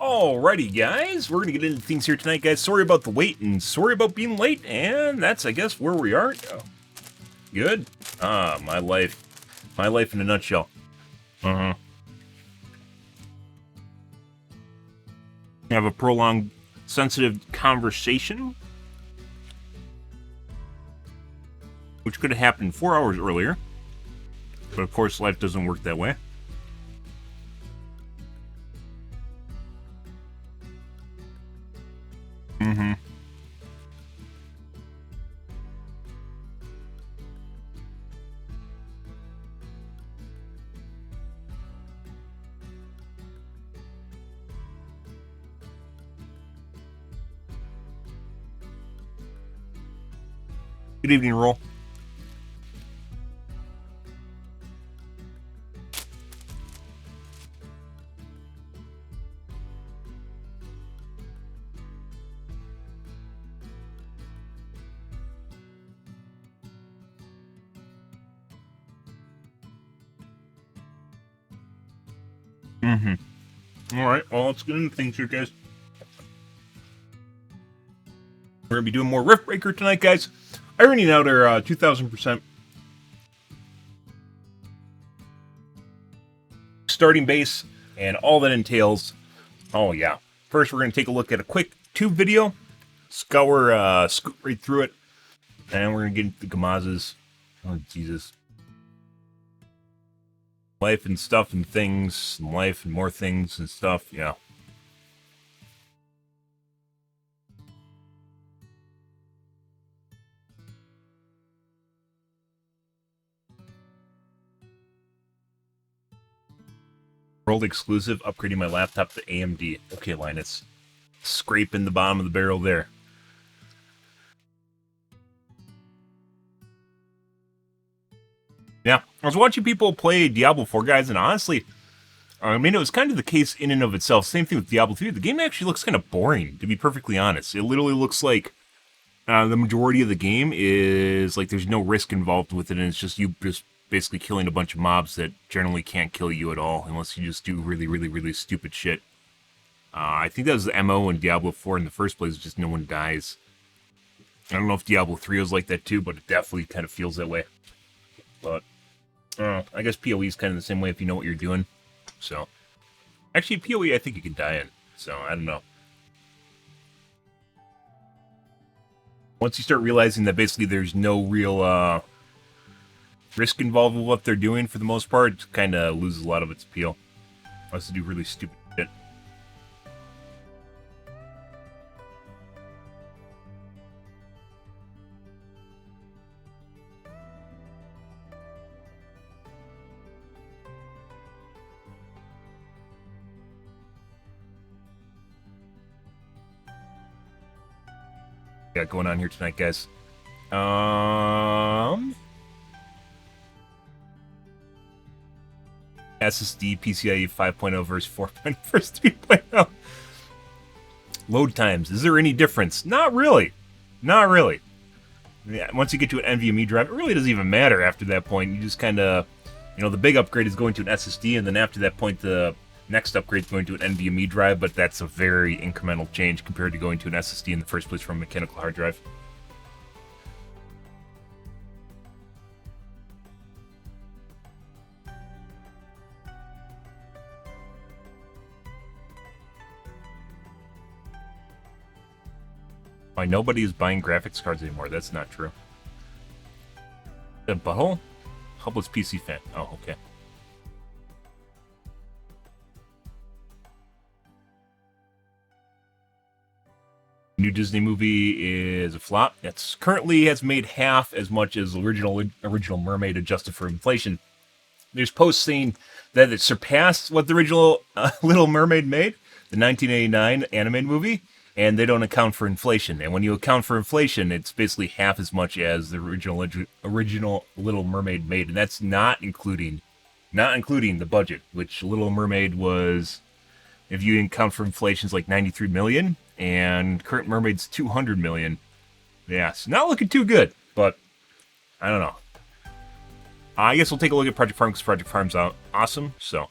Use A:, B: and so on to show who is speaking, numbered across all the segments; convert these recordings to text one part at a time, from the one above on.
A: Alrighty, guys, we're gonna get into things here tonight, guys. Sorry about the wait and sorry about being late, and that's, I guess, where we are. Oh, good. My life in a nutshell. Have a prolonged, sensitive conversation, which could have happened 4 hours earlier, but of course, life doesn't work that way. Good evening, Roll. Alright, well, let's get into things here, guys. We're going to be doing more Riftbreaker tonight, guys. Ironing out our 2,000% starting base and all that entails. Oh, yeah. First, we're going to take a look at a quick tube video. Scoot right through it. And we're going to get into the Gamazes. Oh, Jesus. Life and stuff and things. And life and more things and stuff. Yeah. World exclusive, upgrading my laptop to AMD. Okay, Linus. Scraping the bottom of the barrel there. Yeah, I was watching people play Diablo 4, guys, and honestly, I mean, it was kind of the case in and of itself. Same thing with Diablo 3. The game actually looks kind of boring, to be perfectly honest. It literally looks like the majority of the game is like there's no risk involved with it, and it's just you just basically killing a bunch of mobs that generally can't kill you at all unless you just do really, really, really stupid shit. I think that was the MO in Diablo 4 in the first place, just no one dies. I don't know if Diablo 3 was like that too, but it definitely kind of feels that way. But I guess PoE is kind of the same way if you know what you're doing. So, actually, PoE I think you can die in. So, I don't know. Once you start realizing that basically there's no real risk involved with what they're doing for the most part, it kind of loses a lot of its appeal. Unless they do really stupid shit. Got going on here tonight, guys. SSD PCIe 5.0 versus 4.0 versus 3.0. Load times. Is there any difference? Not really. Not really. Yeah, once you get to an NVMe drive, it really doesn't even matter after that point. You just kind of, the big upgrade is going to an SSD, and then after that point, the next upgrade is going to an NVMe drive, but that's a very incremental change compared to going to an SSD in the first place from a mechanical hard drive. Why nobody is buying graphics cards anymore? That's not true. The butthole? Helpless PC fan. Oh, okay. New Disney movie is a flop. It's currently has made half as much as original Mermaid adjusted for inflation. There's posts saying that it surpassed what the original Little Mermaid made, the 1989 animated movie, and they don't account for inflation. And when you account for inflation, it's basically half as much as the original Little Mermaid made, and that's not including the budget, which Little Mermaid was, if you account for inflation, is like 93 million, and current Mermaid's 200 million. Yeah, so not looking too good, but I don't know. I guess we'll take a look at Project Farm because Project Farm's awesome, so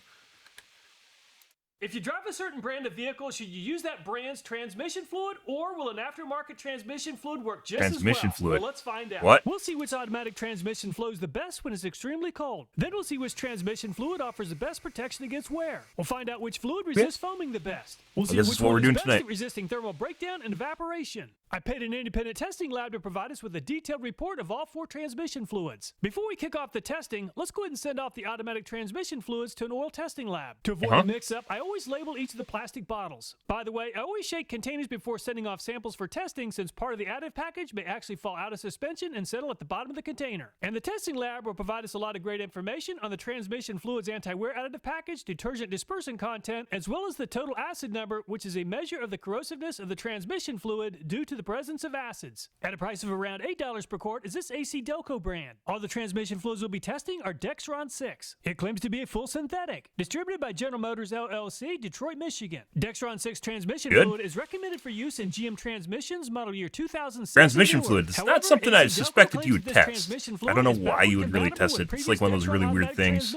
B: If you drive a certain brand of vehicle, should you use that brand's transmission fluid, or will an aftermarket transmission fluid work just
A: Transmission
B: as well?
A: fluid.
B: Well, let's find out.
A: What?
B: We'll see which automatic transmission flows the best when it's extremely cold. Then we'll see which transmission fluid offers the best protection against wear. We'll find out which fluid resists foaming the best. We'll see
A: this
B: which
A: is what
B: one
A: we're
B: is
A: doing
B: best
A: tonight.
B: at resisting thermal breakdown and evaporation. I paid an independent testing lab to provide us with a detailed report of all 4 transmission fluids. Before we kick off the testing, let's go ahead and send off the automatic transmission fluids to an oil testing lab. To avoid a mix-up, I always label each of the plastic bottles. By the way, I always shake containers before sending off samples for testing, since part of the additive package may actually fall out of suspension and settle at the bottom of the container. And the testing lab will provide us a lot of great information on the transmission fluid's anti-wear additive package, detergent dispersant content, as well as the total acid number, which is a measure of the corrosiveness of the transmission fluid due to the presence of acids. At a price of around $8 per quart is this AC Delco brand. All the transmission fluids we'll be testing are Dexron 6. It claims to be a full synthetic. Distributed by General Motors LLC, Detroit, Michigan. Dexron 6 transmission fluid is recommended for use in GM transmissions model year 2006.
A: Transmission fluid. It's not something I suspected you would test. I don't know why you would really test it. It's like one of those really weird things.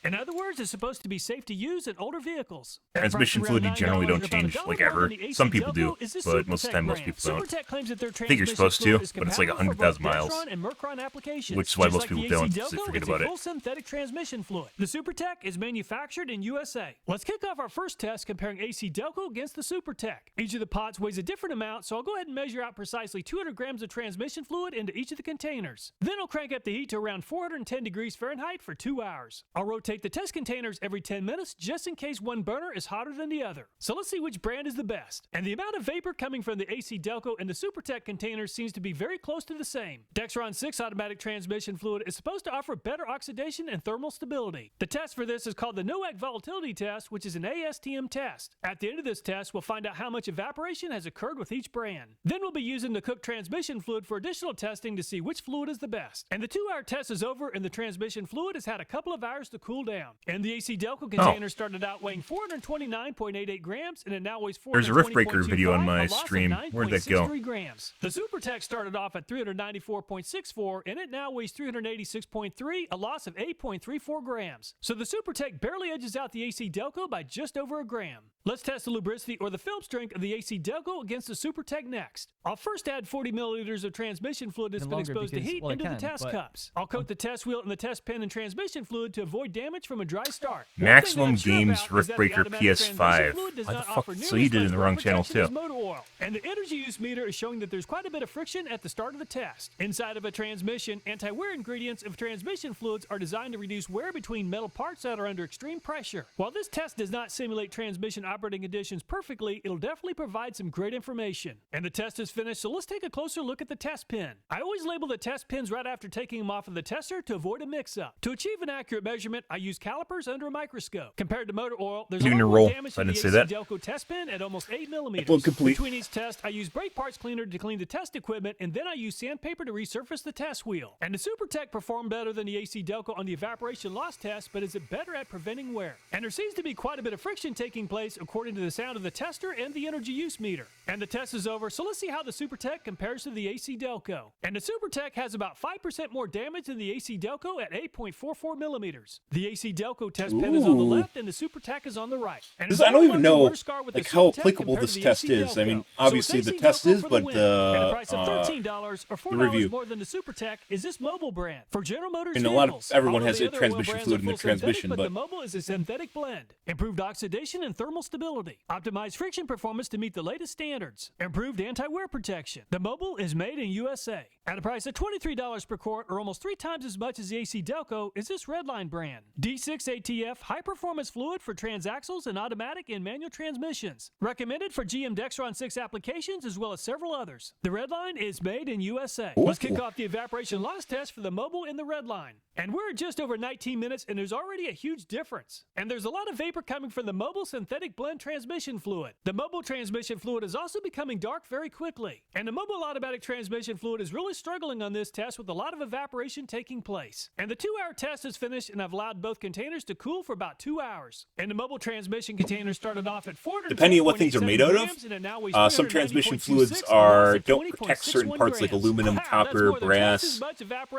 B: In other words, it's supposed to be safe to use in older vehicles.
A: Transmission fluid you generally don't change like ever. Some people do, but most of the time most people don't. I think you're supposed to, but it's like 100,000 miles. Which is why most people don't, because they forget about it.
B: Full synthetic transmission fluid. The SuperTech is manufactured in USA. Let's kick off our first test comparing AC Delco against the SuperTech. Each of the pots weighs a different amount, so I'll go ahead and measure out precisely 200 grams of transmission fluid into each of the containers. Then I'll crank up the heat to around 410 degrees Fahrenheit for 2 hours. I'll rotate the test containers every 10 minutes just in case one burner is hotter than the other. So let's see which brand is the best. And the amount of vapor coming from the AC Delco and the SuperTech containers seems to be very close to the same. Dexron 6 automatic transmission fluid is supposed to offer better oxidation and thermal stability. The test for this is called the NOAC volatility test, which is an ASTM test. At the end of this test, we'll find out how much evaporation has occurred with each brand. Then we'll be using the cooked transmission fluid for additional testing to see which fluid is the best. And the 2-hour test is over, and the transmission fluid has had a couple of hours to cool down. And the AC Delco container started out weighing 429.88 grams, and it now weighs 420.25.
A: There's a Riftbreaker video on my stream. Where'd that go?
B: Grams. The SuperTech started off at 394.64, and it now weighs 386.3, a loss of 8.34 grams. So the SuperTech barely edges out the AC Delco by just over a gram. Let's test the lubricity or the film strength of the AC Delco against the SuperTech next. I'll first add 40 milliliters of transmission fluid that's been exposed to heat into the test cups. I'll coat the test wheel and the test pen in transmission fluid to avoid damage from a dry start.
A: Maximum Games Riftbreaker PS5. Why the fuck? So he did it in the wrong channel too.
B: And the energy use meter is showing that there's quite a bit of friction at the start of the test. Inside of a transmission, anti-wear ingredients of transmission fluids are designed to reduce wear between metal parts that are under extreme pressure. While this test does not simulate transmission operating conditions perfectly, it'll definitely provide some great information. And the test is finished, so let's take a closer look at the test pin. I always label the test pins right after taking them off of the tester to avoid a mix-up. To achieve an accurate measurement, I use calipers under a microscope. Compared to motor oil, there's a lot more damage to the AC Delco test pin at almost 8 millimeters. Between each test, I use brake parts cleaner to clean the test equipment, and then I use sandpaper to resurface the test wheel. And the SuperTech performed better than the AC Delco on the evaporation loss test, but is it better at preventing wear? And there seems to be quite a bit of friction taking place according to the sound of the tester and the energy use meter. And the test is over, so let's see how the SuperTech compares to the AC Delco. And the SuperTech has about 5% more damage than the AC Delco at 8.44 millimeters. The AC Delco test pen is on the left, and the SupperTech is on the right. And
A: I don't even know like how applicable this test is. I mean, obviously the test is, but
B: the price of $13 or $4
A: review
B: more than the SuperTech is this mobile brand for General Motors.
A: And everyone has a transmission fluid in their transmission,
B: but the mobile is a synthetic blend. Improved oxidation and thermal stability. Optimized friction performance to meet the latest standards. Improved anti-wear protection. The mobile is made in USA. At a price of $23 per quart, or almost 3 times as much as the AC Delco, is this Redline brand. D6ATF high-performance fluid for transaxles and automatic and manual transmissions. Recommended for GM Dexron 6 applications as well as several others. The Redline is made in USA. Let's kick off the evaporation loss test for the mobile in the Redline. And we're at just over 19 minutes, and there's already a huge difference. And there's a lot of vapor coming from the mobile synthetic blend transmission fluid. The mobile transmission fluid is also becoming dark very quickly. And the mobile automatic transmission fluid is really was struggling on this test with a lot of evaporation taking place. And the 2-hour test is finished, and I've allowed both containers to cool for about 2 hours. And the mobile transmission container started off at 400.
A: Depending on what things are made out of, some transmission fluids don't protect certain parts like aluminum, copper, brass,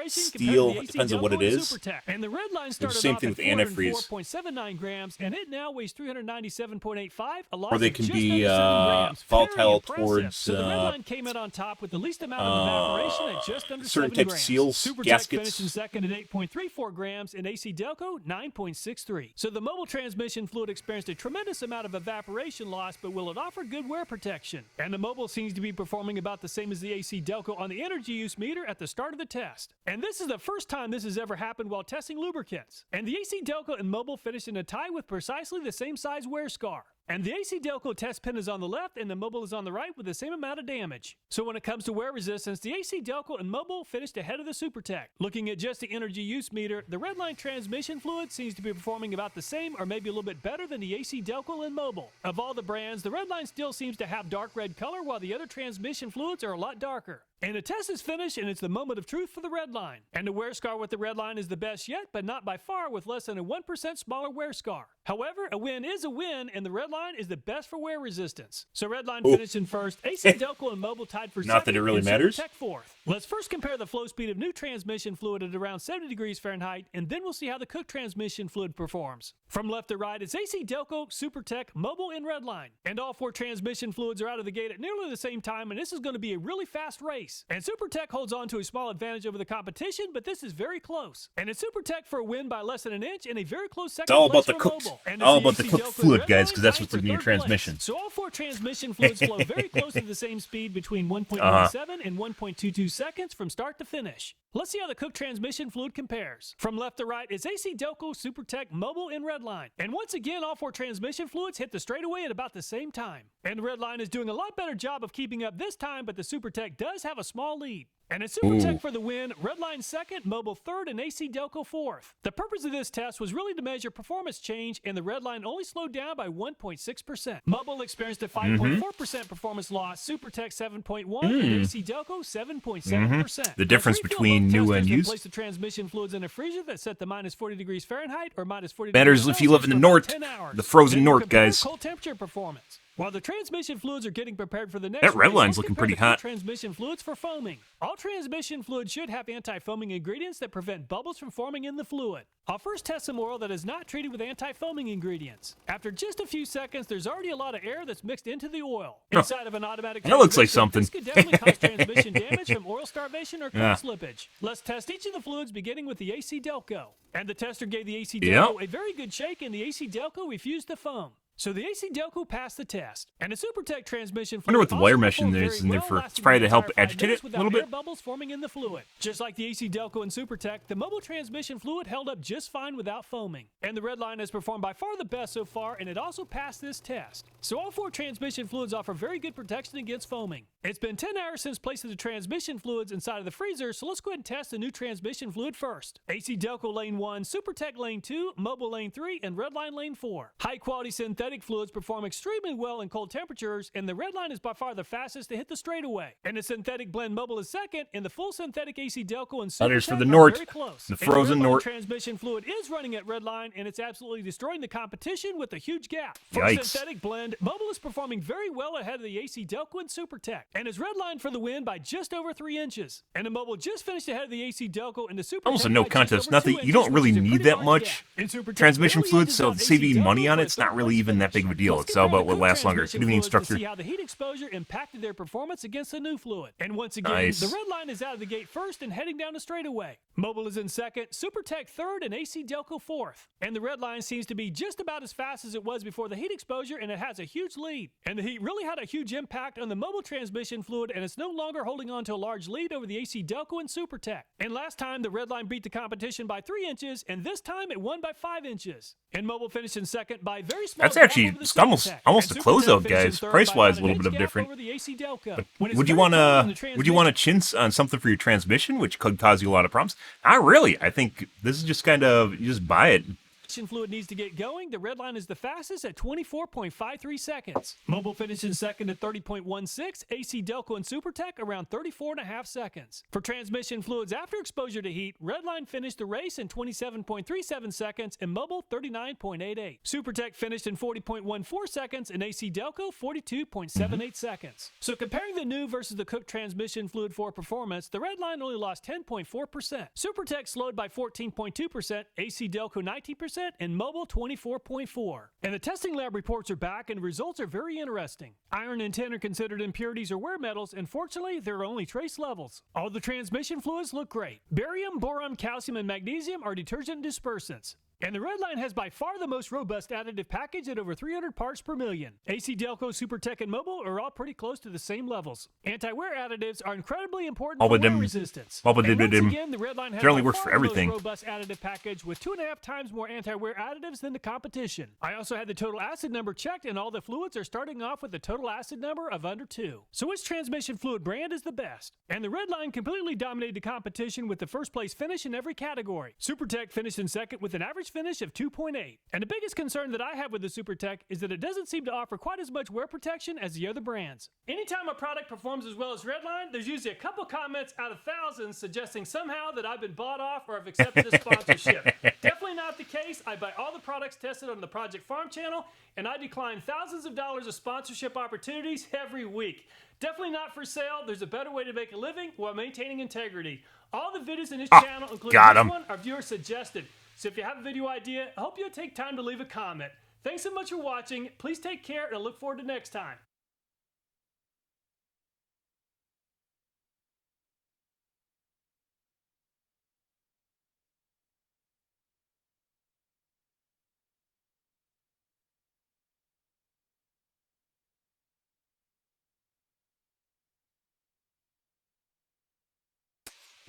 A: steel. It depends on what it is.
B: And the red line started
A: same
B: off
A: thing
B: at
A: with antifreeze.
B: 404.79 grams, and it now weighs 397.85, a loss
A: Or they
B: of
A: can
B: just
A: be
B: under 7 grams.
A: volatile
B: Very
A: towards
B: impressive. So the red line came out on top with the least amount of evaporation at just under
A: certain
B: 7
A: types of
B: grams.
A: seals,
B: Supertech
A: gaskets.
B: finished in second at 8.34 grams, and AC Delco 9.63. So the mobile transmission fluid experienced a tremendous amount of evaporation loss, but will it offer good wear protection? And the mobile seems to be performing about the same as the AC Delco on the energy use meter at the start of the test. And this is the first time this has ever happened while testing lubricants. And the AC Delco and mobile finished in a tie with precisely the same size wear scar. And the AC Delco test pin is on the left and the mobile is on the right with the same amount of damage. So when it comes to wear resistance, the AC Delco and mobile finished ahead of the Supertech. Looking at just the energy use meter, the redline transmission fluid seems to be performing about the same or maybe a little bit better than the AC Delco and mobile. Of all the brands, the redline still seems to have dark red color while the other transmission fluids are a lot darker. And the test is finished, and it's the moment of truth for the red line. And the wear scar with the red line is the best yet, but not by far, with less than a 1% smaller wear scar. However, a win is a win, and the red line is the best for wear resistance. So red line finished in first, AC Delco and mobile tied for second,
A: Not that it really matters.
B: Supertech fourth. Let's first compare the flow speed of new transmission fluid at around 70 degrees Fahrenheit, and then we'll see how the cooked transmission fluid performs. From left to right, it's AC Delco, Supertech, mobile, and redline. And all 4 transmission fluids are out of the gate at nearly the same time, and this is going to be a really fast race. And Supertech holds on to a small advantage over the competition, but this is very close. And it's Supertech for a win by less than an inch and a very close second
A: It's all
B: place
A: about the
B: for
A: cooked,
B: mobile. And
A: all
B: it's
A: about the
B: AC
A: cooked
B: Delco
A: fluid,
B: and
A: guys,
B: redline
A: because that's
B: tied
A: what's
B: for
A: in your
B: third place.
A: transmission.
B: So all 4 transmission fluids flow very close to the same speed between 1.17 and 1.22 seconds from start to finish. Let's see how the cooked transmission fluid compares. From left to right, it's AC Delco, Supertech, mobile, and redline. And once again, all 4 transmission fluids hit the straightaway at about the same time. And the redline is doing a lot better job of keeping up this time, but the Supertech does have a small lead. And it's Supertech for the win, redline second, mobile third, and AC Delco fourth. The purpose of this test was really to measure performance change, and the redline only slowed down by 1.6%. Mobile experienced a 5.4% performance loss, Supertech 7.1%, and AC Delco 7.7%.
A: The difference between new and used
B: place the transmission fluids in a freezer that set to minus 40 degrees Fahrenheit or minus 40
A: matters
B: degrees
A: if you live in the
B: Celsius
A: north,
B: for about 10 hours.
A: the frozen
B: Then
A: north,
B: compare
A: guys.
B: cold temperature performance. While the transmission fluids are getting prepared for the next
A: That red
B: race,
A: line's
B: let's
A: looking
B: compare
A: pretty
B: the cool
A: hot.
B: transmission fluids for foaming. All transmission fluids should have anti-foaming ingredients that prevent bubbles from forming in the fluid. I'll first test some oil that is not treated with anti-foaming ingredients. After just a few seconds, there's already a lot of air that's mixed into the oil. Inside of an automatic
A: That looks like
B: transmission,
A: something.
B: This could definitely cause transmission damage from oil starvation or cold slippage. Let's test each of the fluids beginning with the AC Delco. And the tester gave the AC Delco a very good shake, and the AC Delco refused to foam. So the AC Delco passed the test, and the Supertech transmission fluid
A: Wonder what the wire
B: also
A: mesh in
B: performed
A: there
B: very
A: is in there
B: well,
A: for.
B: lasting
A: It's probably
B: the
A: to help
B: entire 5
A: agitate
B: minutes
A: it a
B: without
A: little bit.
B: air bubbles forming in the fluid. Just like the AC Delco and Supertech, the mobile transmission fluid held up just fine without foaming. And the red line has performed by far the best so far, and it also passed this test. So all 4 transmission fluids offer very good protection against foaming. It's been 10 hours since placing the transmission fluids inside of the freezer, so let's go ahead and test the new transmission fluid first. AC Delco lane 1, Supertech lane 2, mobile lane 3, and redline lane 4. High quality synthetic fluids perform extremely well in cold temperatures, and the redline is by far the fastest to hit the straightaway. And the synthetic blend mobile is second, and the full synthetic AC Delco and
A: That is
B: Supertech
A: for the
B: are
A: Nort,
B: very close.
A: the
B: And
A: frozen
B: redline
A: Nort.
B: transmission fluid is running at redline, and it's absolutely destroying the competition with a huge gap. For
A: Yikes.
B: synthetic blend, mobile is performing very well ahead of the AC Delco and Supertech, and is redline for the win by just over 3 inches. And the mobile just finished ahead of the AC Delco and the Supertech
A: Almost a no
B: by just
A: contest.
B: over
A: Nothing.
B: 2
A: You don't
B: inches,
A: really
B: which is a
A: need
B: pretty
A: that
B: large
A: much
B: gap. And Supertech
A: transmission
B: barely
A: fluid,
B: edges
A: so
B: out
A: to save
B: AC
A: you money
B: Delco
A: on
B: for
A: it,
B: a
A: it's not
B: third
A: really
B: place
A: even that
B: finish.
A: big of a deal.
B: Let's
A: It's all
B: compare
A: about
B: the
A: what
B: cool
A: lasts longer.
B: transmission
A: Give me the
B: fluids to
A: instructor.
B: see how the heat exposure impacted their performance against the new fluid. And once again,
A: Nice.
B: the red line is out of the gate first and heading down the straightaway. Mobile is in second, Supertech third, and AC Delco fourth. And the red line seems to be just about as fast as it was before the heat exposure, and it has a huge lead. And the heat really had a huge impact on the mobile transmission fluid, and it's no longer holding on to a large lead over the AC Delco and Supertech. And last time, the red line beat the competition by 3 inches, and this time it won by 5 inches. And mobile finished in second by very small.
A: That's
B: gap
A: actually
B: over the
A: it's almost
B: Supertech.
A: almost
B: And
A: a
B: Supertech
A: closeout,
B: finished in
A: guys.
B: third
A: Price
B: by
A: wise,
B: about
A: a little
B: an
A: bit of
B: inch gap
A: different.
B: over the AC Delco. When it's
A: Would you
B: very
A: want
B: cold in
A: to
B: the
A: would you want to chintz on something for your transmission, which could cause you a lot of problems? Not really. I think this is just kind of you just buy it,
B: Fluid needs to get going. The red line is the fastest at 24.53 seconds. Mobile finishes second at 30.16. AC Delco and SuperTech around 34.5 seconds. For transmission fluids after exposure to heat, red line finished the race in 27.37 seconds and Mobile 39.88. SuperTech finished in 40.14 seconds and AC Delco 42.78 seconds. So comparing the new versus the cooked transmission fluid for performance, the red line only lost 10.4%. SuperTech slowed by 14.2%, AC Delco 19%, and Mobile 24.4%. And the testing lab reports are back and the results are very interesting. Iron and tin are considered impurities or wear metals, and fortunately, there are only trace levels. All the transmission fluids look great. Barium, boron, calcium, and magnesium are detergent dispersants. And the red line has by far the most robust additive package at over 300 parts per million. AC Delco, SuperTech, and Mobile are all pretty close to the same levels. Anti-wear additives are incredibly important for wear resistance. And once again, the red line has
A: generally
B: by
A: works
B: far
A: for
B: the most
A: everything.
B: robust additive package with 2.5 times more anti-wear additives than the competition. I also had the total acid number checked, and all the fluids are starting off with a total acid number of under 2. So which transmission fluid brand is the best? And the red line completely dominated the competition with the first place finish in every category. SuperTech finished in second with an average finish of 2.8. And the biggest concern that I have with the SuperTech is that it doesn't seem to offer quite as much wear protection as the other brands. Anytime a product performs as well as Redline, there's usually a couple comments out of thousands suggesting somehow that I've been bought off or have accepted a sponsorship. Definitely not the case. I buy all the products tested on the Project Farm channel, and I decline thousands of dollars of sponsorship opportunities every week. Definitely not for sale. There's a better way to make a living while maintaining integrity. All the videos in this channel, including this one, are viewer suggested. So if you have a video idea, I hope you'll take time to leave a comment. Thanks so much for watching. Please take care, and I look forward to next time.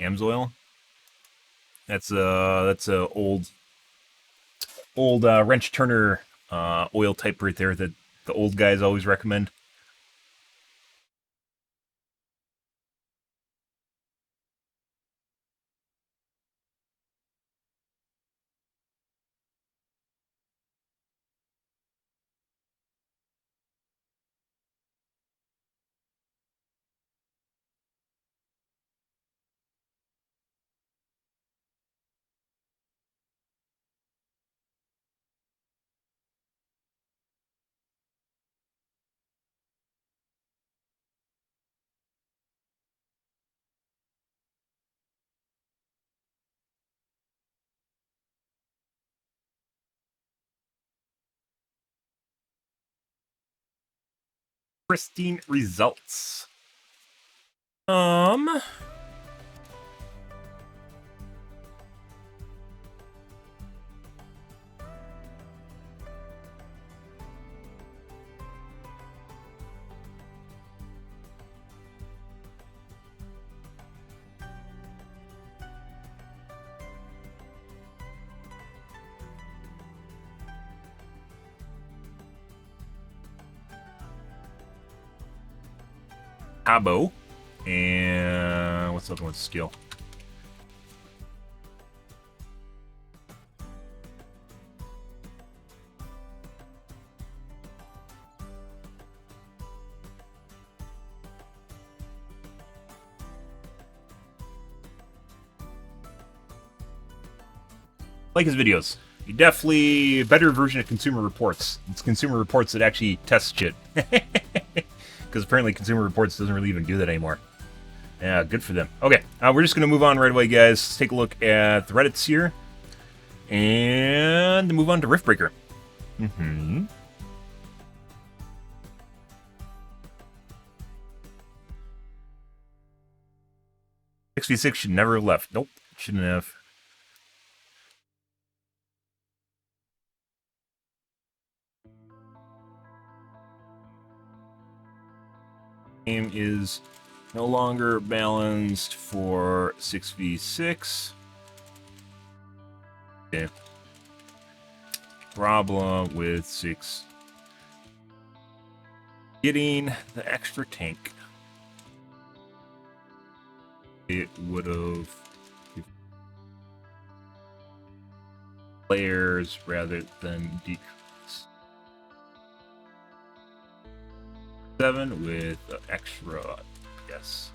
A: Amsoil. That's a old wrench turner oil type right there that the old guys always recommend. Pristine results. Abo, and what's the other one's skill? Like his videos. He definitely a better version of Consumer Reports. It's Consumer Reports that actually test shit. Because apparently Consumer Reports doesn't really even do that anymore. Yeah, good for them. Okay, we're just going to move on right away, guys. Let's take a look at the Reddits here. And move on to Riftbreaker. Mm-hmm. XV6 should never have left. Nope, shouldn't have. Game is no longer balanced for 6v6. Okay. Problem with 6. Getting the extra tank. It would have players rather than decrease. 7 with extra, yes.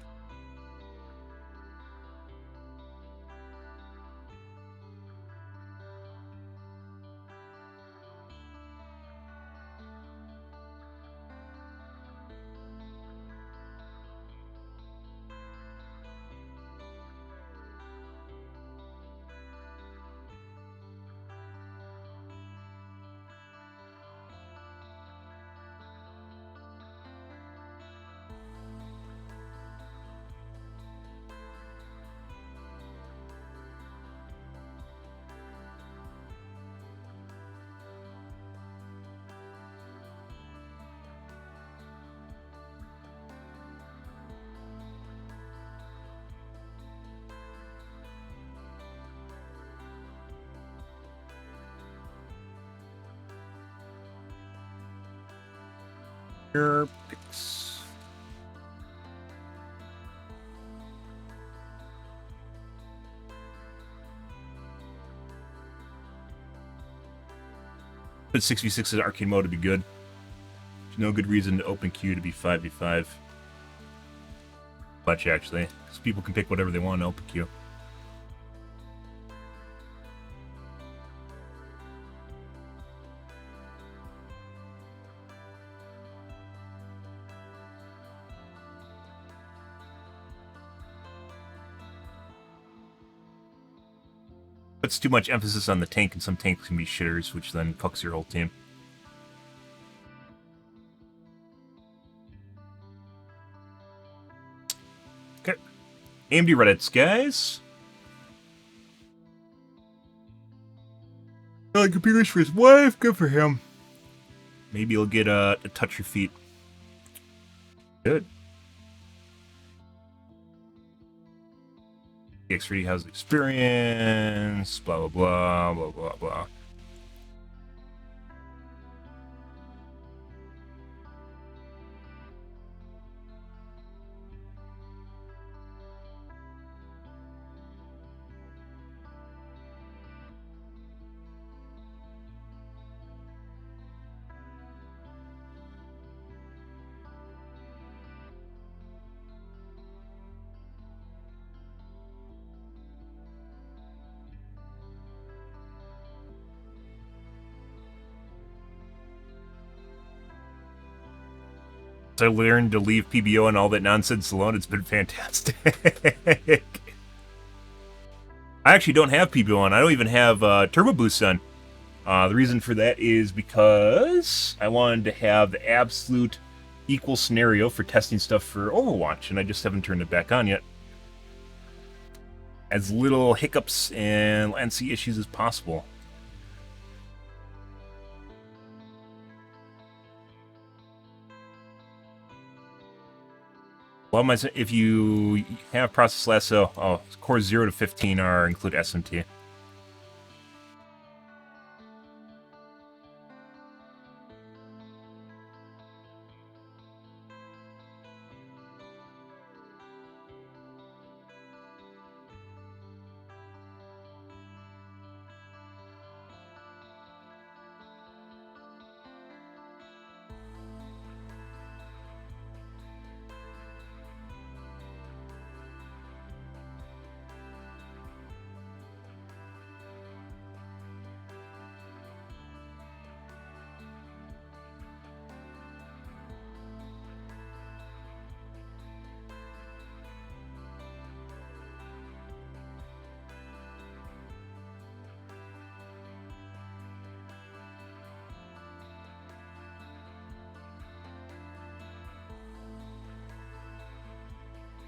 A: Your picks. But 6v6 is arcade mode to be good. There's no good reason to open queue to be 5v5. Much, actually. Because people can pick whatever they want in open queue. Puts too much emphasis on the tank, and some tanks can be shitters, which then fucks your whole team. Okay. AMD Reddits, guys. Computers for his wife. Good for him. Maybe he'll get a touch your feet. Good. X3 has experience. Blah, blah, blah, blah, blah, blah. I learned to leave PBO and all that nonsense alone. It's been fantastic. I actually don't have PBO on. I don't even have Turbo Boost on. The reason for that is because I wanted to have the absolute equal scenario for testing stuff for Overwatch, and I just haven't turned it back on yet. As little hiccups and NC issues as possible. Well, if you have process lasso, cores 0 to 15 are include SMT.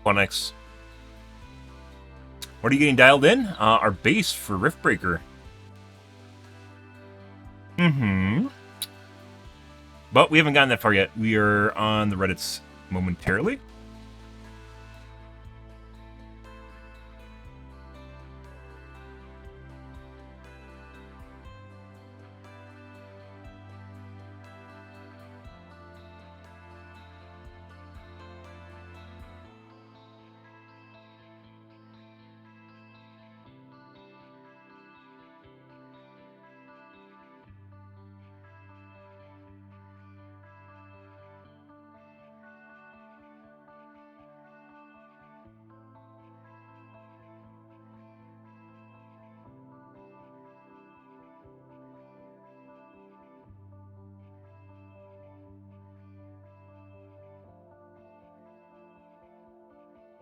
A: Onyx. What are you getting dialed in? Our base for Riftbreaker. But we haven't gotten that far yet. We are on the Reddits momentarily.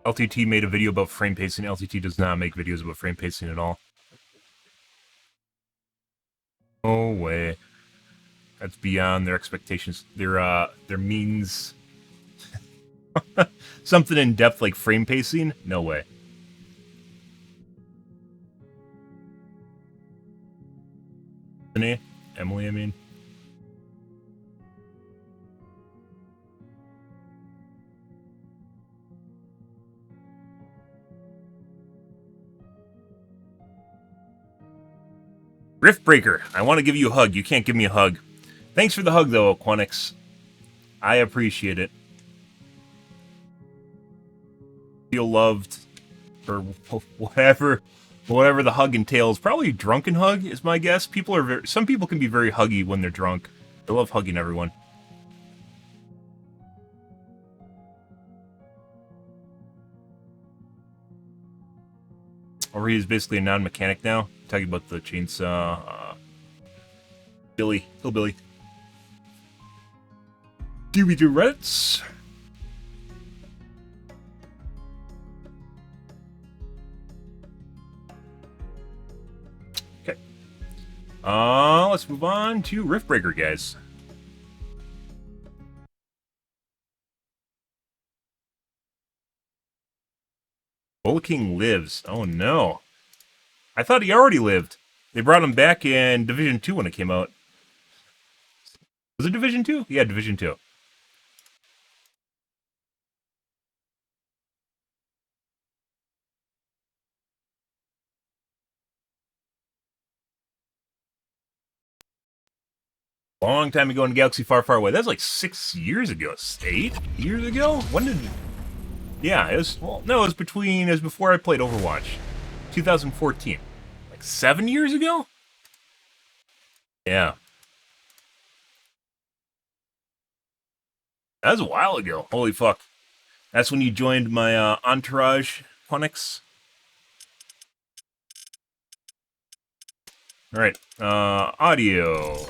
A: LTT made a video about frame pacing. LTT does not make videos about frame pacing at all. No way. That's beyond their expectations. Their means something in depth like frame pacing? No way. Emily, I mean. Riftbreaker, I want to give you a hug. You can't give me a hug. Thanks for the hug, though, Aquanix. I appreciate it. Feel loved, or whatever the hug entails. Probably a drunken hug is my guess. Some people can be very huggy when they're drunk. I love hugging everyone. Or he's basically a non-mechanic now. Talking about the chainsaw. Hillbilly. Do we do Reddits? Okay. Let's move on to Riftbreaker, guys. Bola King lives. Oh no. I thought he already lived. They brought him back in Division 2 when it came out. Was it Division 2? Yeah, Division 2. Long time ago in a galaxy far, far away. That's like 6 years ago. 8 years ago? When did... Yeah, it was... Well, no, it was before I played Overwatch. 2014. Like 7 years ago? Yeah. That was a while ago. Holy fuck. That's when you joined my entourage, Quanix. Alright, audio.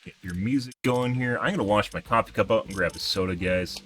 A: Get your music going here. I'm gonna wash my coffee cup out and grab a soda, guys.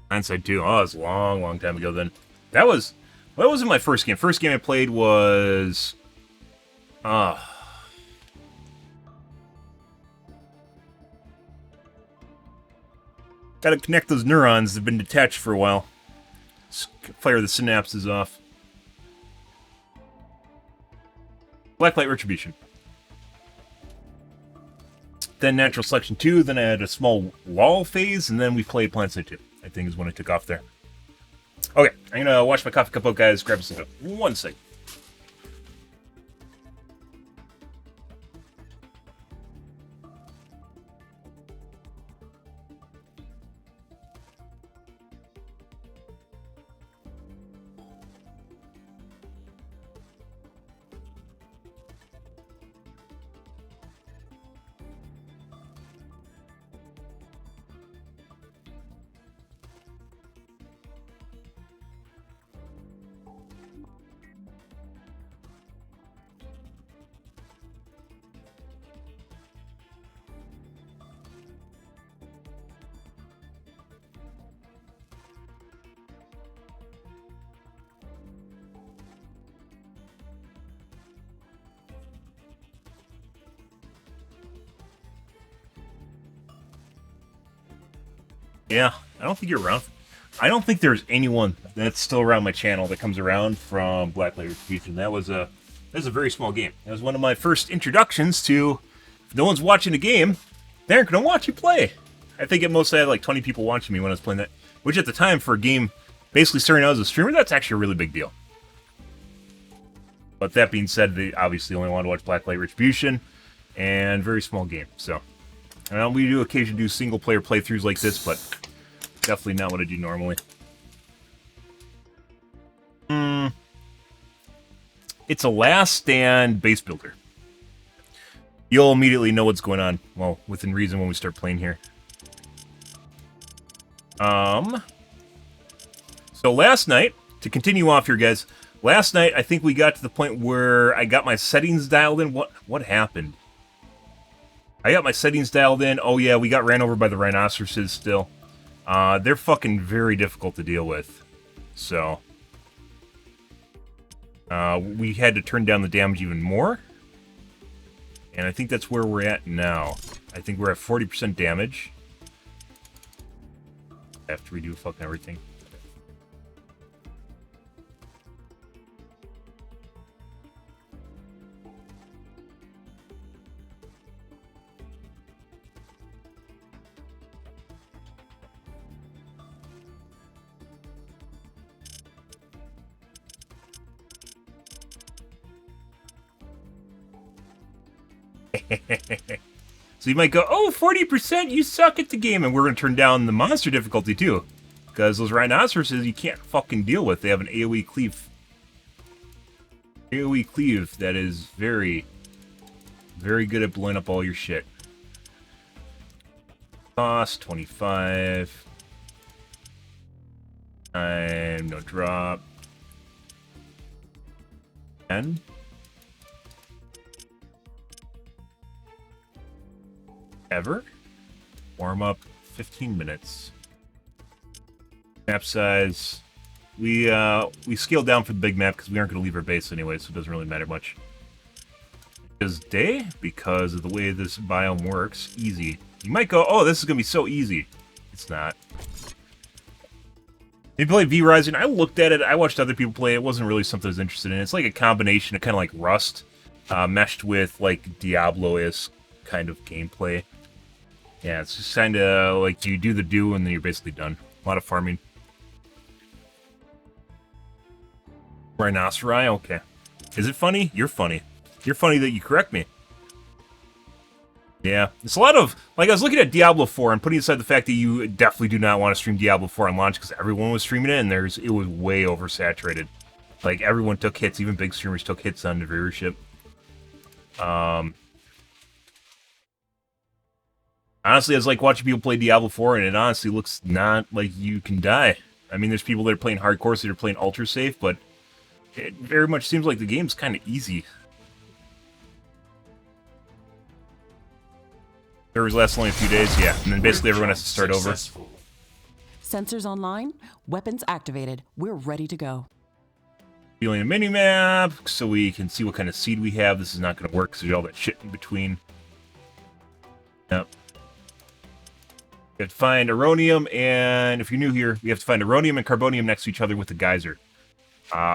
A: Hindsight 2. Oh, it was a long, long time ago then. That wasn't my first game. First game I played was... Gotta connect those neurons that have been detached for a while. Fire the synapses off. Blacklight Retribution. Then Natural Selection 2, then I had a small lull phase, and then we played PlanetSide 2. I think is when it took off there. Okay, I'm gonna wash my coffee cup out, guys. Grab a soda. 1 sec. Yeah, I don't think you're around. I don't think there's anyone that's still around my channel that comes around from Blacklight Retribution. That was a very small game. That was one of my first introductions to. If no one's watching a game, they aren't gonna watch you play. I think at most I had like 20 people watching me when I was playing that, which at the time for a game basically starting out as a streamer, that's actually a really big deal. But that being said, they obviously only want to watch Blacklight Retribution, and very small game. So, we do occasionally do single player playthroughs like this, but definitely not what I do normally. It's a last stand base builder. You'll immediately know what's going on. Well, within reason when we start playing here. So last night, to continue off here, guys, last night I think we got to the point where I got my settings dialed in. What happened? I got my settings dialed in. Oh yeah, we got ran over by the rhinoceroses still. They're fucking very difficult to deal with. So we had to turn down the damage even more. And I think that's where we're at now. I think we're at 40% damage. I have to redo fucking everything. So you might go, oh, 40%, you suck at the game. And we're going to turn down the monster difficulty, too. Because those rhinoceroses you can't fucking deal with. They have an AoE cleave. AoE cleave that is very, very good at blowing up all your shit. Cost, 25. Time, no drop. 10. Ever. Warm up 15 minutes. Map size. We scaled down for the big map because we aren't going to leave our base anyway, so it doesn't really matter much. Is day, because of the way this biome works, easy. You might go, oh, this is going to be so easy. It's not. You play V-Rising, I looked at it, I watched other people play it, wasn't really something I was interested in. It's like a combination of kind of like Rust, meshed with like Diablo-esque kind of gameplay. Yeah, it's just kind of like you do the do and then you're basically done. A lot of farming. Rhinoceri? Okay. Is it funny? You're funny. You're funny that you correct me. Yeah. It's a lot of... Like, I was looking at Diablo 4 and putting aside the fact that you definitely do not want to stream Diablo 4 on launch because everyone was streaming it and it was way oversaturated. Like, everyone took hits. Even big streamers took hits on the viewership. Honestly, I was like watching people play Diablo 4, and it honestly looks not like you can die. I mean, there's people that are playing hardcore, so they're playing ultra safe, but it very much seems like the game's kind of easy. Servers last only a few days, yeah, and then basically everyone has to start over.
C: Sensors online, weapons activated. We're ready to go.
A: Feeling a mini-map, so we can see what kind of seed we have. This is not going to work, because there's all that shit in between. Yep. You have to find Aronium, and if you're new here, you have to find Aronium and Carbonium next to each other with the geyser.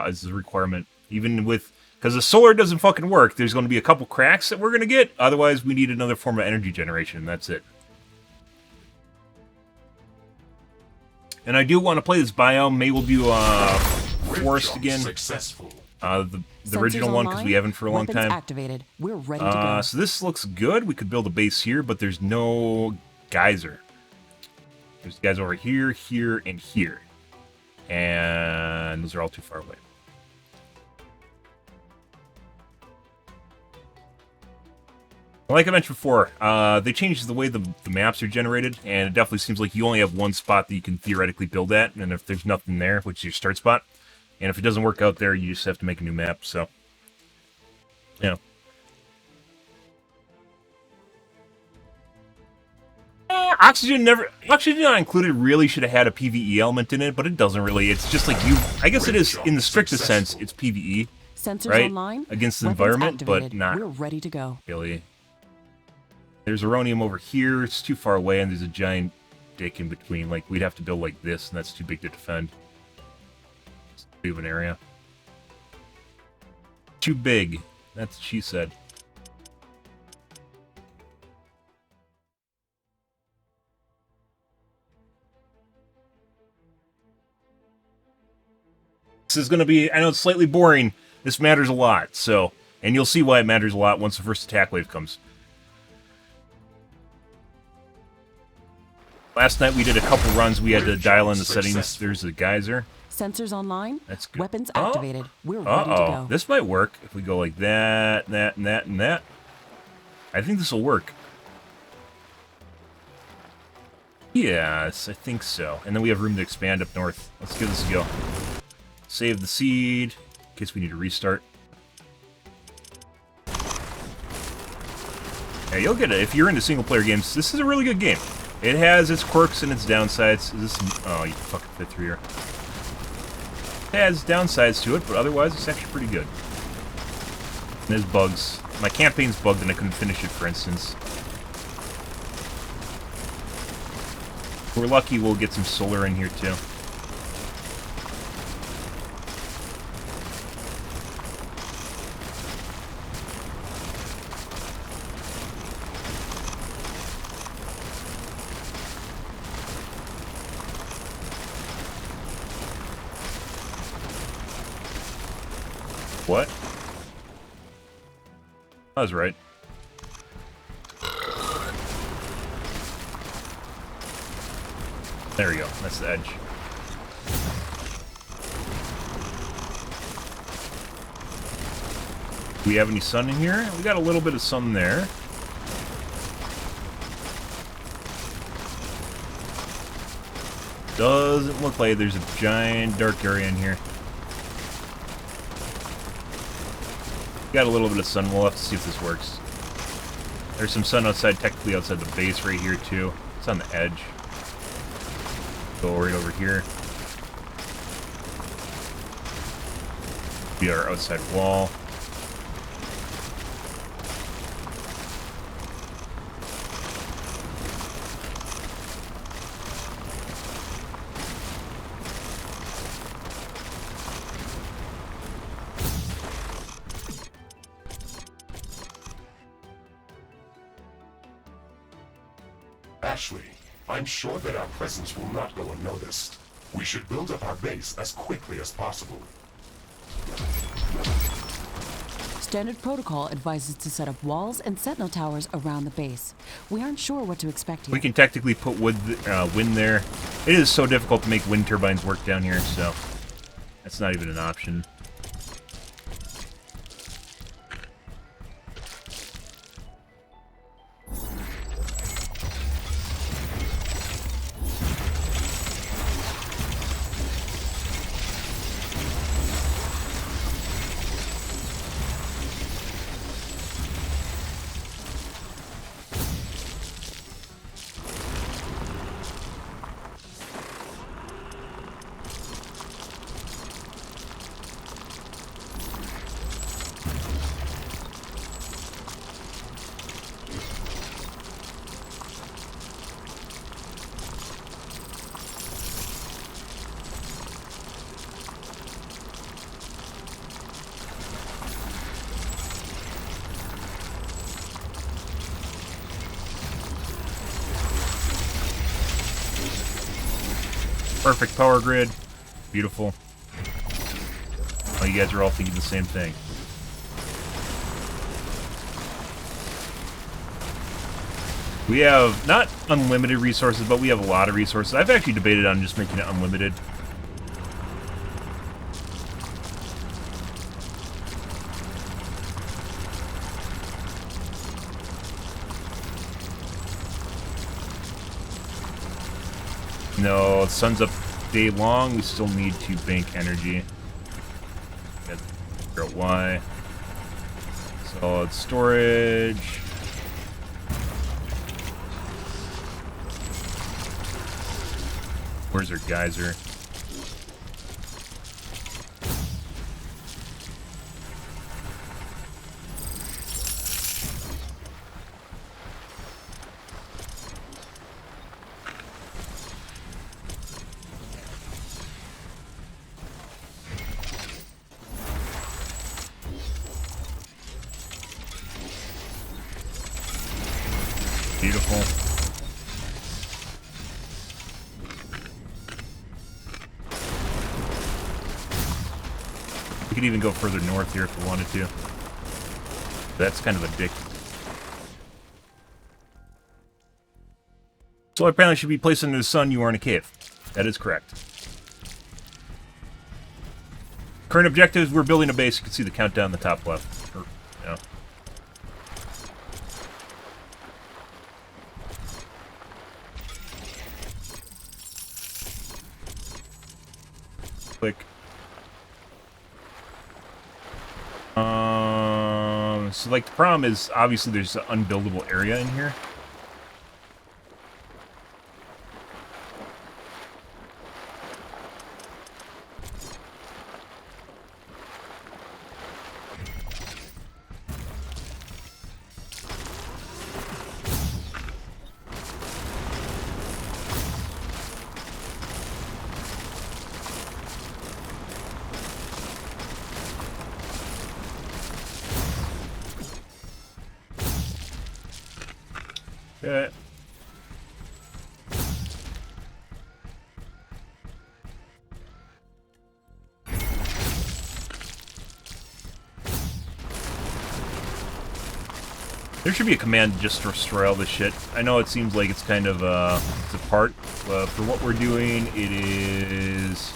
A: This is a requirement. Even with... Because the solar doesn't fucking work, there's going to be a couple cracks that we're going to get. Otherwise, we need another form of energy generation, and that's it. And I do want to play this biome. Maybe we'll do Forest again. The original one, because we haven't for a long time.
C: Activated. We're ready to go.
A: So this looks good. We could build a base here, but there's no geyser. There's guys over here, here, and here. And those are all too far away. Like I mentioned before, they changed the way the maps are generated, and it definitely seems like you only have one spot that you can theoretically build at, and if there's nothing there, which is your start spot, and if it doesn't work out there, you just have to make a new map, so... Yeah. Oxygen not included really should have had a PvE element in it, but it doesn't really. It's just like you... I guess it is, in the strictest sense, it's PvE,
C: Sensors
A: right?
C: online,
A: Against the
C: weapons
A: environment,
C: activated.
A: but not
C: We're ready to go.
A: really. There's Aronium over here. It's too far away, and there's a giant dick in between. Like, we'd have to build like this, and that's too big to defend. It's too big of an area. Too big. That's what she said. This is going to be, I know it's slightly boring. This matters a lot, so... And you'll see why it matters a lot once the first attack wave comes. Last night we did a couple runs. We had to dial in the settings. There's a geyser.
C: Sensors online.
A: That's good.
C: Weapons activated. We're ready to go.
A: This might work if we go like that, that, and that, and that. I think this will work. Yes, I think so. And then we have room to expand up north. Let's give this a go. Save the seed in case we need to restart. Yeah, you'll get it. If you're into single-player games, this is a really good game. It has its quirks and its downsides. Is this? Oh, you can fucking fit through here. It has downsides to it, but otherwise it's actually pretty good. And there's bugs. My campaign's bugged and I couldn't finish it, for instance. If we're lucky, we'll get some solar in here, too. What? I was right. There we go. That's the edge. Do we have any sun in here? We got a little bit of sun there. Doesn't look like there's a giant dark area in here. Got a little bit of sun. We'll have to see if this works. There's some sun outside, technically outside the base right here, too. It's on the edge. Go right over here. Be our outside wall.
D: Ashley, I'm sure that our presence will not go unnoticed. We should build up our base as quickly as possible.
C: Standard protocol advises to set up walls and sentinel towers around the base. We aren't sure what to expect here.
A: We can technically put wind there. It is so difficult to make wind turbines work down here, so that's not even an option. Perfect power grid. Beautiful. Oh, you guys are all thinking the same thing. We have not unlimited resources, but we have a lot of resources. I've actually debated on just making it unlimited. No, the sun's up day long. We still need to bank energy. Got to figure out why. Solid storage. Where's our geyser? Beautiful. We could even go further north here if we wanted to. That's kind of a dick. Solar panels should be placed into the sun. You are in a cave. That is correct. Current objectives, we're building a base. You can see the countdown in the top left. Or, yeah. Click. So like the problem is obviously there's an unbuildable area in here. Okay. There should be a command just to destroy all this shit. I know it seems like it's kind of, it's a part, but for what we're doing, it is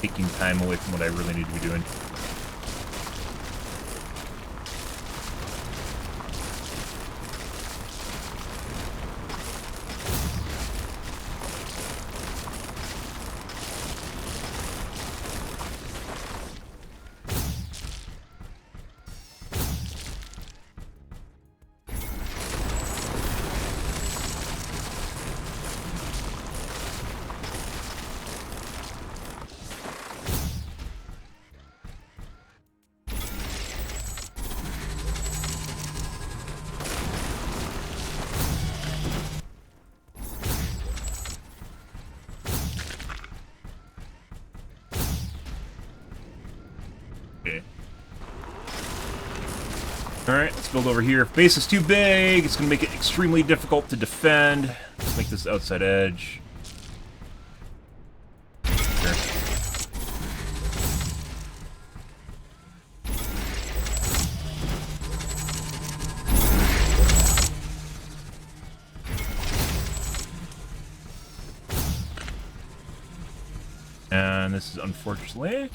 A: taking time away from what I really need to be doing. Alright, let's build over here. If base is too big, it's going to make it extremely difficult to defend. Let's make this outside edge. Sure. And this is unfortunately...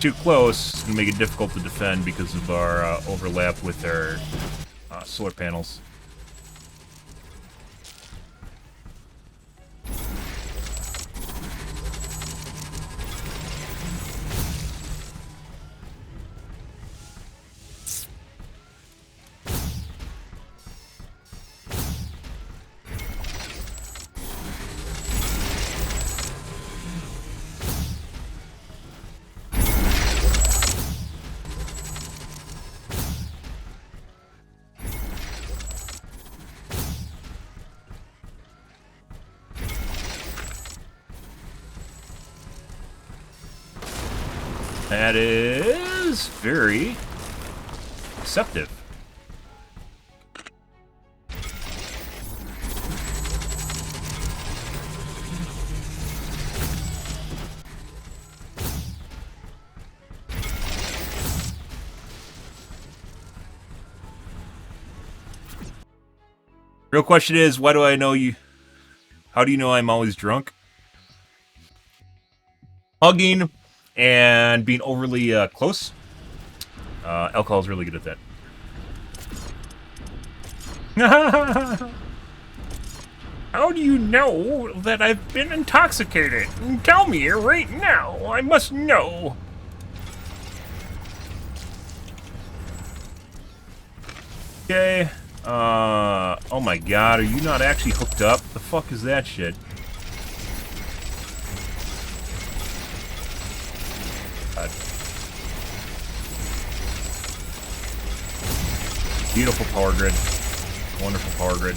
A: too close, it's going to make it difficult to defend because of our overlap with our solar panels. That is very deceptive. Real question is, why do I know you? How do you know I'm always drunk? Hugging and being overly close. Alcohol is really good at that. How do you know that I've been intoxicated? Tell me right now. I must know. Okay. Oh my god, are you not actually hooked up? The fuck is that shit? Beautiful power grid. Wonderful power grid.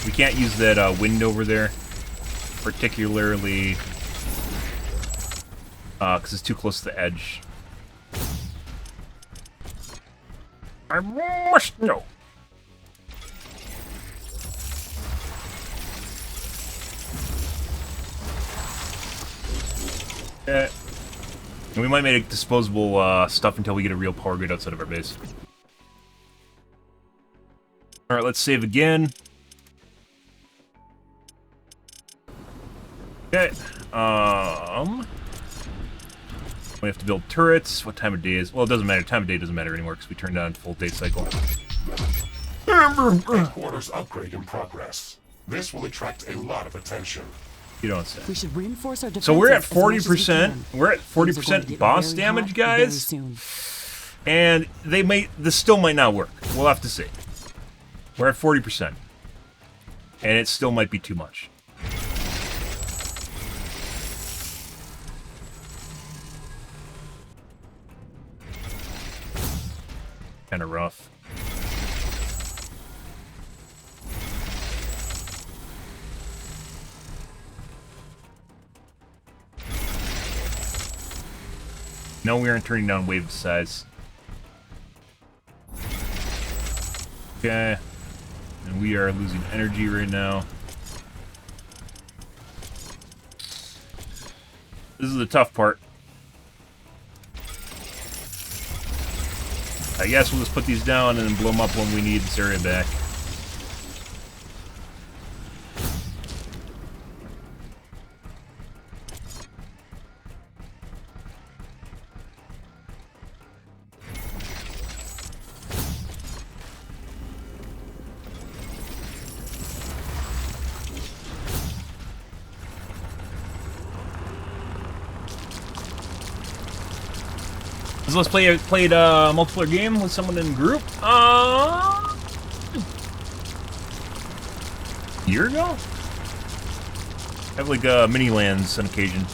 A: We can't use that wind over there, particularly because it's too close to the edge. I must know. And we might make disposable stuff until we get a real power grid outside of our base. Alright, let's save again. Okay. We have to build turrets. What time of day is... Well, it doesn't matter. Time of day doesn't matter anymore because we turned on full day cycle.
D: Headquarters upgrade in progress. This will attract a lot of attention.
A: You don't say.
C: We should reinforce our defenses.
A: So we're at
C: as much as we
A: 40%.
C: can.
A: We're at
C: Things are going to
A: 40%
C: get
A: boss
C: very
A: damage,
C: hot
A: guys.
C: very soon.
A: And they may... This still might not work. We'll have to see. We're at 40%. And it still might be too much. Kind of rough. No, we aren't turning down wave size. Okay. And we are losing energy right now. This is the tough part. I guess we'll just put these down and then blow them up when we need this area back. So let's played a multiplayer game with someone in group. A year ago? Have like mini lands on occasion.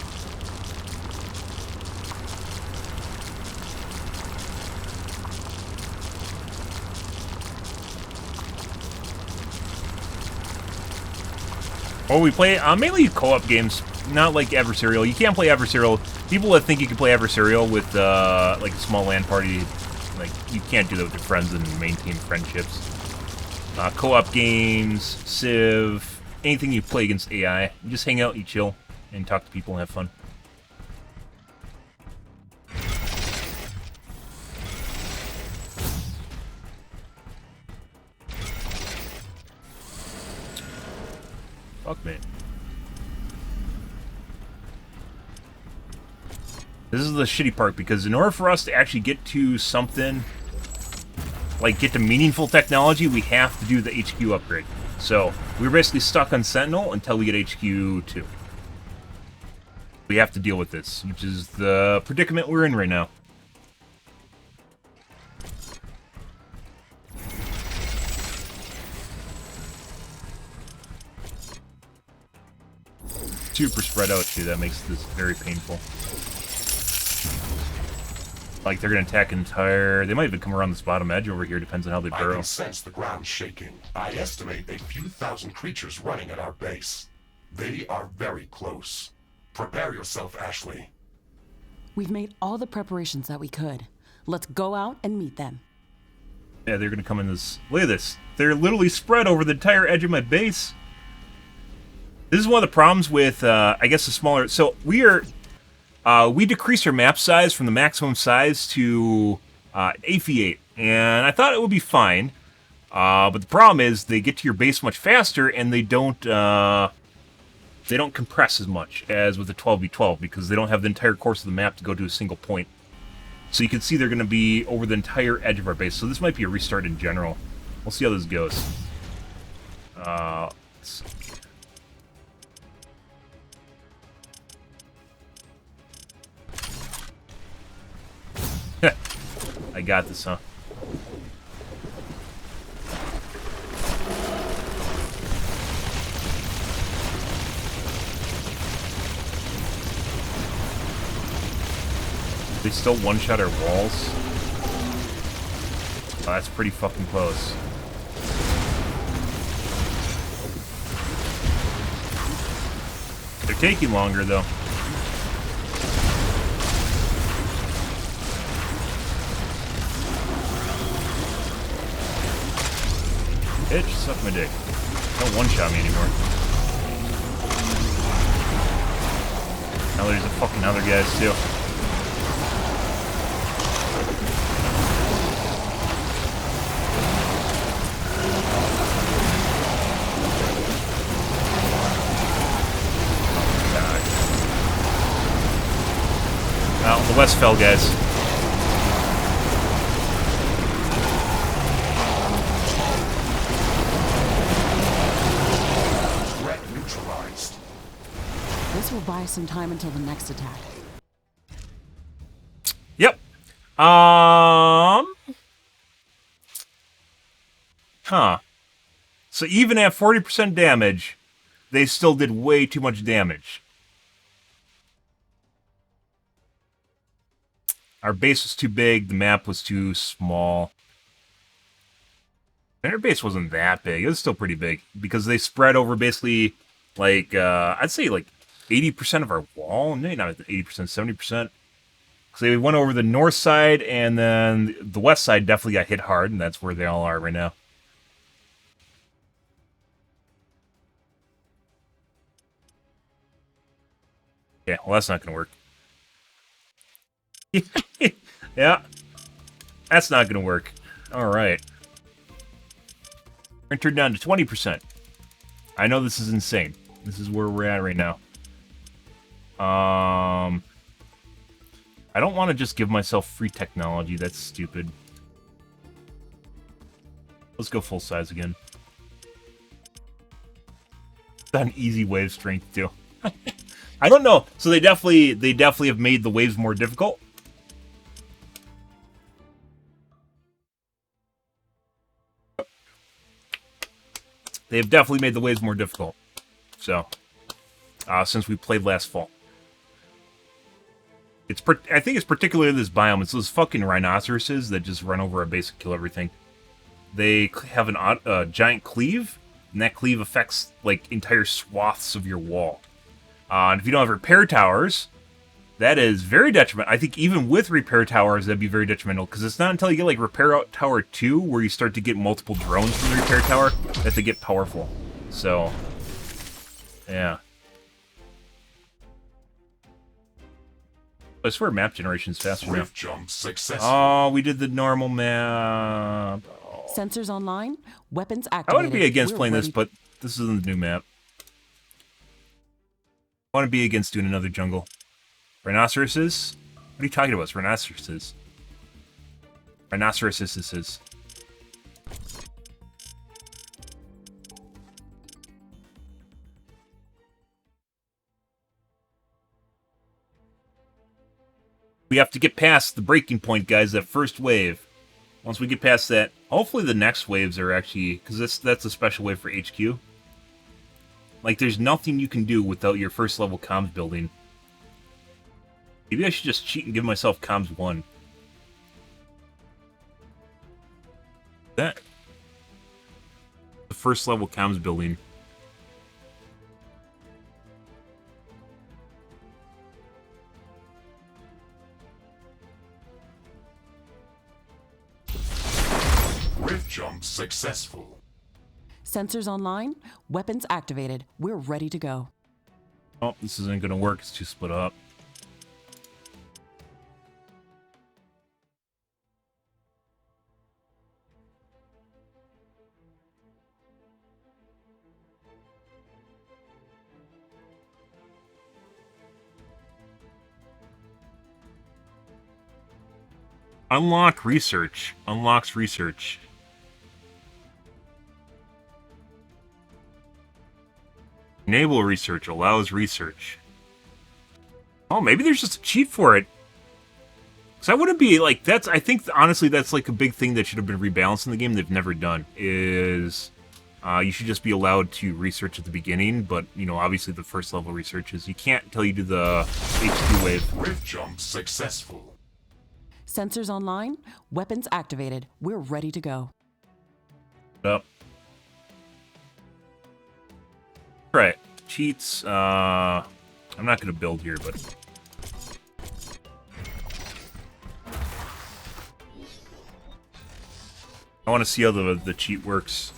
A: Or we play mainly co-op games, not like adversarial. You can't play adversarial. People that think you can play adversarial with like a small LAN party, like you can't do that with your friends and maintain friendships. Co-op games, Civ, anything you play against AI. You just hang out, you chill, and talk to people and have fun. Fuck me. This is the shitty part, because in order for us to actually get to something, like get to meaningful technology, we have to do the HQ upgrade. So, we're basically stuck on Sentinel until we get HQ 2. We have to deal with this, which is the predicament we're in right now. Super spread out too, that makes this very painful. Like, they're gonna attack entire... They might even come around this bottom edge over here, depends on how they
D: I
A: burrow.
D: can sense the ground shaking. I estimate a few thousand creatures running at our base. They are very close. Prepare yourself, Ashley.
C: We've made all the preparations that we could. Let's go out and meet them.
A: Yeah, they're gonna come in this... Look at this. They're literally spread over the entire edge of my base. This is one of the problems with, I guess, the smaller... So, we decreased our map size from the maximum size to AFE8, and I thought it would be fine. But the problem is they get to your base much faster, and they don't compress as much as with the 12v12 because they don't have the entire course of the map to go to a single point. So you can see they're going to be over the entire edge of our base. So this might be a restart in general. We'll see how this goes. Let's see. I got this, huh? They still one-shot our walls? Oh, that's pretty fucking close. They're taking longer, though. Bitch, suck my dick. Don't one-shot me anymore. Now there's a fucking other guys, too. Well, the West fell, guys.
D: Threat neutralized.
C: This will buy some time until the next attack.
A: Yep. Huh. So even at 40% damage, they still did way too much damage. Our base was too big, the map was too small. Their base wasn't that big, it was still pretty big, because they spread over basically, like, I'd say like 80% of our wall, maybe not 80%, 70%. Because they went over the north side, and then the west side definitely got hit hard, and that's where they all are right now. Yeah, well, that's not going to work. Yeah. That's not going to work. Alright. We're going to turn down to 20%. I know this is insane. This is where we're at right now. I don't want to just give myself free technology. That's stupid. Let's go full size again. Got an easy wave strength, too. I don't know. So they definitely have made the waves more difficult. They've definitely made the waves more difficult. So, since we played last fall. I think it's particularly this biome. It's those fucking rhinoceroses that just run over our base and kill everything. They have a giant cleave, and that cleave affects, like, entire swaths of your wall. And if you don't have repair towers, that is very detrimental. I think even with repair towers, that'd be very detrimental, because it's not until you get, like, repair tower 2 where you start to get multiple drones from the repair tower that they get powerful. So, yeah. I swear map generation is faster now.
D: Rift jump successful.
A: Oh, we did the normal map. Oh.
C: Sensors online, weapons activated.
A: I wouldn't be against
C: We're
A: playing this,
C: ready.
A: but this isn't the new map. I want to be against doing another jungle. Rhinoceroses? What are you talking about? It's rhinoceroses. Rhinoceroses. We have to get past the breaking point, guys, that first wave. Once we get past that, hopefully the next waves are actually... Because that's a special wave for HQ. Like, there's nothing you can do without your first level comms building. Maybe I should just cheat and give myself comms 1. That. The first level comms building.
D: Rift jump successful.
C: Sensors online, weapons activated. We're ready to go.
A: Oh, this isn't going to work. It's too split up. Unlock research. Unlocks research. Enable research. Allows research. Oh, maybe there's just a cheat for it. Because I wouldn't be, like, that's... I think, honestly, that's, like, a big thing that should have been rebalanced in the game they've never done. Is... you should just be allowed to research at the beginning, but, you know, obviously the first level research is... You can't until you do the HQ wave.
D: Rift jump successful.
C: Sensors online, weapons activated. We're ready to go.
A: Up. Right. Cheats. I'm not going to build here, but... I want to see how the cheat works.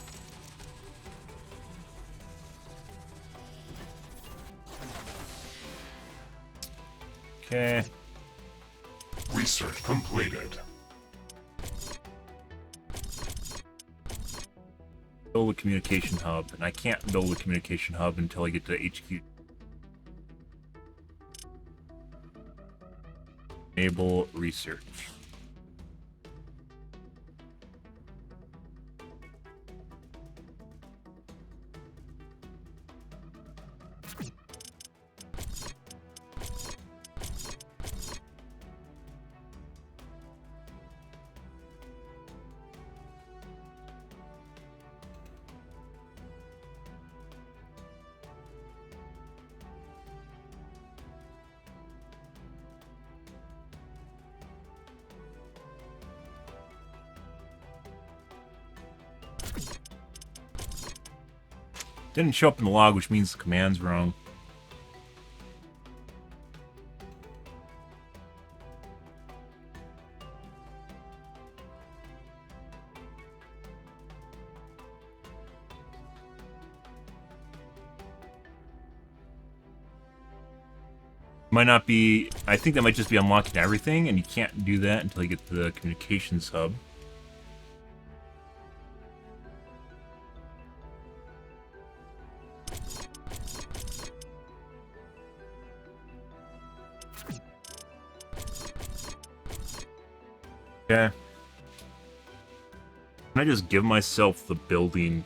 A: Okay.
D: Research completed.
A: Build a communication hub, and I can't build a communication hub until I get to HQ. Enable research. Didn't show up in the log, which means the command's wrong. Might not be... I think that might just be unlocking everything, and you can't do that until you get to the communications hub. Okay. Can I just give myself the building?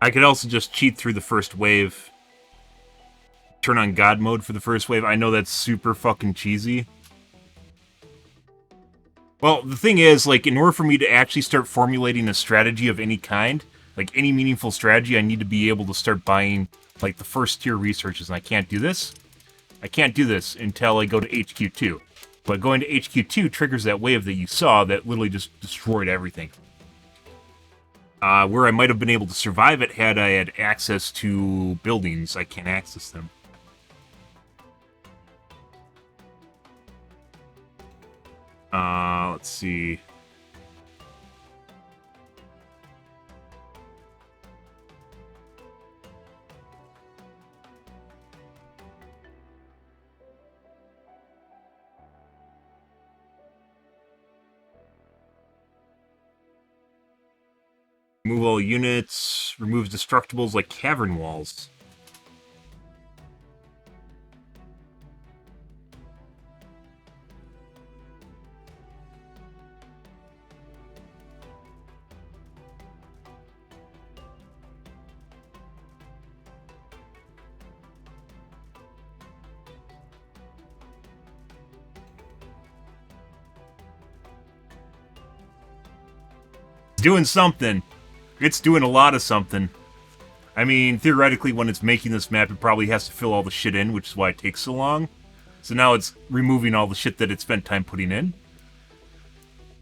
A: I could also just cheat through the first wave. Turn on God mode for the first wave. I know that's super fucking cheesy. Well, the thing is, like, in order for me to actually start formulating a strategy of any kind, like any meaningful strategy, I need to be able to start buying, like, the first tier researches, and I can't do this. I can't do this until I go to HQ2. But going to HQ2 triggers that wave that you saw that literally just destroyed everything. Where I might have been able to survive it had I had access to buildings. I can't access them. Let's see. Remove all units, removes destructibles like cavern walls. It's doing something. It's doing a lot of something. I mean, theoretically, when it's making this map, it probably has to fill all the shit in, which is why it takes so long. So now it's removing all the shit that it spent time putting in.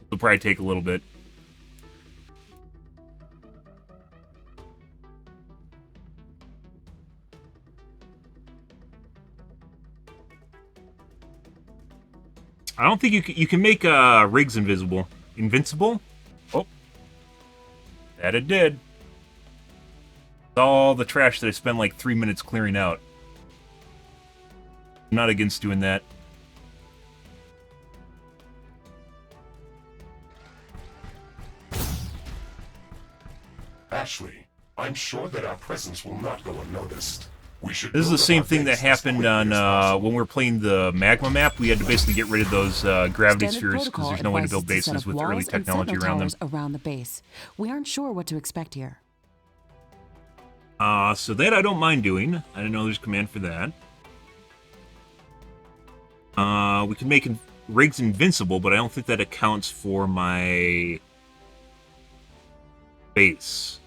A: It'll probably take a little bit. I don't think you can make rigs invisible. Invincible? Oh. That it did. All the trash that I spent like 3 minutes clearing out. I'm not against doing that.
D: Ashley, I'm sure that our presence will not go unnoticed. We should
A: This is
D: build
A: the
D: up
A: same
D: our
A: thing that
D: base as
A: happened
D: quickly as
A: on
D: possible.
A: when we were playing the magma map. We had to basically get rid of those gravity
C: Standard
A: spheres because
C: protocol
A: there's no way to build
C: advises set
A: bases
C: up
A: with early
C: walls and
A: technology
C: sentinel
A: around them.
C: towers around the base. We aren't sure what to expect here.
A: So that I don't mind doing. I didn't know there's a command for that. We can make rigs invincible, but I don't think that accounts for my base.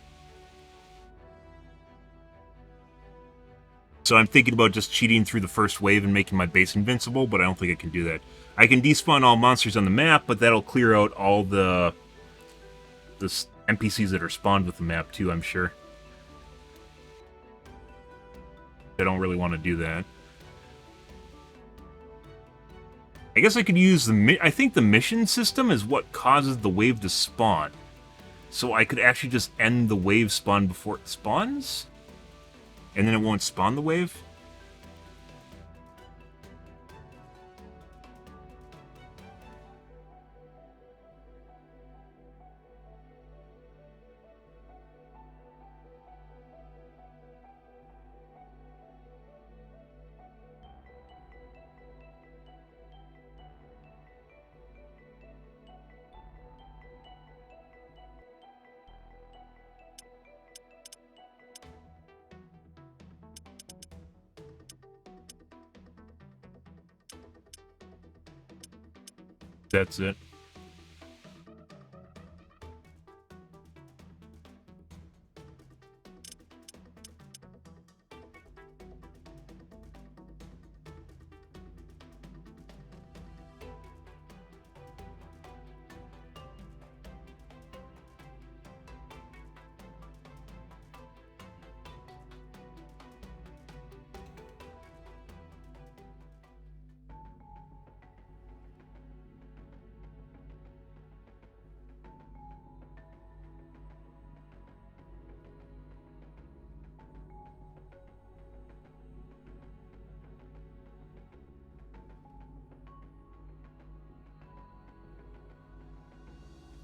A: So I'm thinking about just cheating through the first wave and making my base invincible, but I don't think I can do that. I can despawn all monsters on the map, but that'll clear out all the NPCs that are spawned with the map too, I'm sure. I don't really want to do that. I guess I could use I think the mission system is what causes the wave to spawn. So I could actually just end the wave spawn before it spawns? And then it won't spawn the wave? That's it.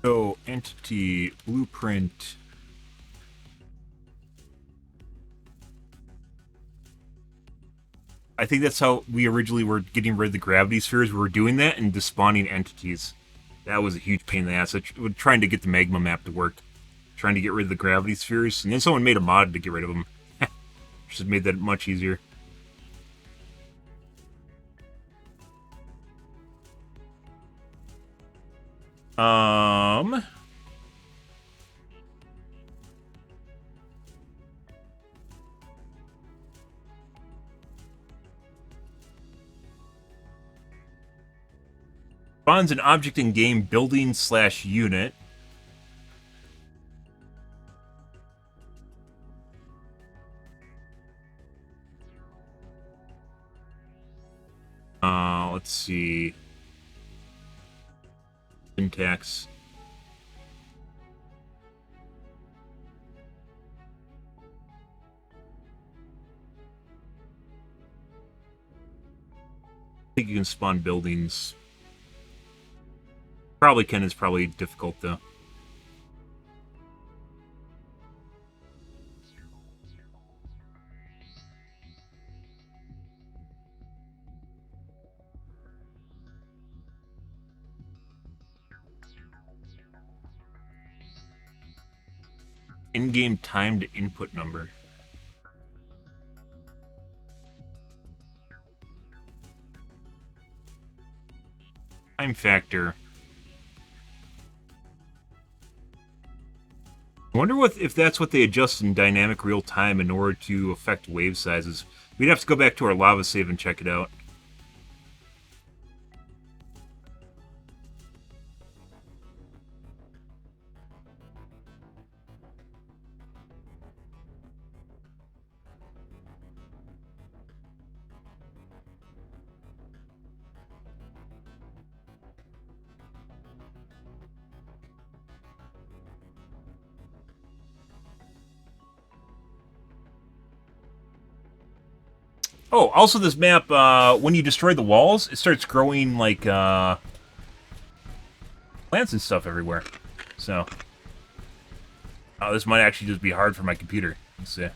A: So, entity, blueprint. I think that's how we originally were getting rid of the gravity spheres. We were doing that and despawning entities. That was a huge pain in the ass. Trying to get the magma map to work. Trying to get rid of the gravity spheres. And then someone made a mod to get rid of them. Just made that much easier. Spawns an object in game building / unit. Let's see. Syntax. I think you can spawn buildings. Probably can, is probably difficult though. In-game timed input number. Time factor. I wonder if that's what they adjust in dynamic real time in order to affect wave sizes. We'd have to go back to our lava save and check it out. Oh, also this map, when you destroy the walls, it starts growing, like, plants and stuff everywhere. So, this might actually just be hard for my computer. Let's see.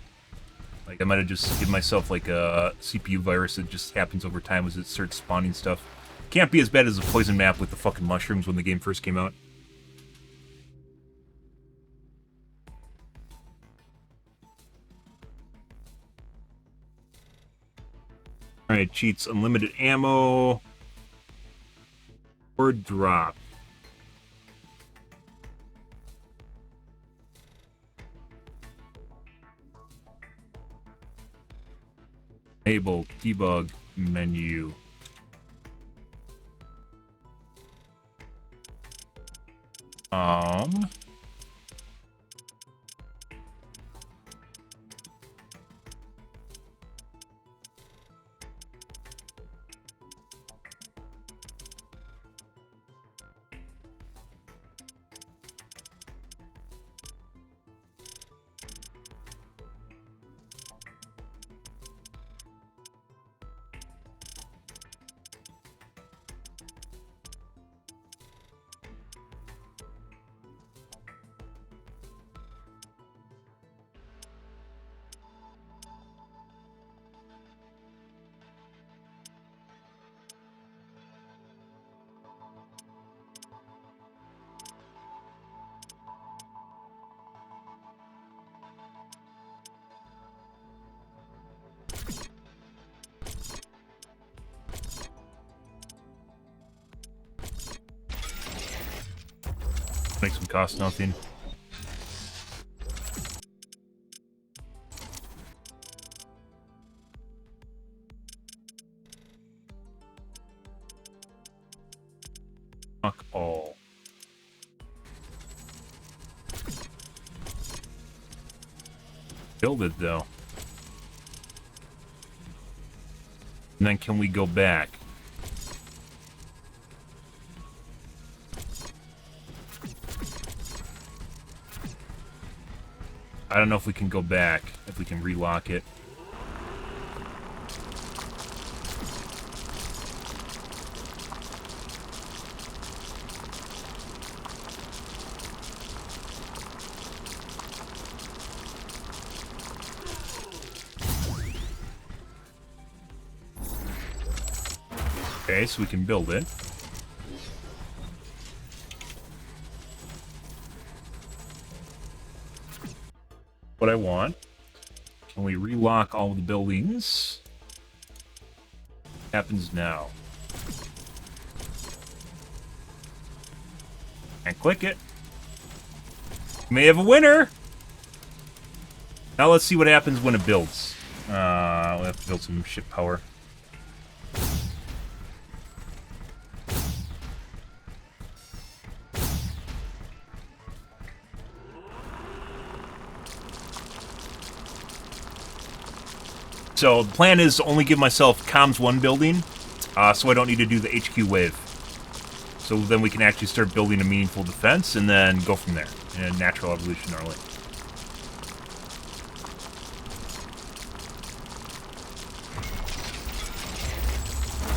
A: Like, I might have just given myself, like, a CPU virus that just happens over time as it starts spawning stuff. Can't be as bad as the poison map with the fucking mushrooms when the game first came out. Alright, cheats, unlimited ammo. Or drop. Enable debug menu. Makes them cost nothing. Fuck all. Build it though. And then can we go back? I don't know if we can go back, if we can relock it. Okay, so we can build it. What I want. Can we relock all of the buildings? Happens now. And click it. We may have a winner. Now let's see what happens when it builds. We'll have to build some ship power. So the plan is to only give myself comms 1 building, so I don't need to do the HQ wave. So then we can actually start building a meaningful defense and then go from there in a natural evolution early.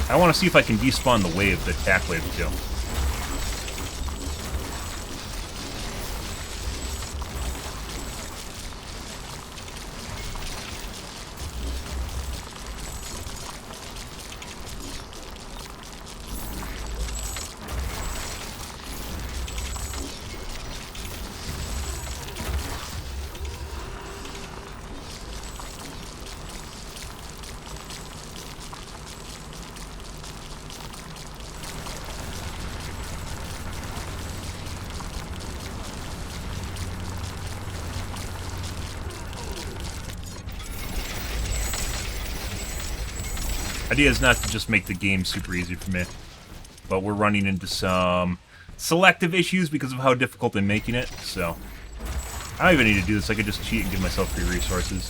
A: I want to see if I can despawn the wave, the attack wave too. Idea is not to just make the game super easy for me, but we're running into some selective issues because of how difficult I'm making it, so I don't even need to do this. I could just cheat and give myself free resources.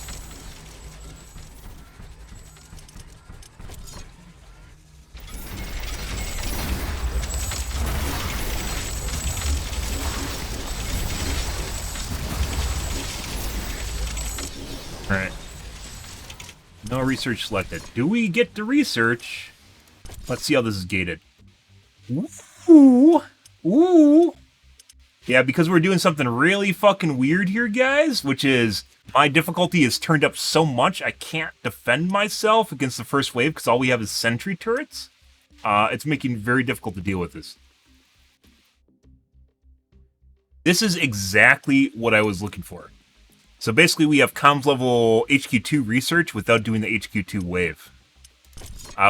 A: Alright. No research selected. Do we get to research? Let's see how this is gated. Ooh! Ooh! Yeah, because we're doing something really fucking weird here, guys, which is my difficulty is turned up so much I can't defend myself against the first wave because all we have is sentry turrets. It's making it very difficult to deal with this. This is exactly what I was looking for. So basically we have comms level HQ2 research without doing the HQ2 wave.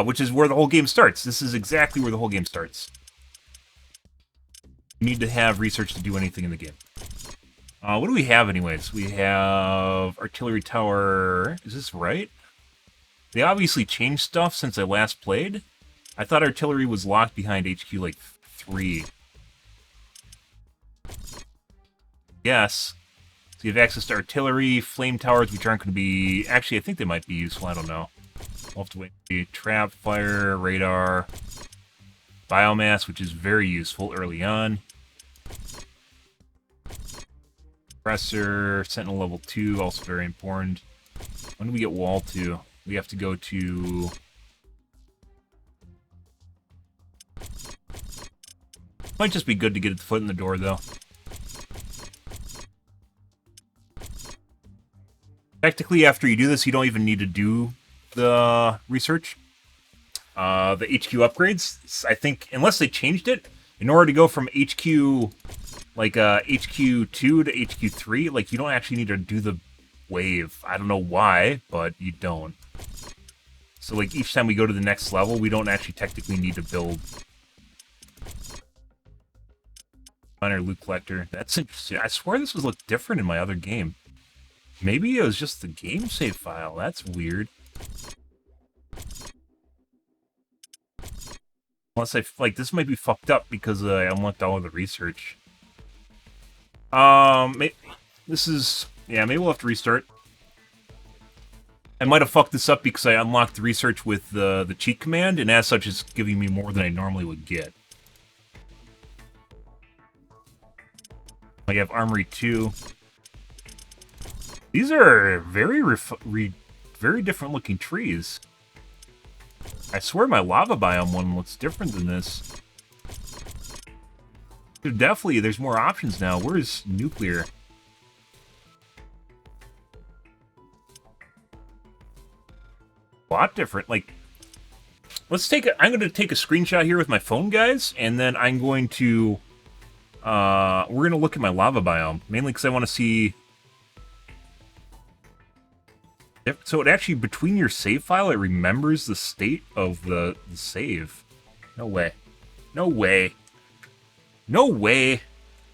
A: Which is where the whole game starts. This is exactly where the whole game starts. You need to have research to do anything in the game. What do we have anyways? We have artillery tower. Is this right? They obviously changed stuff since I last played. I thought artillery was locked behind HQ like 3. Yes. So you have access to artillery, flame towers, which aren't going to be... Actually, I think they might be useful. I don't know. We'll have to wait. Trap, fire, radar, biomass, which is very useful early on. Compressor, Sentinel level 2, also very important. When do we get wall 2? We have to go to... Might just be good to get the foot in the door, though. Technically, after you do this, you don't even need to do the research. The HQ upgrades, I think, unless they changed it, in order to go from HQ... like HQ2 to HQ3, like you don't actually need to do the wave. I don't know why, but you don't. So like each time we go to the next level, we don't actually technically need to build minor loot collector. That's interesting. I swear this was look different in my other game. Maybe it was just the game save file. That's weird. Unless I like this might be fucked up because I unlocked all of the research. This is... Yeah, maybe we'll have to restart. I might have fucked this up because I unlocked the research with the cheat command, and as such, it's giving me more than I normally would get. I have Armory 2. These are very very different looking trees. I swear my lava biome one looks different than this. Definitely, there's more options now. Where's nuclear? A lot different. Like, let's take a... I'm going to take a screenshot here with my phone, guys, and then I'm going to... we're going to look at my lava biome, mainly because I want to see... So it actually, between your save file, it remembers the state of the save. No way. No way. No way!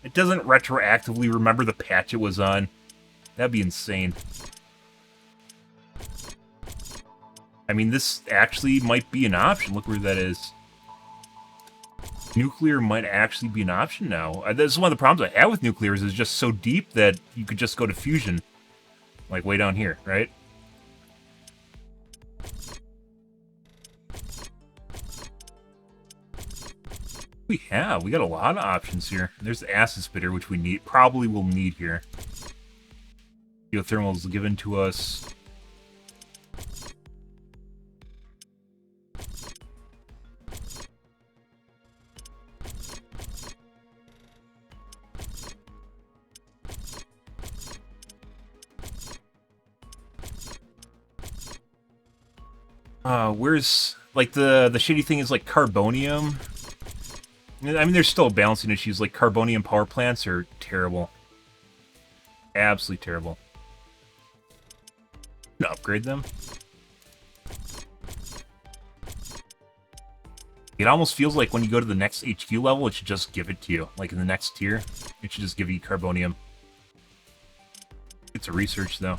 A: It doesn't retroactively remember the patch it was on. That'd be insane. I mean, this actually might be an option. Look where that is. Nuclear might actually be an option now. This is one of the problems I have with nuclear is it's just so deep that you could just go to fusion. Like way down here, right? We got a lot of options here. There's the acid spitter, which we probably will need here. Geothermal is given to us. Where's like the shitty thing is like carbonium. I mean, there's still balancing issues, like carbonium power plants are terrible. Absolutely terrible. I'm gonna upgrade them. It almost feels like when you go to the next HQ level, it should just give it to you. Like in the next tier, it should just give you carbonium. It's a research, though.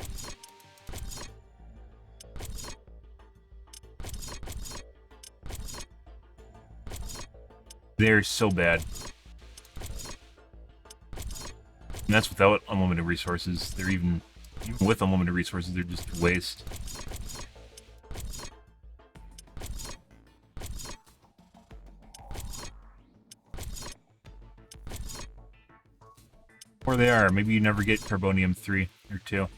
A: They're so bad. And that's without unlimited resources. They're even with unlimited resources, they're just waste. Or they are. Maybe you never get carbonium 3 or 2.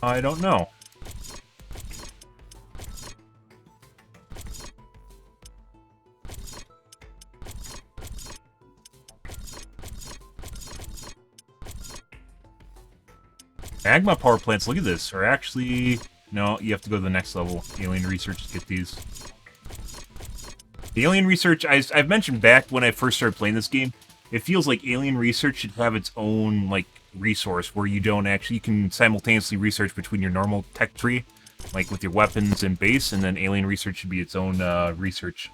A: I don't know. Magma power plants, look at this, are actually... No, you have to go to the next level. Alien research to get these. The alien research, I've mentioned back when I first started playing this game, it feels like alien research should have its own, like, resource where you don't actually... You can simultaneously research between your normal tech tree, like with your weapons and base, and then alien research should be its own research.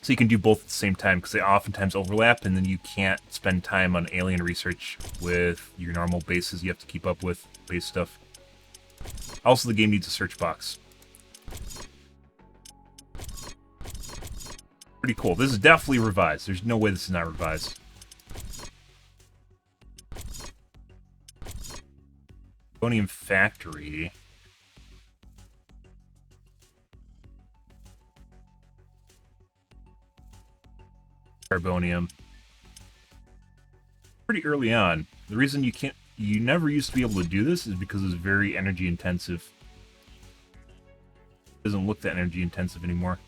A: So you can do both at the same time, because they oftentimes overlap, and then you can't spend time on alien research with your normal bases you have to keep up with, base stuff. Also, the game needs a search box. Pretty cool. This is definitely revised. There's no way this is not revised. Carbonium Factory... Carbonium. Pretty early on. The reason you never used to be able to do this is because it's very energy intensive. It doesn't look that energy intensive anymore.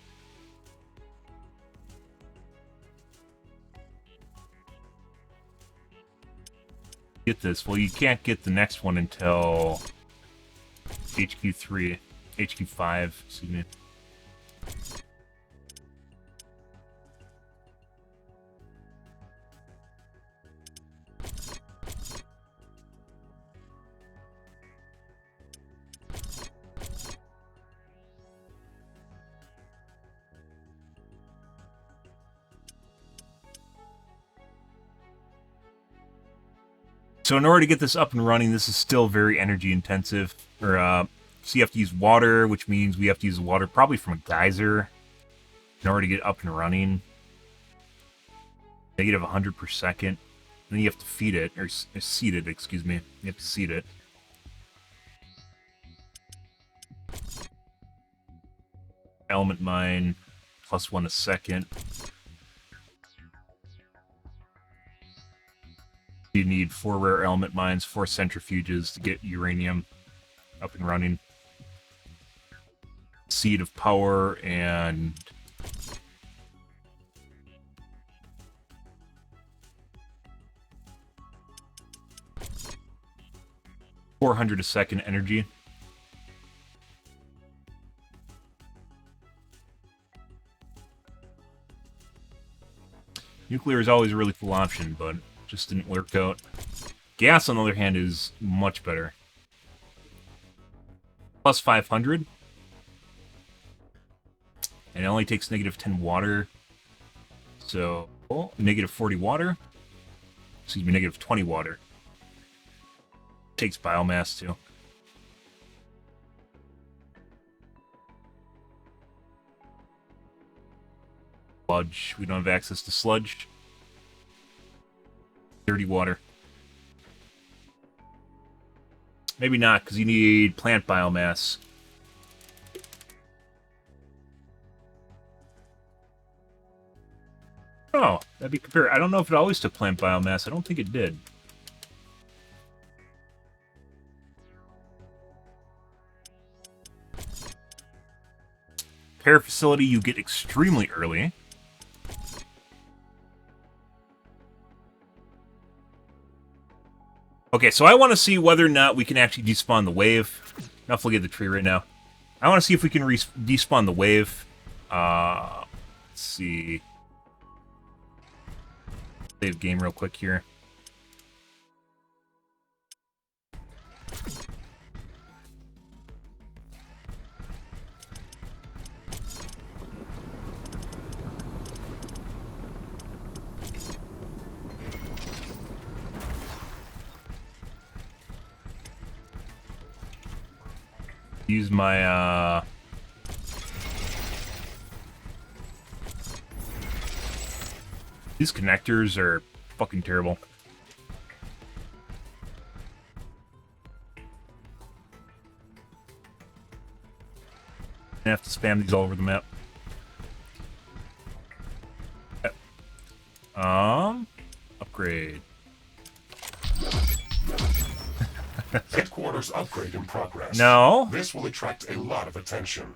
A: Get this. Well, you can't get the next one until HQ5, excuse me. So in order to get this up and running, this is still very energy intensive. So you have to use water, which means we have to use water probably from a geyser in order to get up and running. Negative 100 per second. And then you have to feed it, or seed it, excuse me. You have to seed it. Element mine, +1 a second. You need 4 rare element mines, 4 centrifuges to get uranium up and running. Seed of power and... 400 a second energy. Nuclear is always a really cool option, but just didn't work out. Gas, on the other hand, is much better. Plus 500. And it only takes -10 water. So, -40 water. Excuse me, -20 water. Takes biomass, too. Sludge. We don't have access to sludge. Dirty water. Maybe not, because you need plant biomass. Oh, that'd be compared. I don't know if it always took plant biomass. I don't think it did. Repair facility you get extremely early. Okay, so I want to see whether or not we can actually despawn the wave. Enough look at the tree right now. I want to see if we can despawn the wave. Let's see. Save game real quick here. Use my, These connectors are fucking terrible. I have to spam these all over the map. Upgrade.
D: Headquarters upgrade in progress.
A: No.
D: This will attract a lot of attention.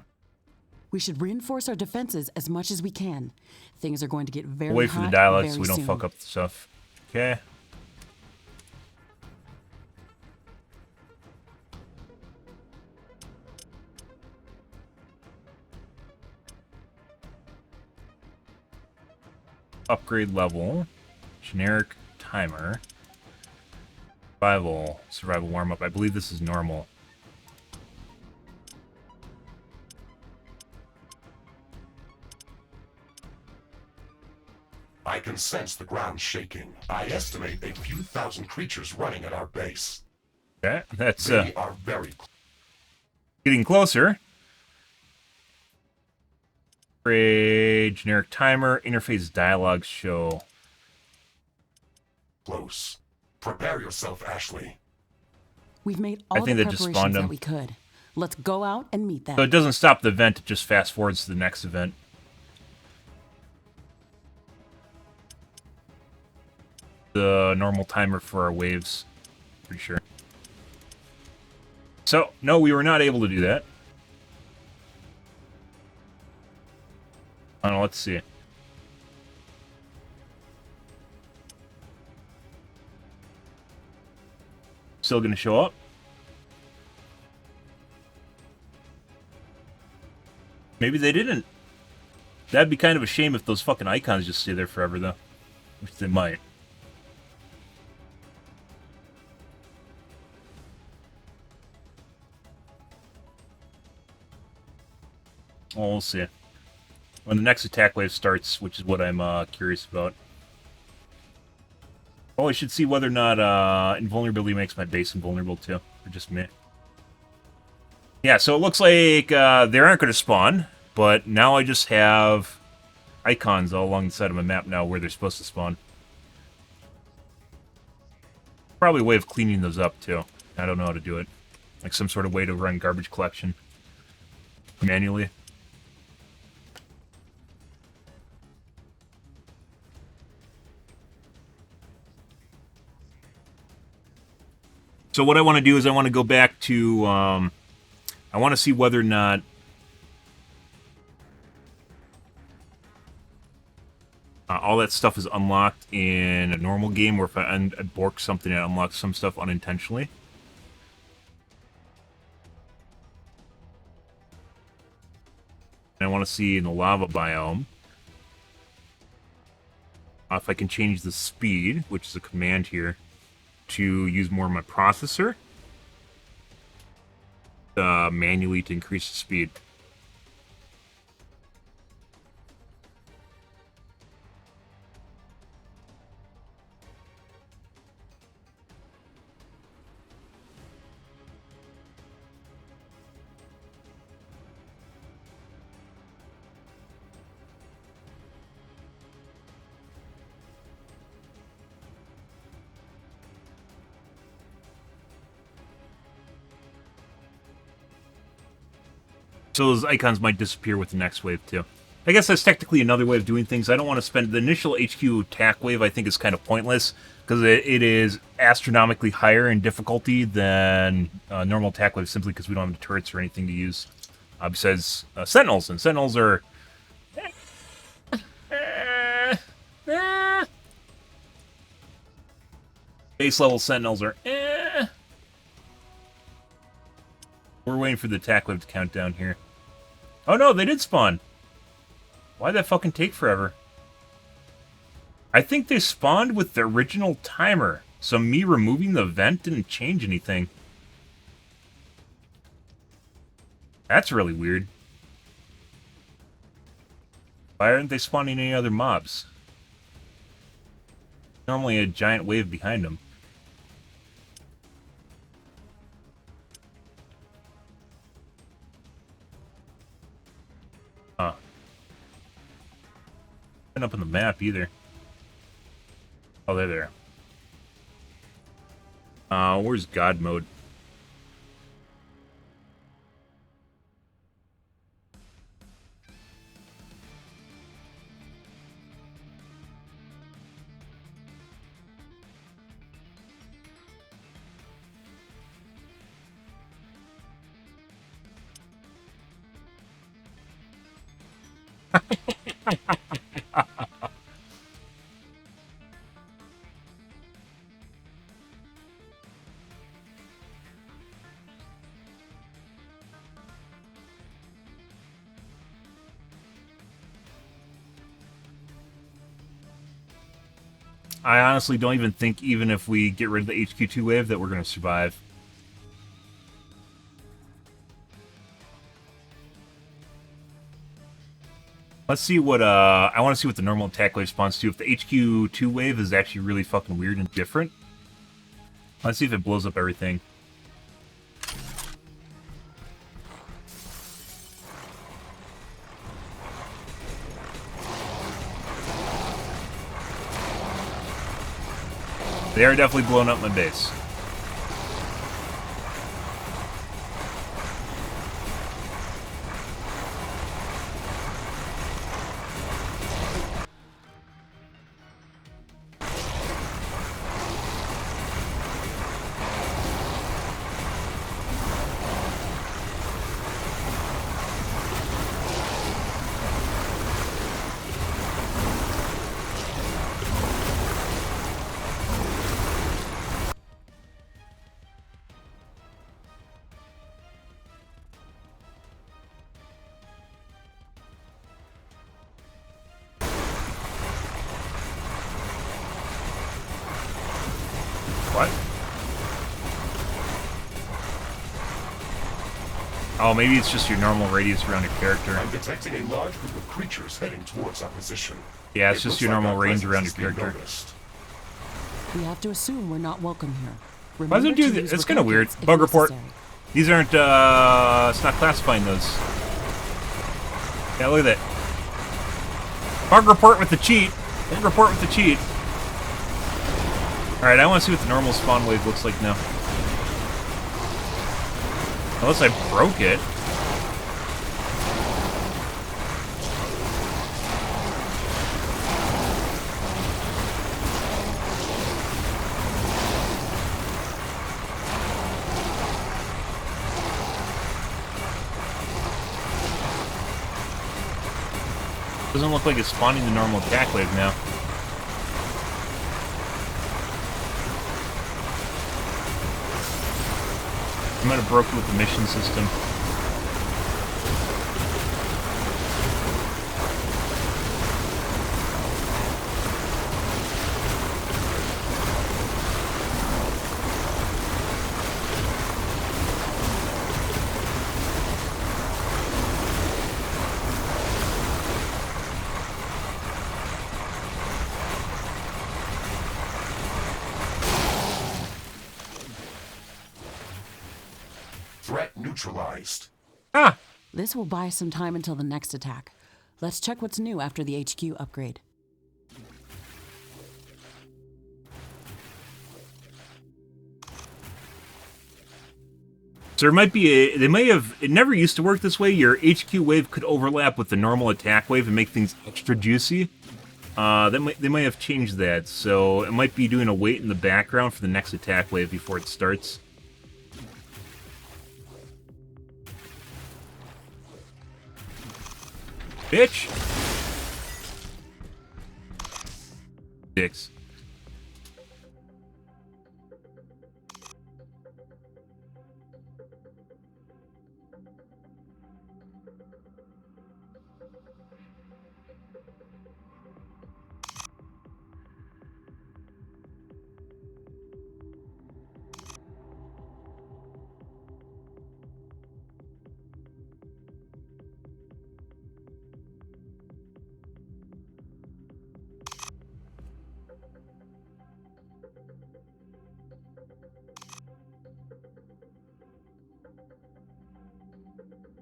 C: We should reinforce our defenses as much as we can. Things are going to get very
A: Wait for the
C: hot
A: dialogue
C: very
A: so we don't
C: soon.
A: fuck up the stuff. Okay. Upgrade level. Generic timer. Survival warm-up. I believe this is normal.
D: I can sense the ground shaking. I estimate a few thousand creatures running at our base.
A: Okay, that's
D: They are very
A: getting closer. Upgrade, generic timer, interface dialogue show.
D: close. Prepare yourself, Ashley.
C: We've made
A: I
C: all
A: think
C: the
A: that just
C: preparations
A: spawned
C: that
A: them.
C: we could. Let's go out and meet them.
A: So it doesn't stop the event, it just fast forwards to the next event. The normal timer for our waves. Pretty sure. So, no, we were not able to do that. I don't know, let's see. Still gonna show up. Maybe they didn't. That'd be kind of a shame if those fucking icons just stay there forever, though. Which they might. Well, we'll see. When the next attack wave starts, which is what I'm curious about. Oh, I should see whether or not invulnerability makes my base invulnerable, too. Or just me. Yeah, so it looks like they aren't going to spawn, but now I just have icons all along the side of my map now where they're supposed to spawn. Probably a way of cleaning those up, too. I don't know how to do it. Like some sort of way to run garbage collection manually. So what I want to do is I want to go back to, I want to see whether or not all that stuff is unlocked in a normal game, or if I bork something and unlock some stuff unintentionally. And I want to see in the lava biome if I can change the speed, which is a command here, to use more of my processor manually to increase the speed. So those icons might disappear with the next wave, too. I guess that's technically another way of doing things. I don't want to spend... The initial HQ attack wave, I think, is kind of pointless, because it is astronomically higher in difficulty than normal attack wave, simply because we don't have the turrets or anything to use. Besides Sentinels, and Sentinels are... Base level Sentinels are... We're waiting for the attack wave to count down here. Oh no, they did spawn. Why'd that fucking take forever? I think they spawned with the original timer, so me removing the vent didn't change anything. That's really weird. Why aren't they spawning any other mobs? Normally a giant wave behind them. Huh. Not up on the map either. Oh, they're there. Where's God mode? I honestly don't even think, even if we get rid of the HQ2 wave, that we're going to survive. Let's see what, I want to see what the normal attack wave spawns to. If the HQ2 wave is actually really fucking weird and different. Let's see if it blows up everything. They are definitely blowing up my base. What? Oh, maybe it's just your normal radius around your character.
D: I'm detecting a large group of creatures heading towards our position.
A: Yeah, it's just your
D: looks like
A: normal
D: our
A: range
D: presence
A: around
D: is
A: your
D: being
A: character.
D: noticed.
C: We have to assume we're not welcome here.
A: Why does it
C: Remember
A: do
C: to
A: this?
C: use
A: It's kind of weird.
C: replicants if
A: Bug report.
C: necessary.
A: These aren't, it's not classifying those. Yeah, look at that. Bug report with the cheat. Bug report with the cheat. Alright, I want to see what the normal spawn wave looks like now. Unless I broke it. Doesn't look like it's spawning the normal attack wave now. I might have broken with the mission system.
D: Threat neutralized.
A: Ah!
C: This will buy us some time until the next attack. Let's check what's new after the HQ upgrade.
A: So there might be a... They may have... It never used to work this way. Your HQ wave could overlap with the normal attack wave and make things extra juicy. They might have changed that, so it might be doing a wait in the background for the next attack wave before it starts. Bitch! Dicks.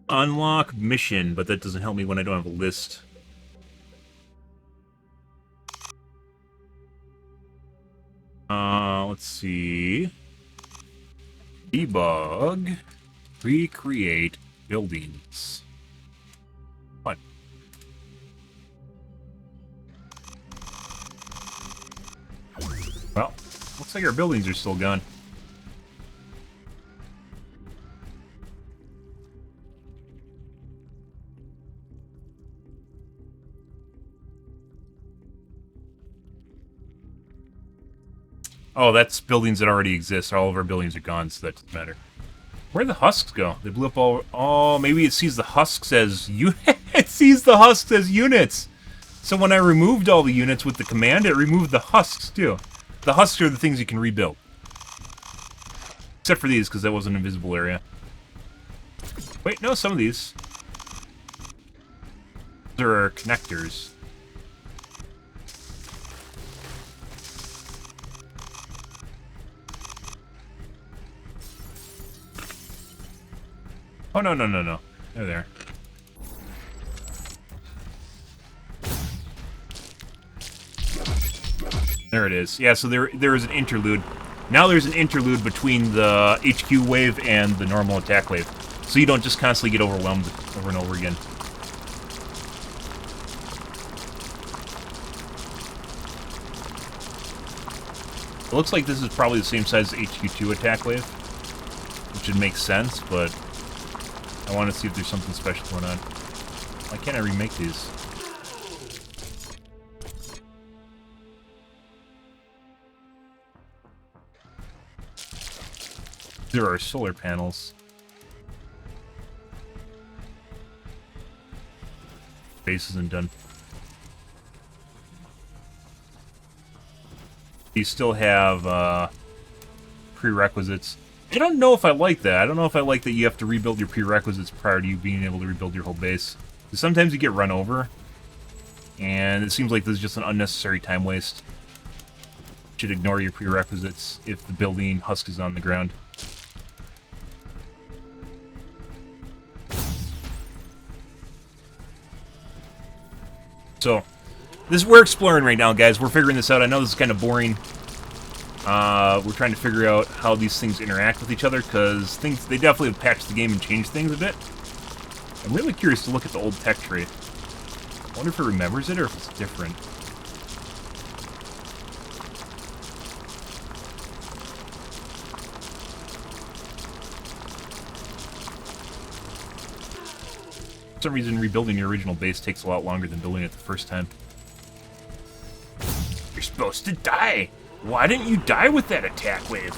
A: Unlock mission, but that doesn't help me when I don't have a list. Let's see. Debug. Recreate buildings. What? Well, looks like our buildings are still gone. Oh, that's buildings that already exist. All of our buildings are gone, so that doesn't matter. Where'd the husks go? They blew up all... Oh, maybe it sees the husks as... It sees the husks as units! So when I removed all the units with the command, it removed the husks, too. The husks are the things you can rebuild. Except for these, because that was an invisible area. Wait, no, some of these. There are connectors. Oh, no, no, no, no. They're there. There it is. Yeah, so there is an interlude. Now there's an interlude between the HQ wave and the normal attack wave. So you don't just constantly get overwhelmed over and over again. It looks like this is probably the same size as HQ2 attack wave. Which would make sense, but I want to see if there's something special going on. Why can't I remake these? There are solar panels. Base isn't done. You still have prerequisites. I don't know if I like that. I don't know if I like that you have to rebuild your prerequisites prior to you being able to rebuild your whole base. Because sometimes you get run over, and it seems like this is just an unnecessary time waste. You should ignore your prerequisites if the building husk is on the ground. So, we're exploring right now, guys. We're figuring this out. I know this is kind of boring. We're trying to figure out how these things interact with each other, because they definitely have patched the game and changed things a bit. I'm really curious to look at the old tech tree. I wonder if it remembers it or if it's different. For some reason, rebuilding your original base takes a lot longer than building it the first time. You're supposed to die! Why didn't you die with that attack wave?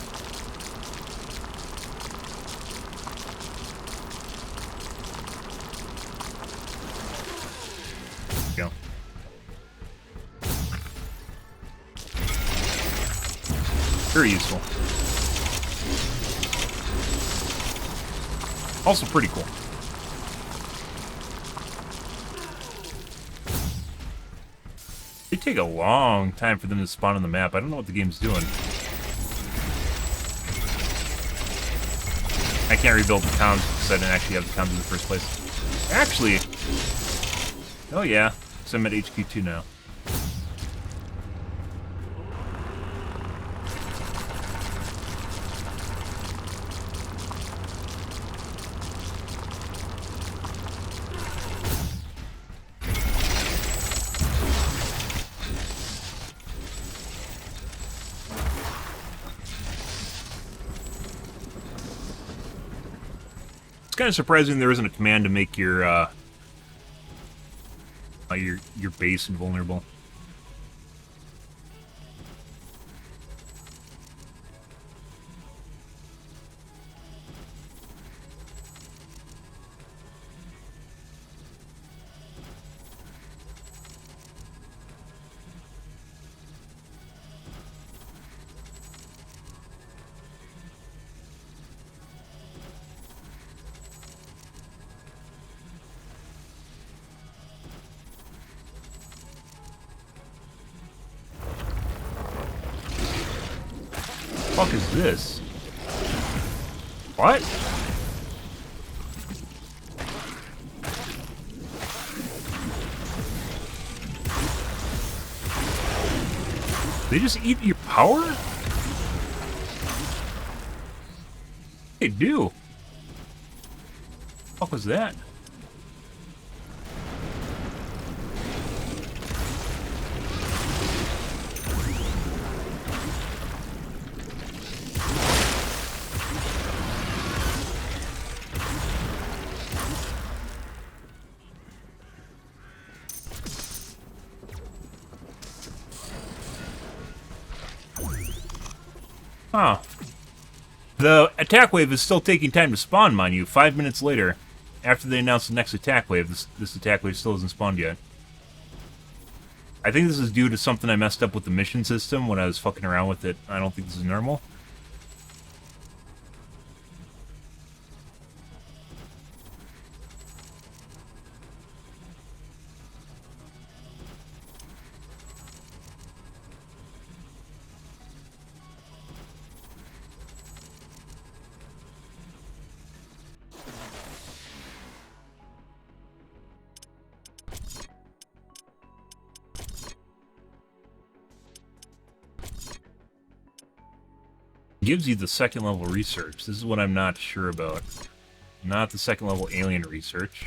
A: Go. Very useful. Also pretty cool. They take a long time for them to spawn on the map. I don't know what the game's doing. I can't rebuild the towns because I didn't actually have the towns in the first place. Actually... Oh yeah, so I'm at HQ2 now. It's kind of surprising there isn't a command to make your base invulnerable. What the fuck is this? What? They just eat your power? They do. What the fuck was that? Huh. The attack wave is still taking time to spawn, mind you. 5 minutes later, after they announce the next attack wave, this attack wave still hasn't spawned yet. I think this is due to something I messed up with the mission system when I was fucking around with it. I don't think this is normal. Gives you the second level research. This is what I'm not sure about. Not the second level alien research.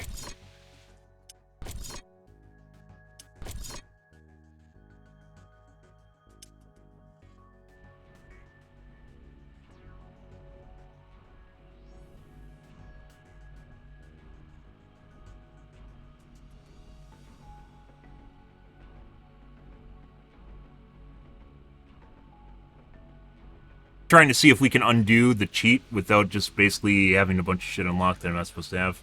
A: Trying to see if we can undo the cheat without just basically having a bunch of shit unlocked that I'm not supposed to have.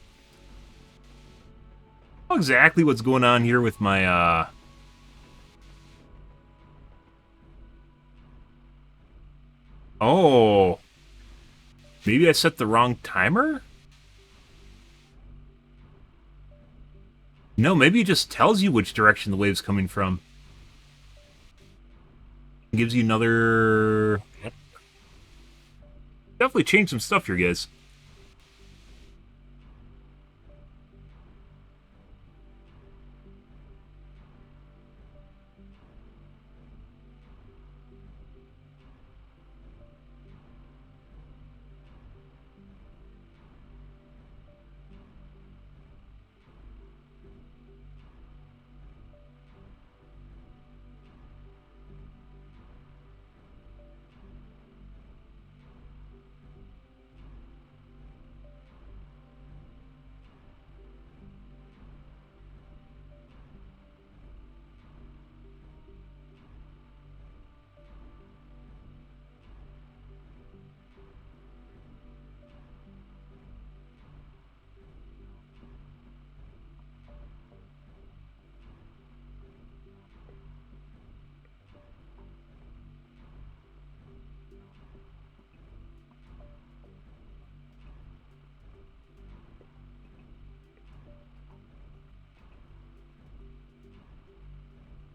A: I don't know exactly what's going on here with my, Oh. Maybe I set the wrong timer? No, maybe it just tells you which direction the wave's coming from. It gives you another... Yep. Definitely changed some stuff here, guys.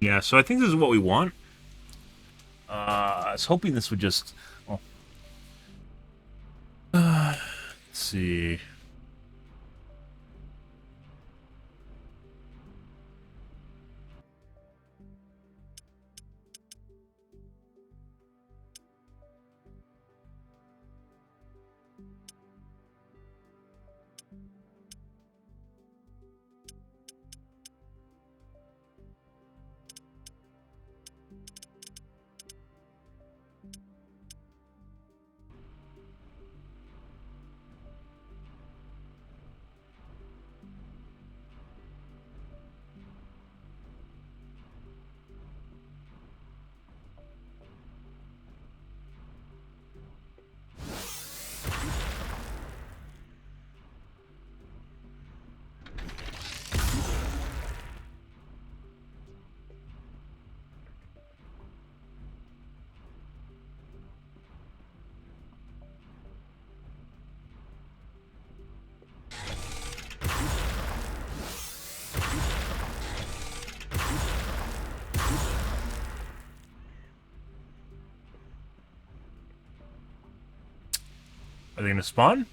A: Yeah, so I think this is what we want. I was hoping this would just... Well, let's see... Are they gonna spawn?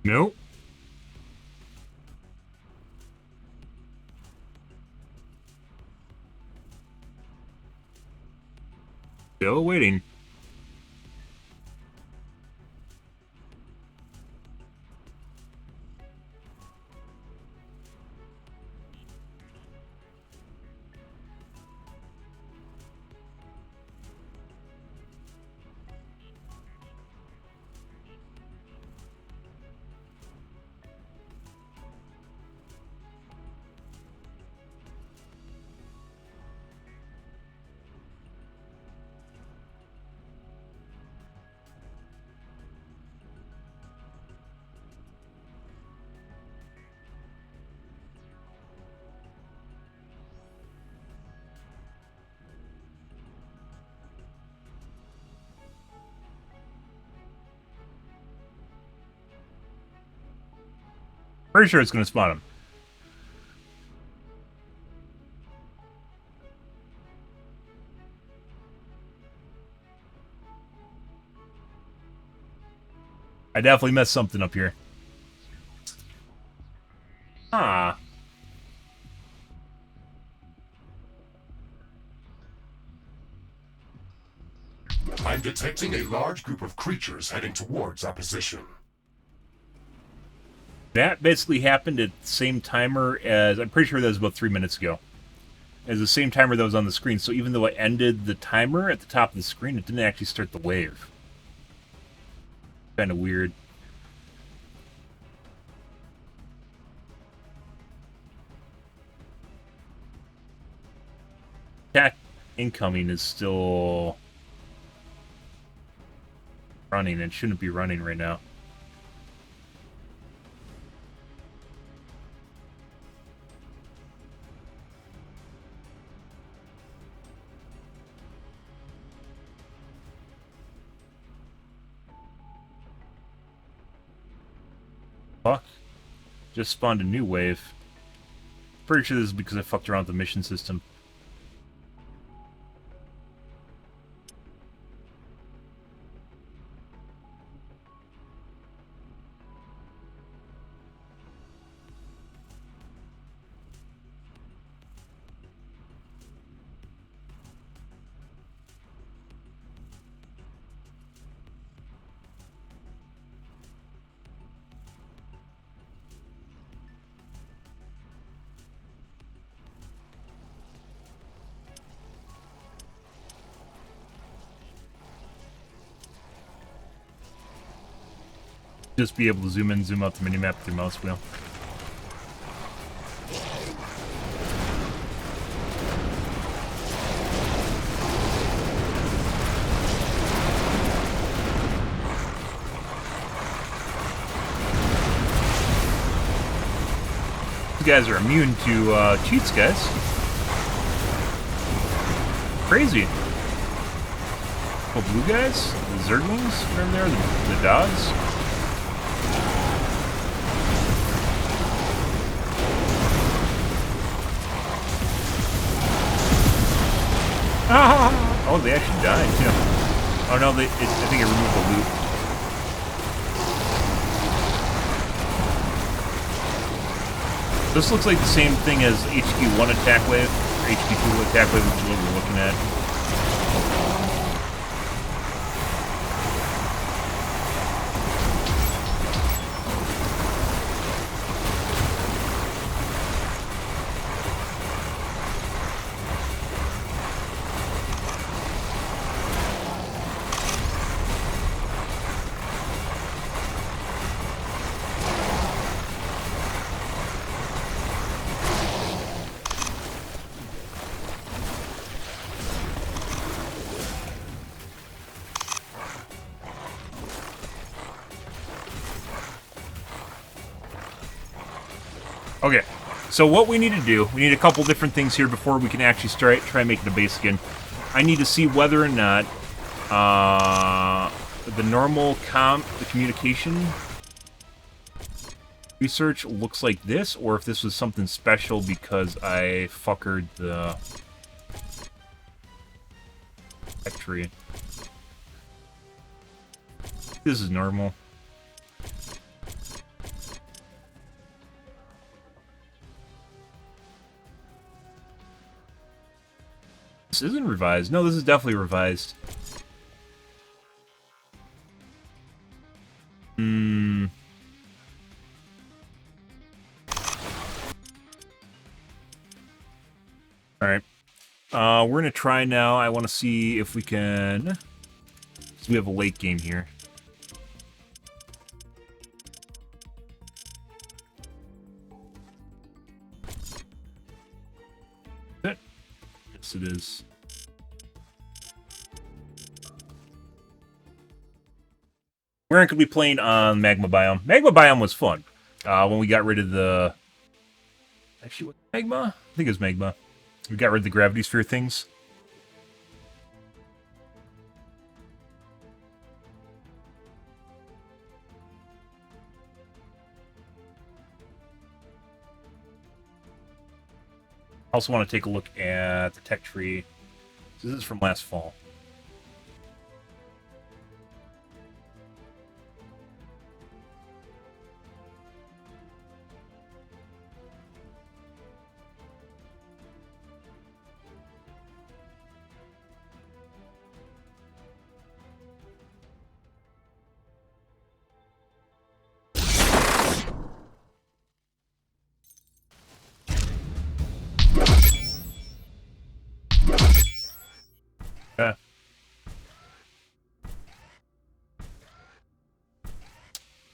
A: Nope. Still waiting. Pretty sure it's going to spawn him. I definitely messed something up here. Ah.
D: I'm detecting a large group of creatures heading towards our position.
A: That basically happened at the same timer as... I'm pretty sure that was about 3 minutes ago. As the same timer that was on the screen. So even though I ended the timer at the top of the screen, it didn't actually start the wave. Kind of weird. Attack incoming is still running. It shouldn't be running right now. Fuck. Just spawned a new wave. Pretty sure this is because I fucked around with the mission system. Just be able to zoom in, zoom out the minimap with your mouse wheel. You guys are immune to cheats, guys. Crazy. Oh, blue guys? The Zerglings? Whatever they are, the dogs? Oh, they actually died, too. Oh, no, I think it removed the loot. This looks like the same thing as HQ1 attack wave, or HQ2 attack wave, which is what we're looking at. Okay, so what we need to do, we need a couple different things here before we can actually try making a base again. I need to see whether or not the normal the communication research looks like this, or if this was something special because I fuckered the tech tree. This is normal. This isn't revised. No, this is definitely revised. Alright. We're going to try now. I want to see if we can... So we have a late game here. Yes, it is. We're not going to be playing on Magma Biome. Magma Biome was fun. When we got rid of the... Actually, what, Magma? I think it was Magma. We got rid of the gravity sphere things. I also want to take a look at the tech tree. This is from last fall.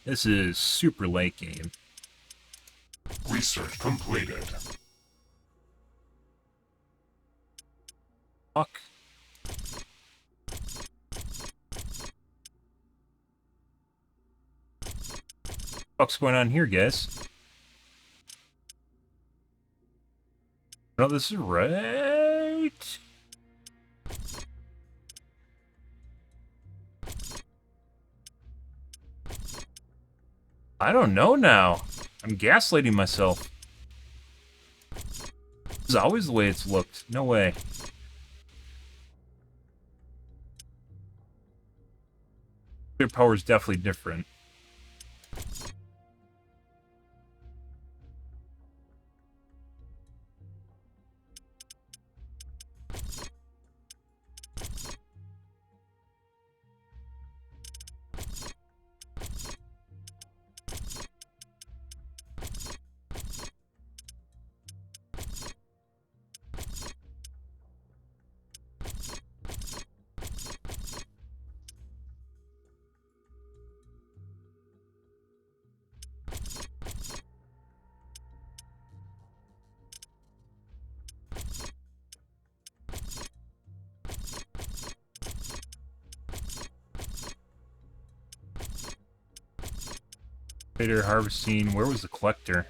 A: This is super late game.
D: Research completed.
A: Fuck. What's going on here, guys? No, this is right. I don't know now. I'm gaslighting myself. This is always the way it's looked. No way. Their power is definitely different. Later harvesting. Where was the collector?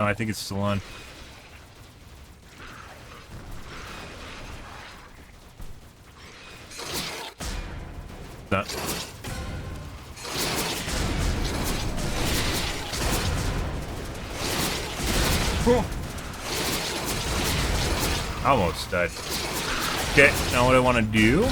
A: Oh, I think it's still on. Not. Almost died. Okay, now what I want to do...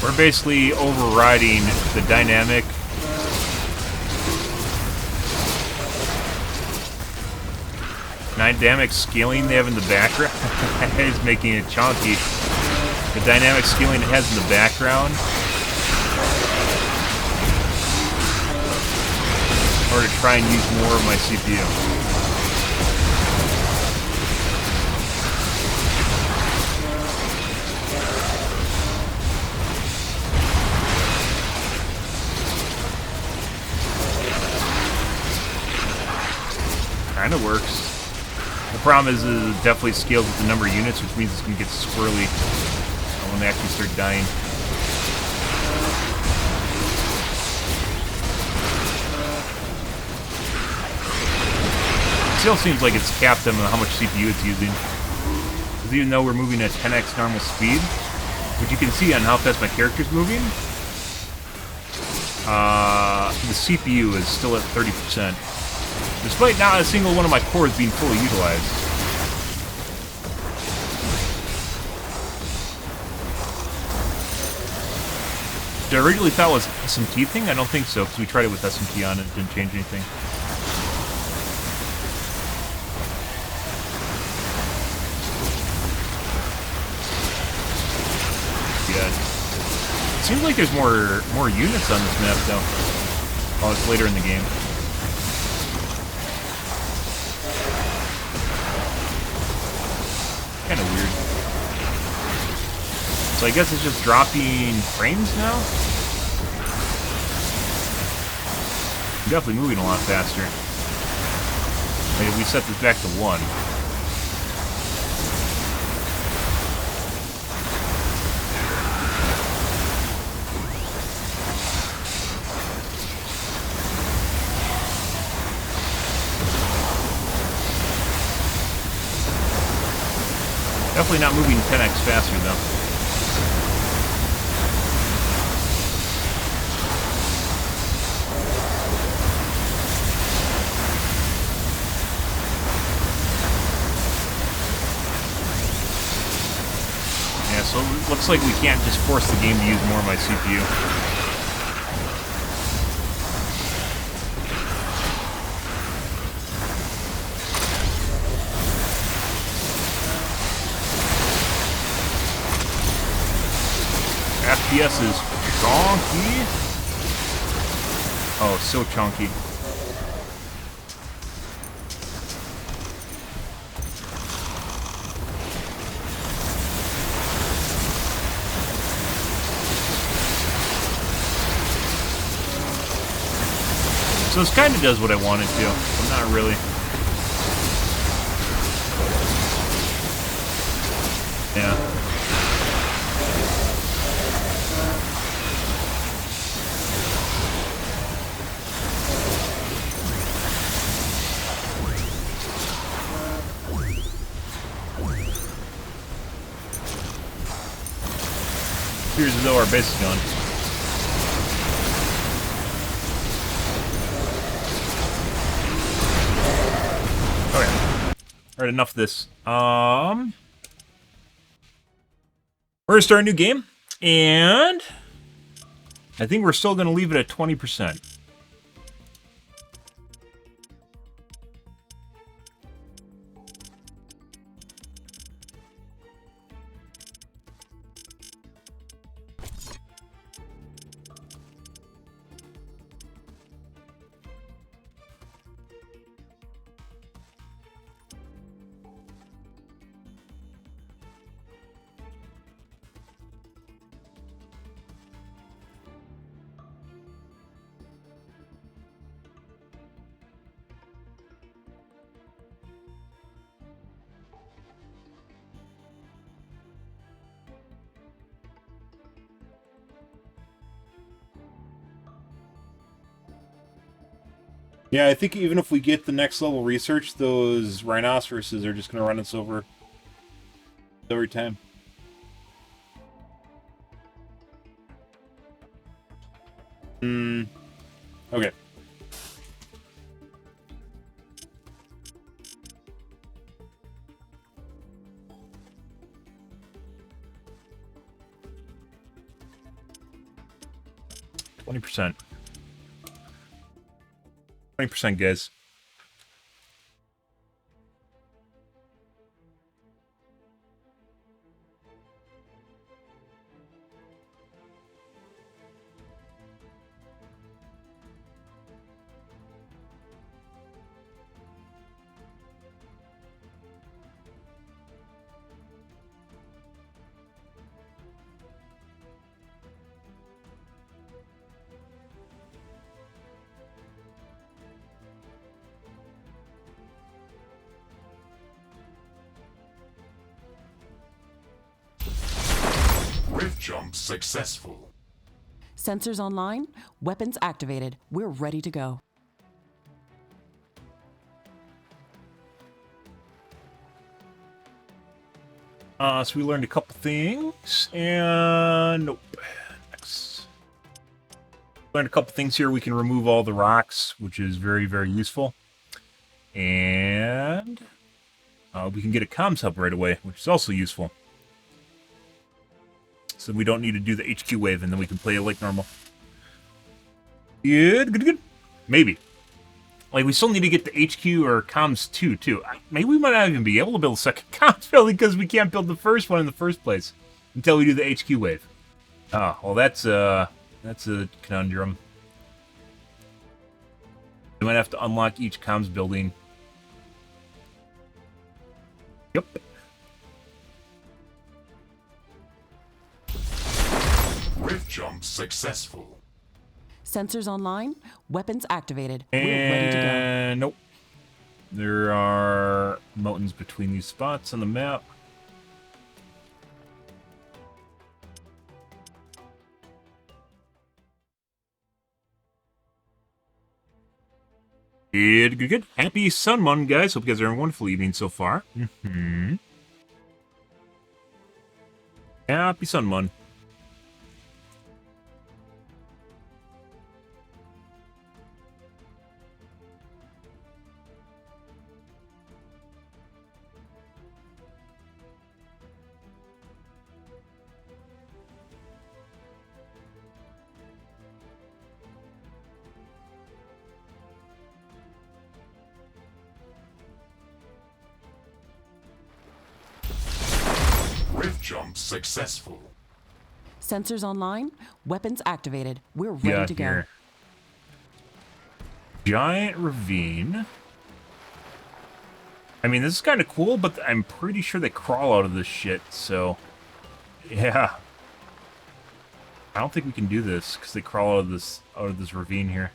A: We're basically overriding the dynamic scaling they have in the background. Is making it chunky. The dynamic scaling it has in the background in order to try and use more of my CPU. Kind of works. The problem is it definitely scales with the number of units, which means it's going to get squirrely when they actually start dying. It still seems like it's capped on how much CPU it's using. Because even though we're moving at 10x normal speed, which you can see on how fast my character's moving, the CPU is still at 30%. Despite not a single one of my cores being fully utilized. Did I originally thought it was SMT thing? I don't think so, because we tried it with SMT on it, it didn't change anything. Yeah. It seems like there's more units on this map, though. Oh, it's later in the game. Kind of weird. So I guess it's just dropping frames now? I'm definitely moving a lot faster. Maybe we set this back to 1. Definitely not moving 10x faster, though. Yeah, so it looks like we can't just force the game to use more of my CPU. FPS is chunky. Oh, so chunky. So this kind of does what I wanted to, but not really. Yeah. Appears as though our base is gone. Okay. Alright, enough of this. We're gonna start a new game, and I think we're still gonna leave it at 20%. Yeah, I think even if we get the next level research, those rhinoceroses are just going to run us over every time. Okay. %. 20%, guys.
D: Rift jump successful.
C: Sensors online, weapons activated. We're ready to go.
A: So we learned a couple things, and nope. Next. Learned a couple things here. We can remove all the rocks, which is very, very useful. And we can get a comms hub right away, which is also useful. So we don't need to do the HQ wave, and then we can play it like normal. Good. Maybe. Like, we still need to get the HQ or comms 2, too. Maybe we might not even be able to build a second comms building because we can't build the first one in the first place until we do the HQ wave. Oh, well, that's a conundrum. We might have to unlock each comms building. Yep.
D: Rift jump successful.
C: Sensors online, weapons activated. We're ready to go.
A: And nope. There are mountains between these spots on the map. Good. Happy Sun Month, guys. Hope you guys are having a wonderful evening so far. Happy Sun Month.
D: Rift jump successful.
C: Sensors online, weapons activated. We're ready to go.
A: Here. Giant ravine. I mean, this is kind of cool, but I'm pretty sure they crawl out of this shit, so... Yeah. I don't think we can do this, because they crawl out of this ravine here.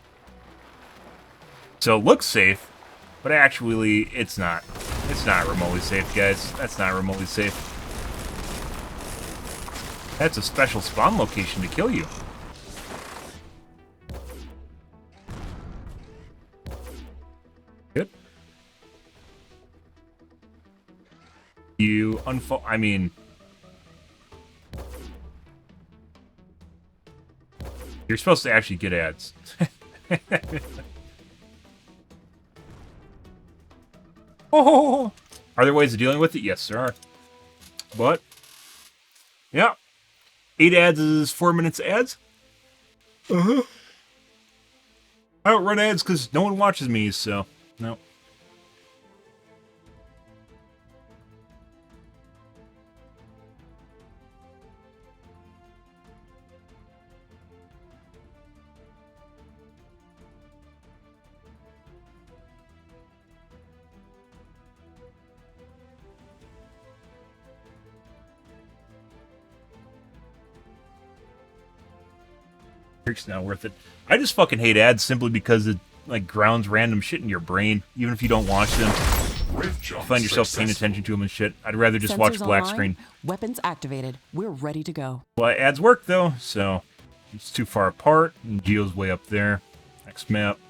A: So it looks safe, but actually, it's not. It's not remotely safe, guys. That's not remotely safe. That's a special spawn location to kill you. Good. You unfold. I mean, you're supposed to actually get ads. Oh, are there ways of dealing with it? Yes, there are. But, yeah. 8 ads is 4 minutes ads. I don't run ads because no one watches me, so no. It's not worth it. I just fucking hate ads simply because it like grounds random shit in your brain, even if you don't watch them. You find yourself paying attention to them and shit. I'd rather just watch black screen.
C: Weapons activated. We're ready to go.
A: Well, ads work though, so it's too far apart. And Geo's way up there. Next map.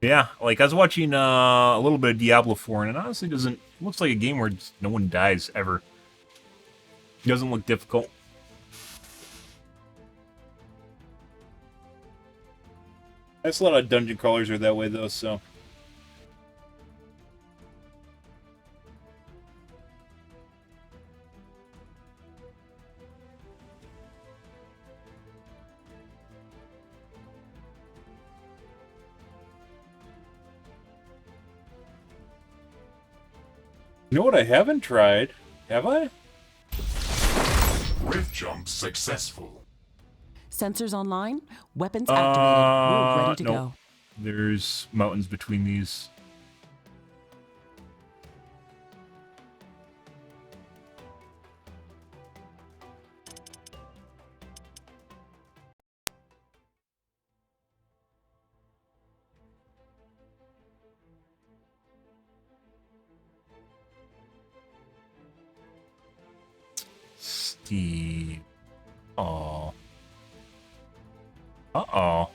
A: Yeah, like I was watching a little bit of Diablo 4, and it honestly doesn't. It looks like a game where just no one dies ever. It doesn't look difficult. That's a lot of dungeon crawlers are that way though, so. You know what I haven't tried? Have I?
D: Rift jump successful.
C: Sensors online, weapons activated. We're ready to
A: Nope.
C: go.
A: There's mountains between these. Steve. Oh. Uh-oh.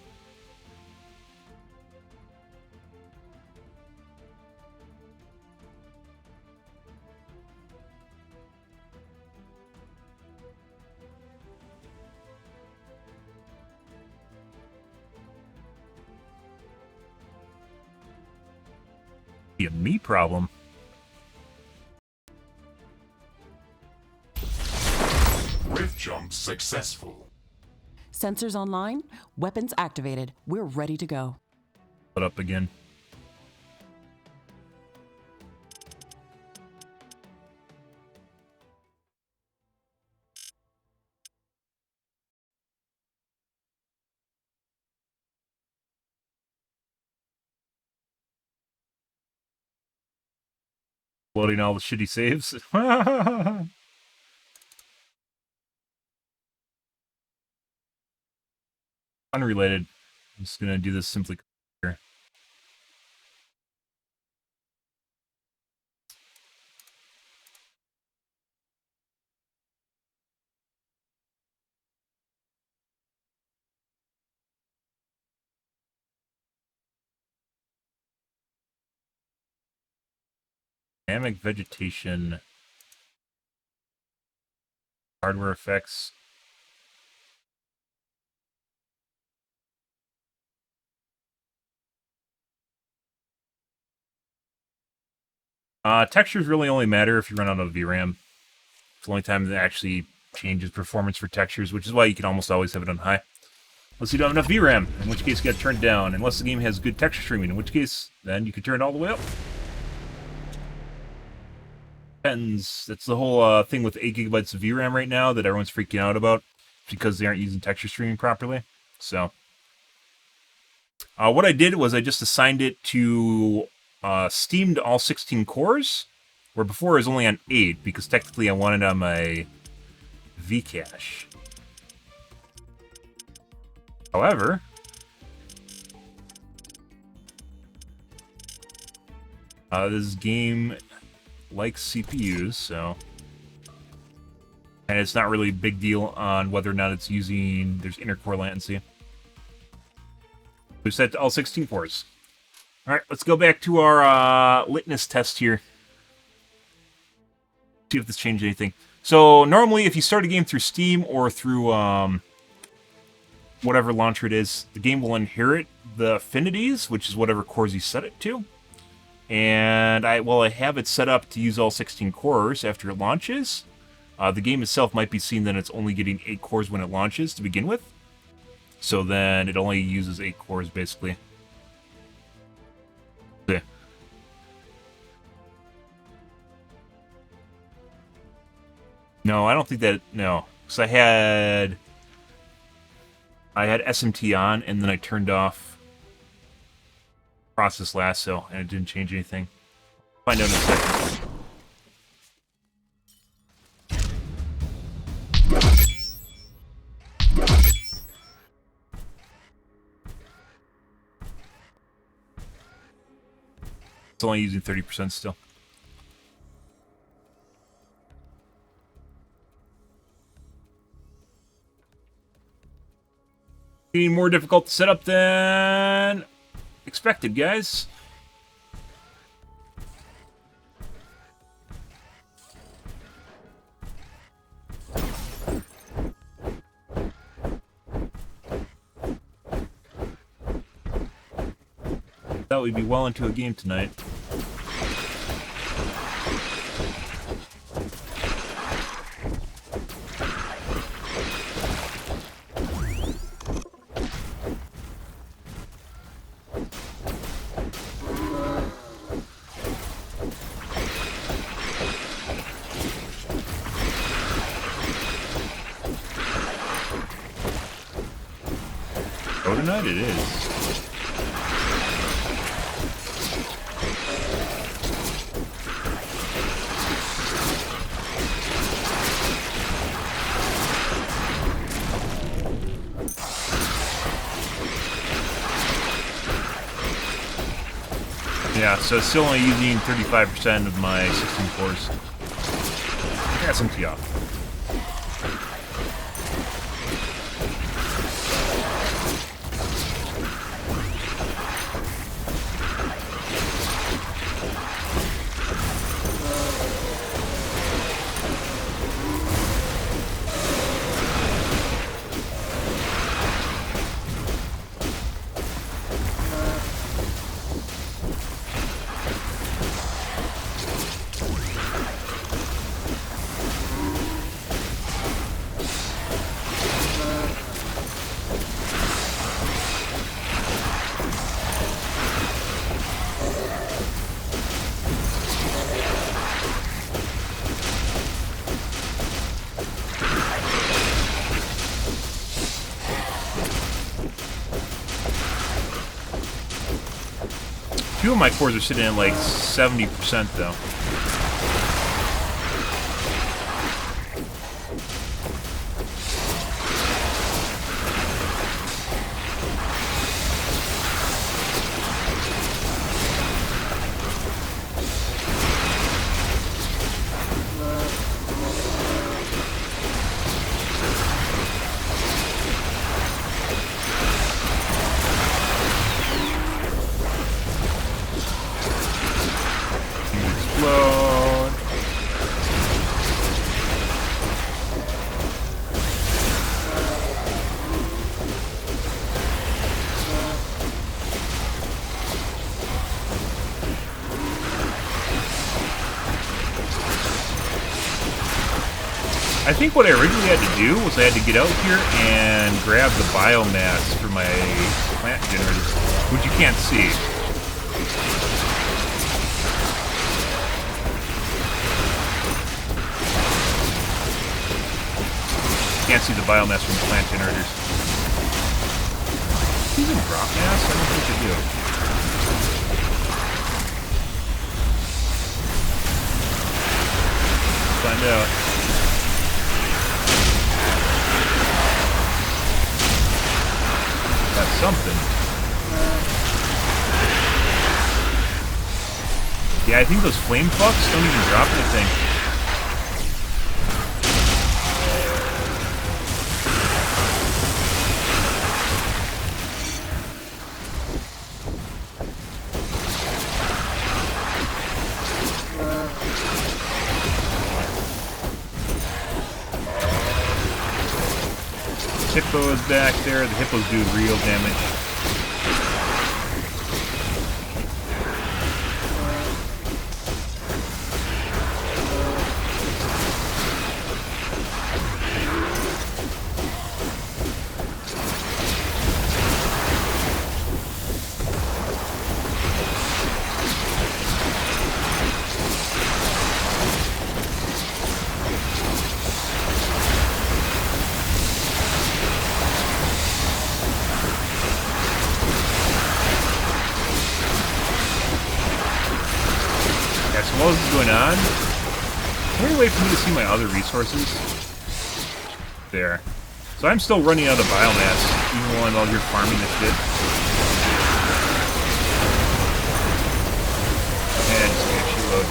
A: Be a me problem.
D: Rift jump successful.
C: Sensors online, weapons activated. We're ready to go.
A: Put up again. Loading all the shitty saves. Unrelated. I'm just gonna do this simply here. Dynamic vegetation. Hardware effects. Textures really only matter if you run out of VRAM. It's the only time that actually changes performance for textures, which is why you can almost always have it on high. Unless you don't have enough VRAM, in which case you gotta turn it down. Unless the game has good texture streaming, in which case, then you can turn it all the way up. Depends. That's the whole thing with 8 gigabytes of VRAM right now that everyone's freaking out about because they aren't using texture streaming properly. So, what I did was I just assigned it to steamed all 16 cores, where before it was only on 8 because technically I wanted it on my Vcache. However, this game likes CPUs, so... And it's not really a big deal on whether or not it's using... There's intercore latency. We've set to all 16 cores. Alright, let's go back to our litmus test here. See if this changed anything. So, normally if you start a game through Steam or through whatever launcher it is, the game will inherit the affinities, which is whatever cores you set it to. And I have it set up to use all 16 cores after it launches. The game itself might be seeing that it's only getting 8 cores when it launches to begin with. So then it only uses 8 cores, basically. Yeah. No, I don't think that... No. Because I had SMT on, and then I turned off Process Lasso, and it didn't change anything. Find out in a second. It's only using 30% still. Getting more difficult to set up than expected, guys. Thought we'd be well into a game tonight. Oh, tonight it is. Yeah, so it's still only using 35% of my 16 cores. I got some tea off. Two of my cores are sitting at like 70% though. I think what I originally had to do was I had to get out here and grab the biomass for my plant generators, which you can't see. Can't see the biomass from the plant generators. These are drop mass? I don't think they do. Find out. That's something. Yeah, I think those flame fucks don't even drop anything. Hippo is back there. The hippos do real damage. While this is going on, is there any way for me to see my other resources? There. So I'm still running out of biomass, even while I'm out here farming this shit. And just get a shitload.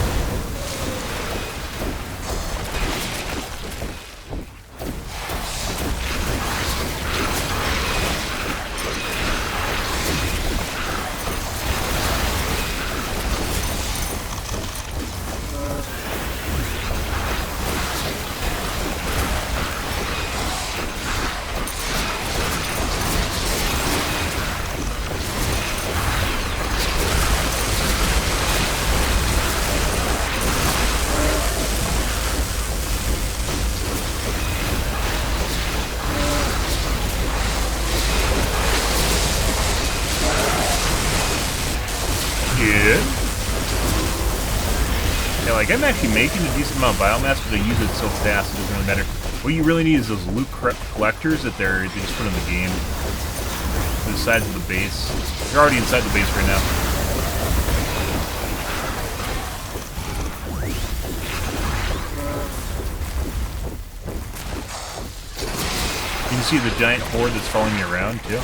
A: Yeah, like, I'm actually making a decent amount of biomass, but I use it so fast it doesn't really matter. What you really need is those loot collectors that they just put in the game. To the sides of the base. They're already inside the base right now. You can see the giant horde that's following me around, too.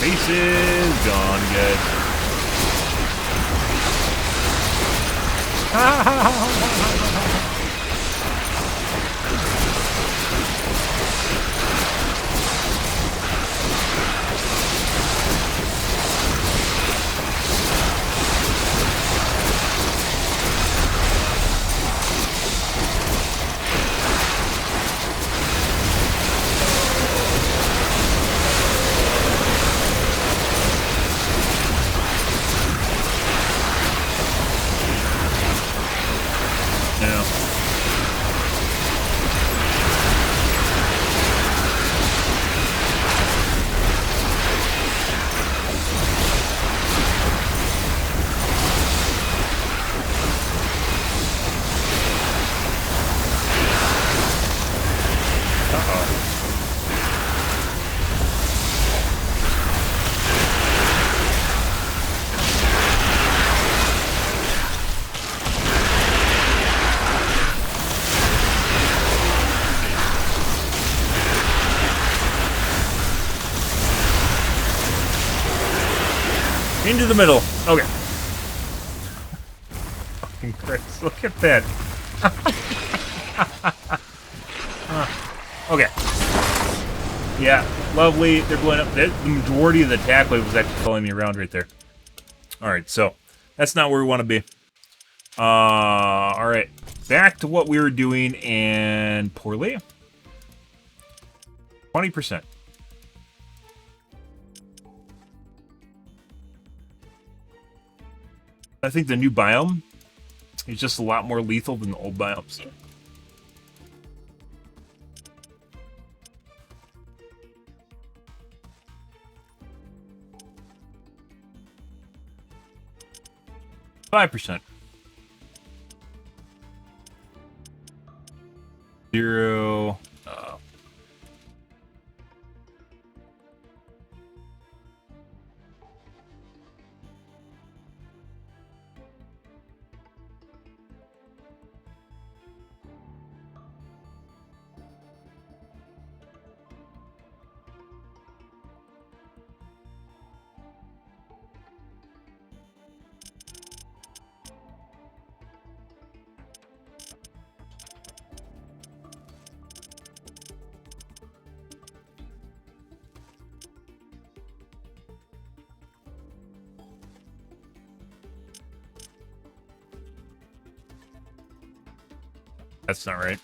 A: Base is gone, guys. Yeah. 'em. Into the middle. Okay. Fucking Christ, look at that. Okay. Yeah, lovely. They're blowing up. The majority of the attack wave was actually following me around right there. Alright, so that's not where we want to be. Alright. Back to what we were doing, and poorly. 20%. I think the new biome is just a lot more lethal than the old biomes. %. 0. 'That's not right.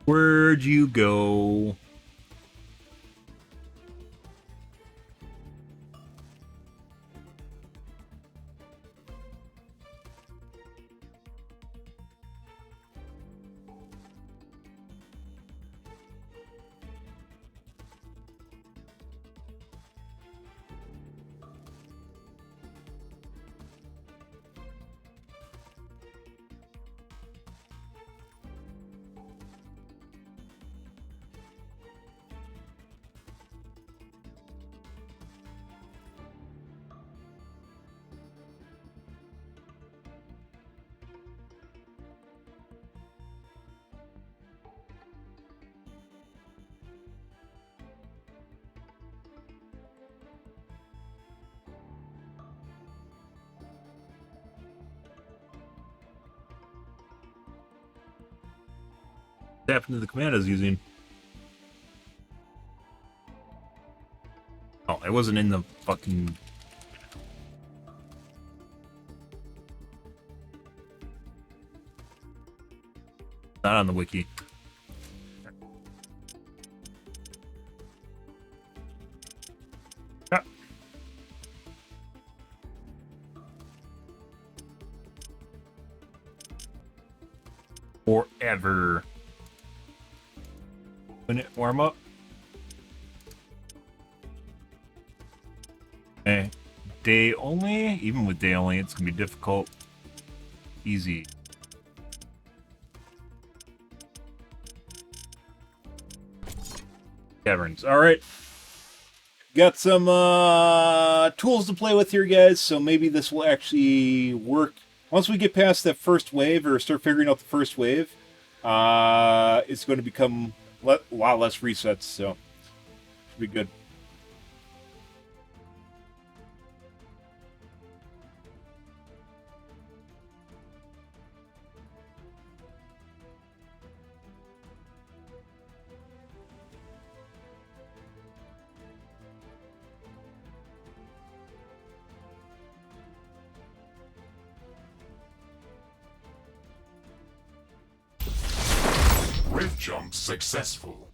A: Where'd you go? happened to the command I was using? Oh, it wasn't in the fucking... Not on the wiki. Ah. Forever. Minute warm up. Okay. Day only? Even with day only, it's gonna be difficult. Easy. Caverns. Alright. Got some tools to play with here, guys, so maybe this will actually work. Once we get past that first wave, or start figuring out the first wave, it's going to become a lot less resets, so should be good.
D: Rift jump successful.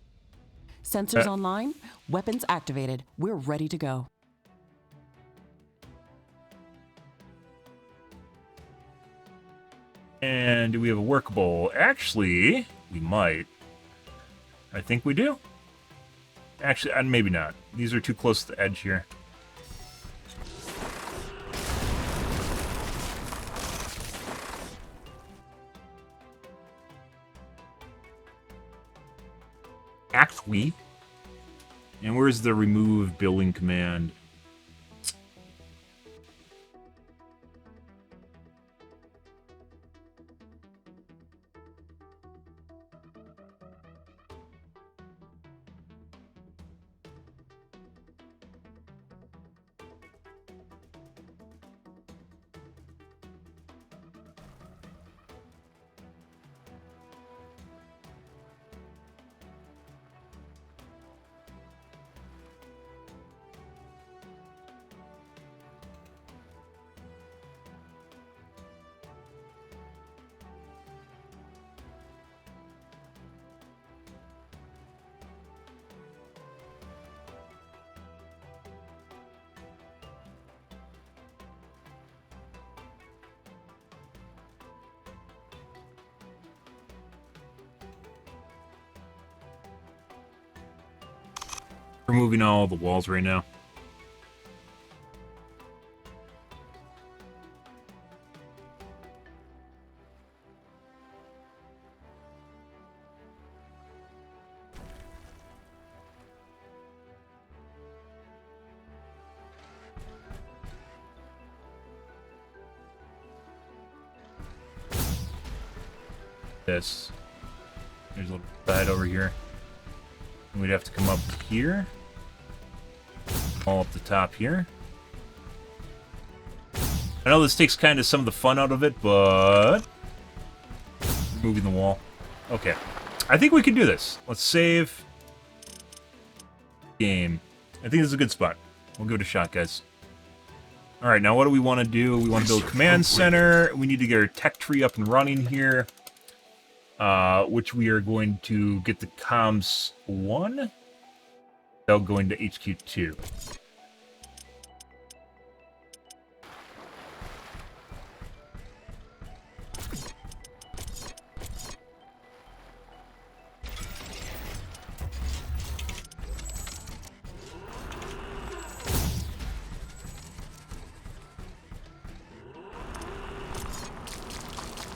C: Sensors online, weapons activated. We're ready to go.
A: And do we have a workable? Actually, we might. I think we do. Actually, and maybe not. These are too close to the edge here. Actually. And where's the remove building command? Removing all the walls right now. This. There's a little side over here. And we'd have to come up here. All up the top here. I know this takes kind of some of the fun out of it, but... Moving the wall. Okay. I think we can do this. Let's save... Game. I think this is a good spot. We'll give it a shot, guys. Alright, now what do we want to do? We want to build a command center. We need to get our tech tree up and running here. Which we are going to get the comms 1. They'll go into HQ 2.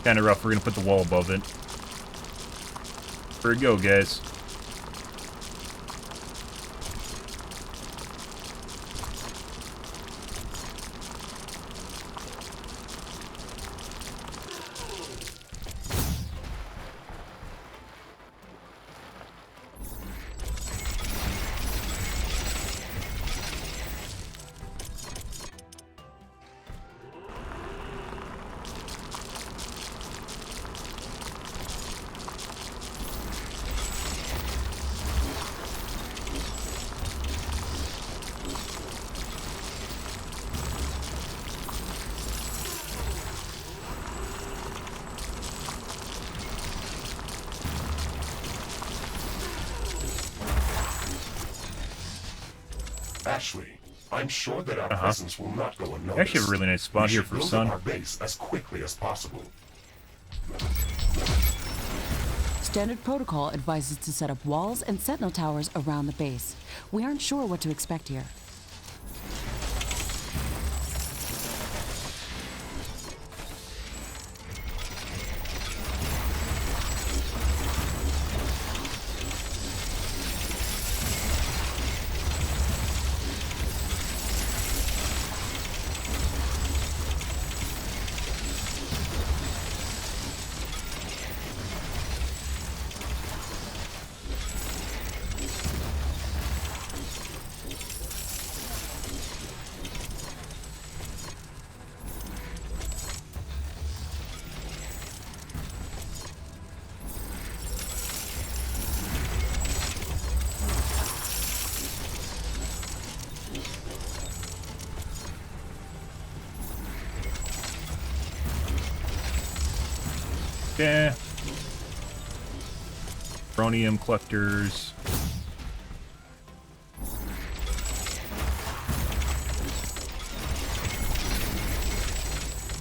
A: Kind of rough. We're gonna put the wall above it. Here we go, guys.
D: Ashley, I'm sure that our presence will not go unnoticed.
A: We actually have a really nice spot
D: We
A: here
D: should
A: for
D: build
A: sun.
D: up our base as quickly as possible.
C: Standard protocol advises to set up walls and sentinel towers around the base. We aren't sure what to expect here.
A: Yeah. Chromium collectors.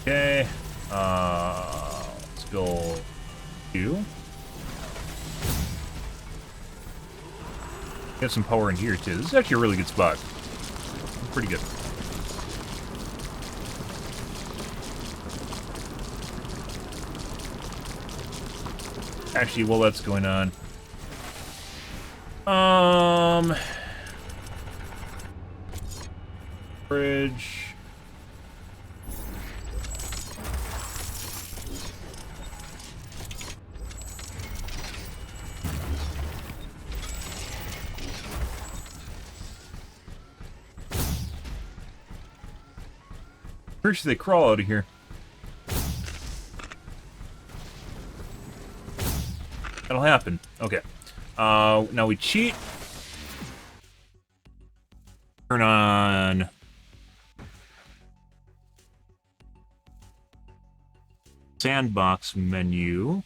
A: Okay. Let's go two. Get some power in here too. This is actually a really good spot. Pretty good. Actually, while that's going on, bridge. Pretty sure they crawl out of here. That'll happen. Okay. Now we cheat. Turn on sandbox menu.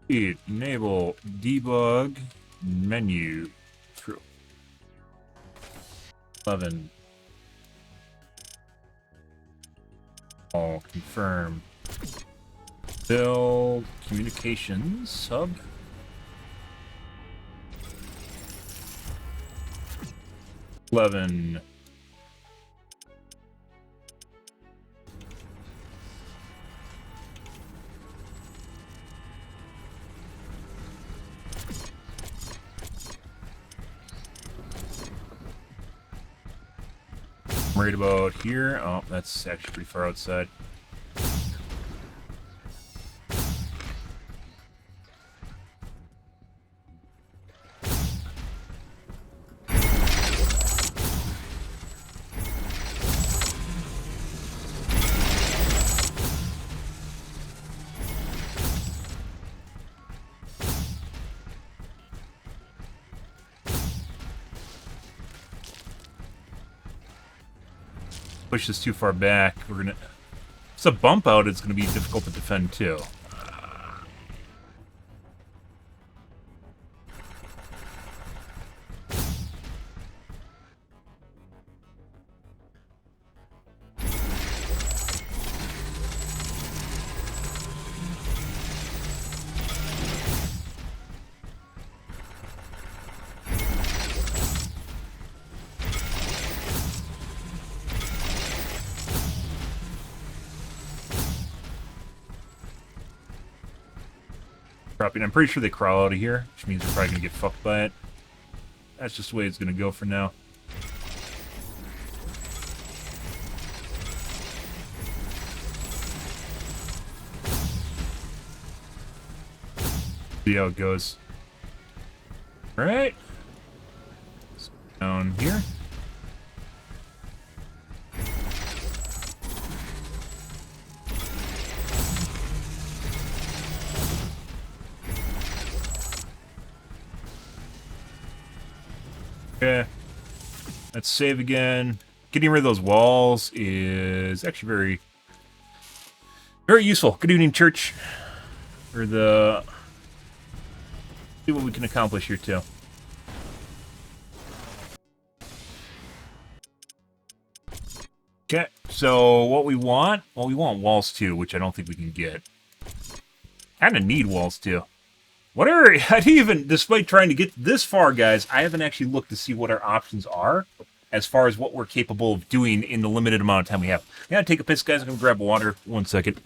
A: Enable debug menu. True. 11. All confirm. Build communications sub. 11. Worried about here. Oh, that's actually pretty far outside. Push this too far back. We're gonna. If it's a bump out, it's gonna be difficult to defend too. I'm pretty sure they crawl out of here, which means we're probably gonna get fucked by it. That's just the way it's gonna go for now. See how it goes. Alright. Down here. Okay. Let's save again. Getting rid of those walls is actually very, very useful. Good evening, church. For the... See what we can accomplish here, too. Okay, so what we want... Well, we want walls, too, which I don't think we can get. Kind of need walls, too. Whatever, I didn't even... Despite trying to get this far, guys, I haven't actually looked to see what our options are as far as what we're capable of doing in the limited amount of time we have. Yeah, take a piss, guys. I'm going to grab water. 1 second.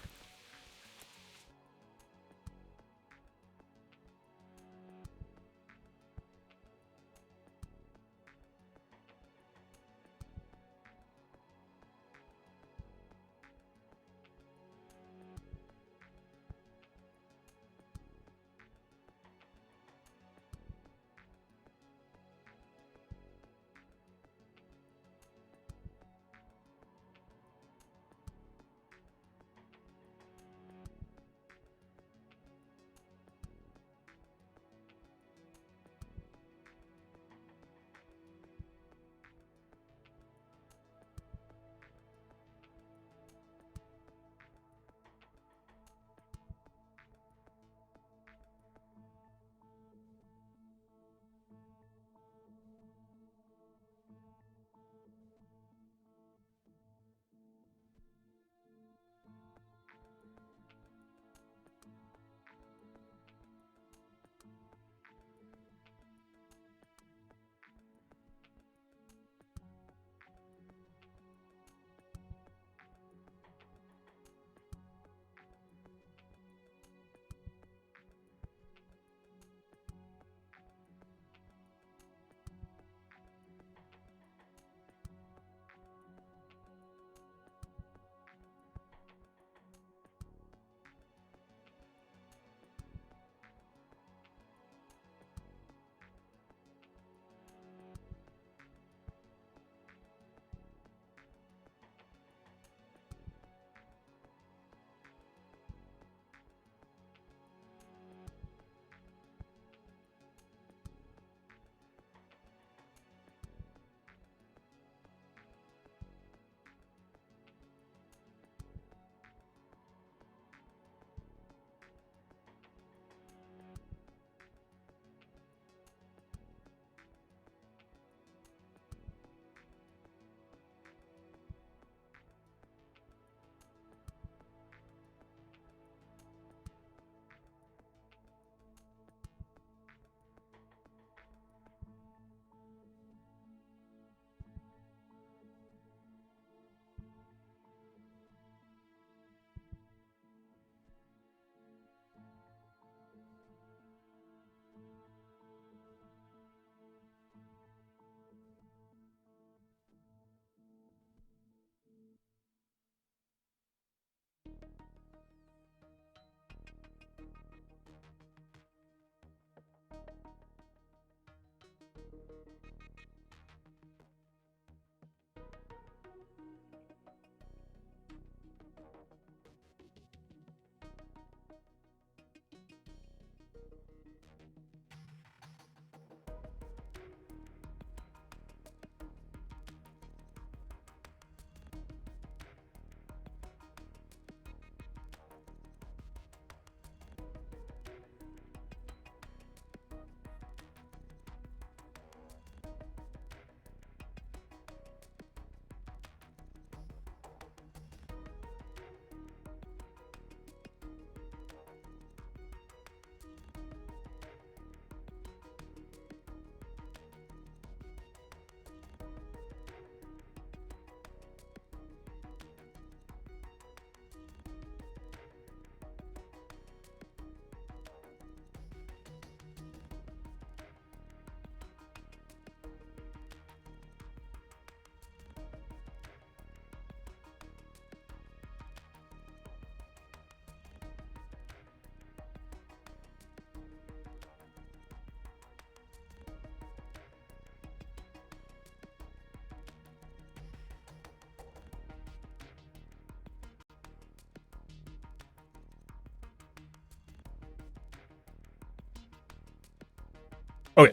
A: Okay.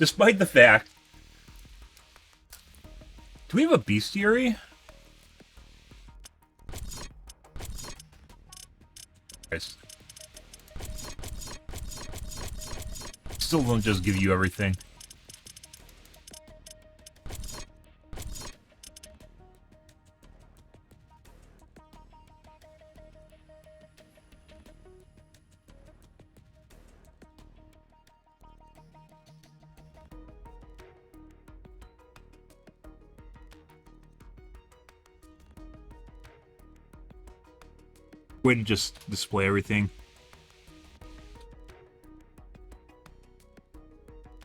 A: Despite the fact... Do we have a bestiary? Guys. Still don't just give you everything. Way to just display everything.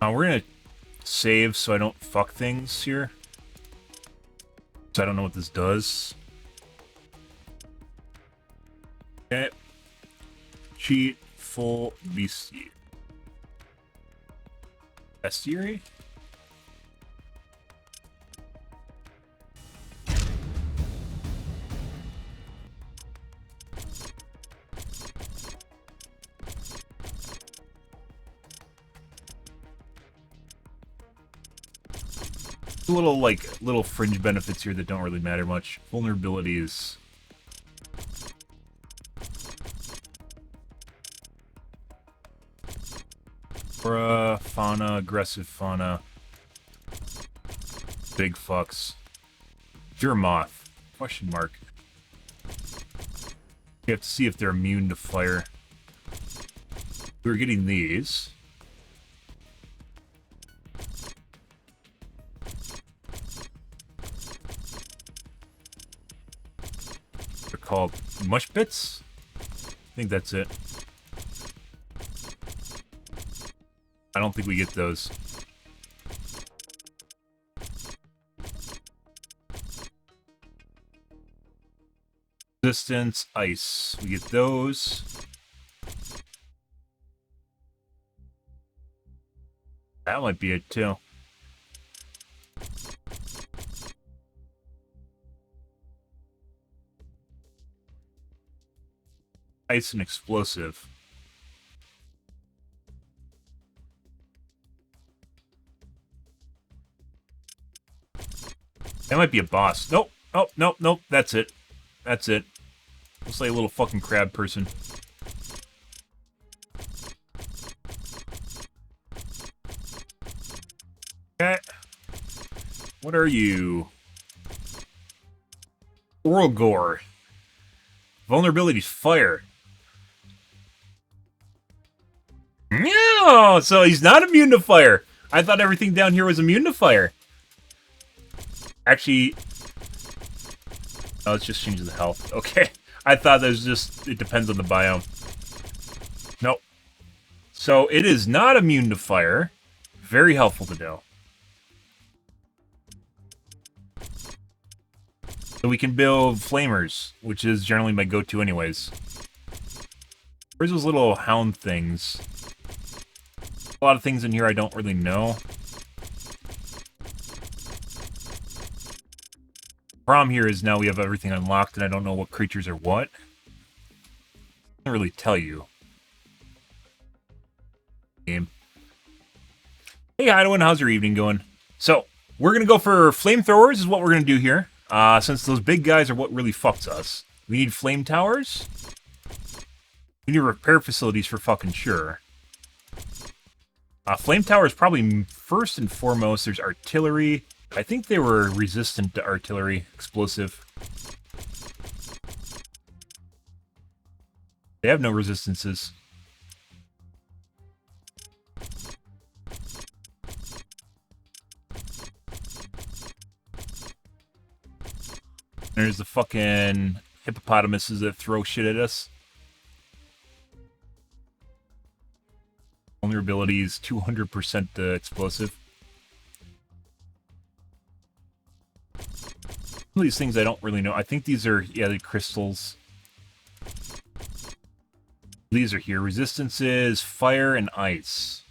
A: We're gonna save so I don't fuck things here. So I don't know what this does. Okay. Cheat full BC. Bestiary? Little fringe benefits here that don't really matter much. Vulnerabilities. Flora, fauna, aggressive fauna. Big fucks. You're a moth. Question mark. You have to see if they're immune to fire. We're getting these. Called mush bits. I think that's it. I don't think we get those. Resistance, ice. We get those. That might be it too. Ice and explosive. That might be a boss. Nope. Oh, nope, nope. That's it. That's it. Looks like a little fucking crab person. Okay. What are you? Oral gore. Vulnerabilities, fire. No, so he's not immune to fire. I thought everything down here was immune to fire. Actually, oh, let's just change the health. Okay, I thought that was just, it depends on the biome. Nope. So it is not immune to fire. Very helpful to know. So we can build flamers, which is generally my go-to anyways. Where's those little hound things? A lot of things in here I don't really know. Problem here is now we have everything unlocked and I don't know what creatures are what. I can't really tell you. Game. Hey Hideaway, how's your evening going? So, we're gonna go for flamethrowers is what we're gonna do here. Since those big guys are what really fucks us. We need flame towers. We need repair facilities for fucking sure. Flame towers probably first and foremost. There's artillery. I think they were resistant to artillery. Explosive. They have no resistances. There's the fucking hippopotamuses that throw shit at us. Vulnerability is 200% explosive. Some of these things I don't really know. I think these are, yeah, the crystals. These are here. Resistances, fire, and ice.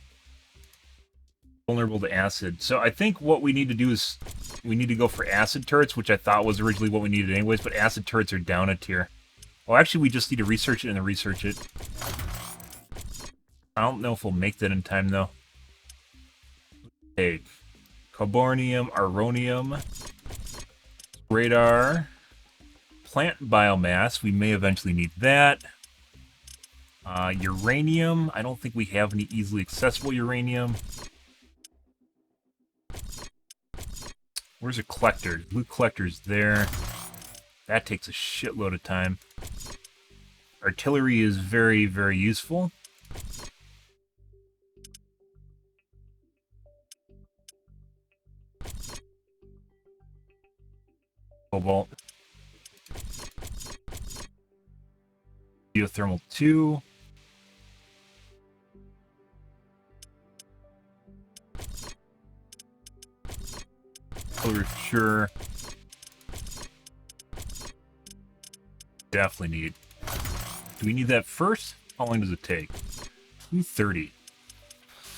A: Vulnerable to acid. So I think what we need to do is we need to go for acid turrets, which I thought was originally what we needed anyways, but acid turrets are down a tier. Well, actually, we just need to research it and then research it. I don't know if we'll make that in time, though. take? Carbonium, aronium, radar, plant biomass. We may eventually need that. Uranium. I don't think we have any easily accessible uranium. Where's a collector? Blue collector's there. That takes a shitload of time. Artillery is very, very useful. Cobalt. Geothermal 2. Sure. Definitely need. Do we need that first? How long does it take? 2:30.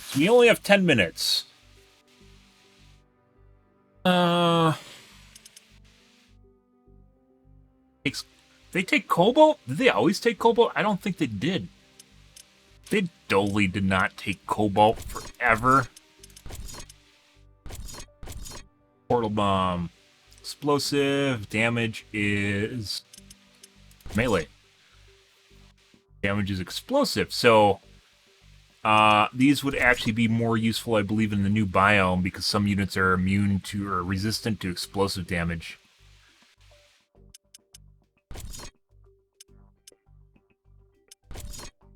A: So we only have 10 minutes. They take cobalt? Did they always take cobalt? I don't think they did. They totally did not take cobalt forever. Portal bomb. Explosive. Damage is melee. Damage is explosive. So, these would actually be more useful, I believe, in the new biome because some units are immune to or resistant to explosive damage.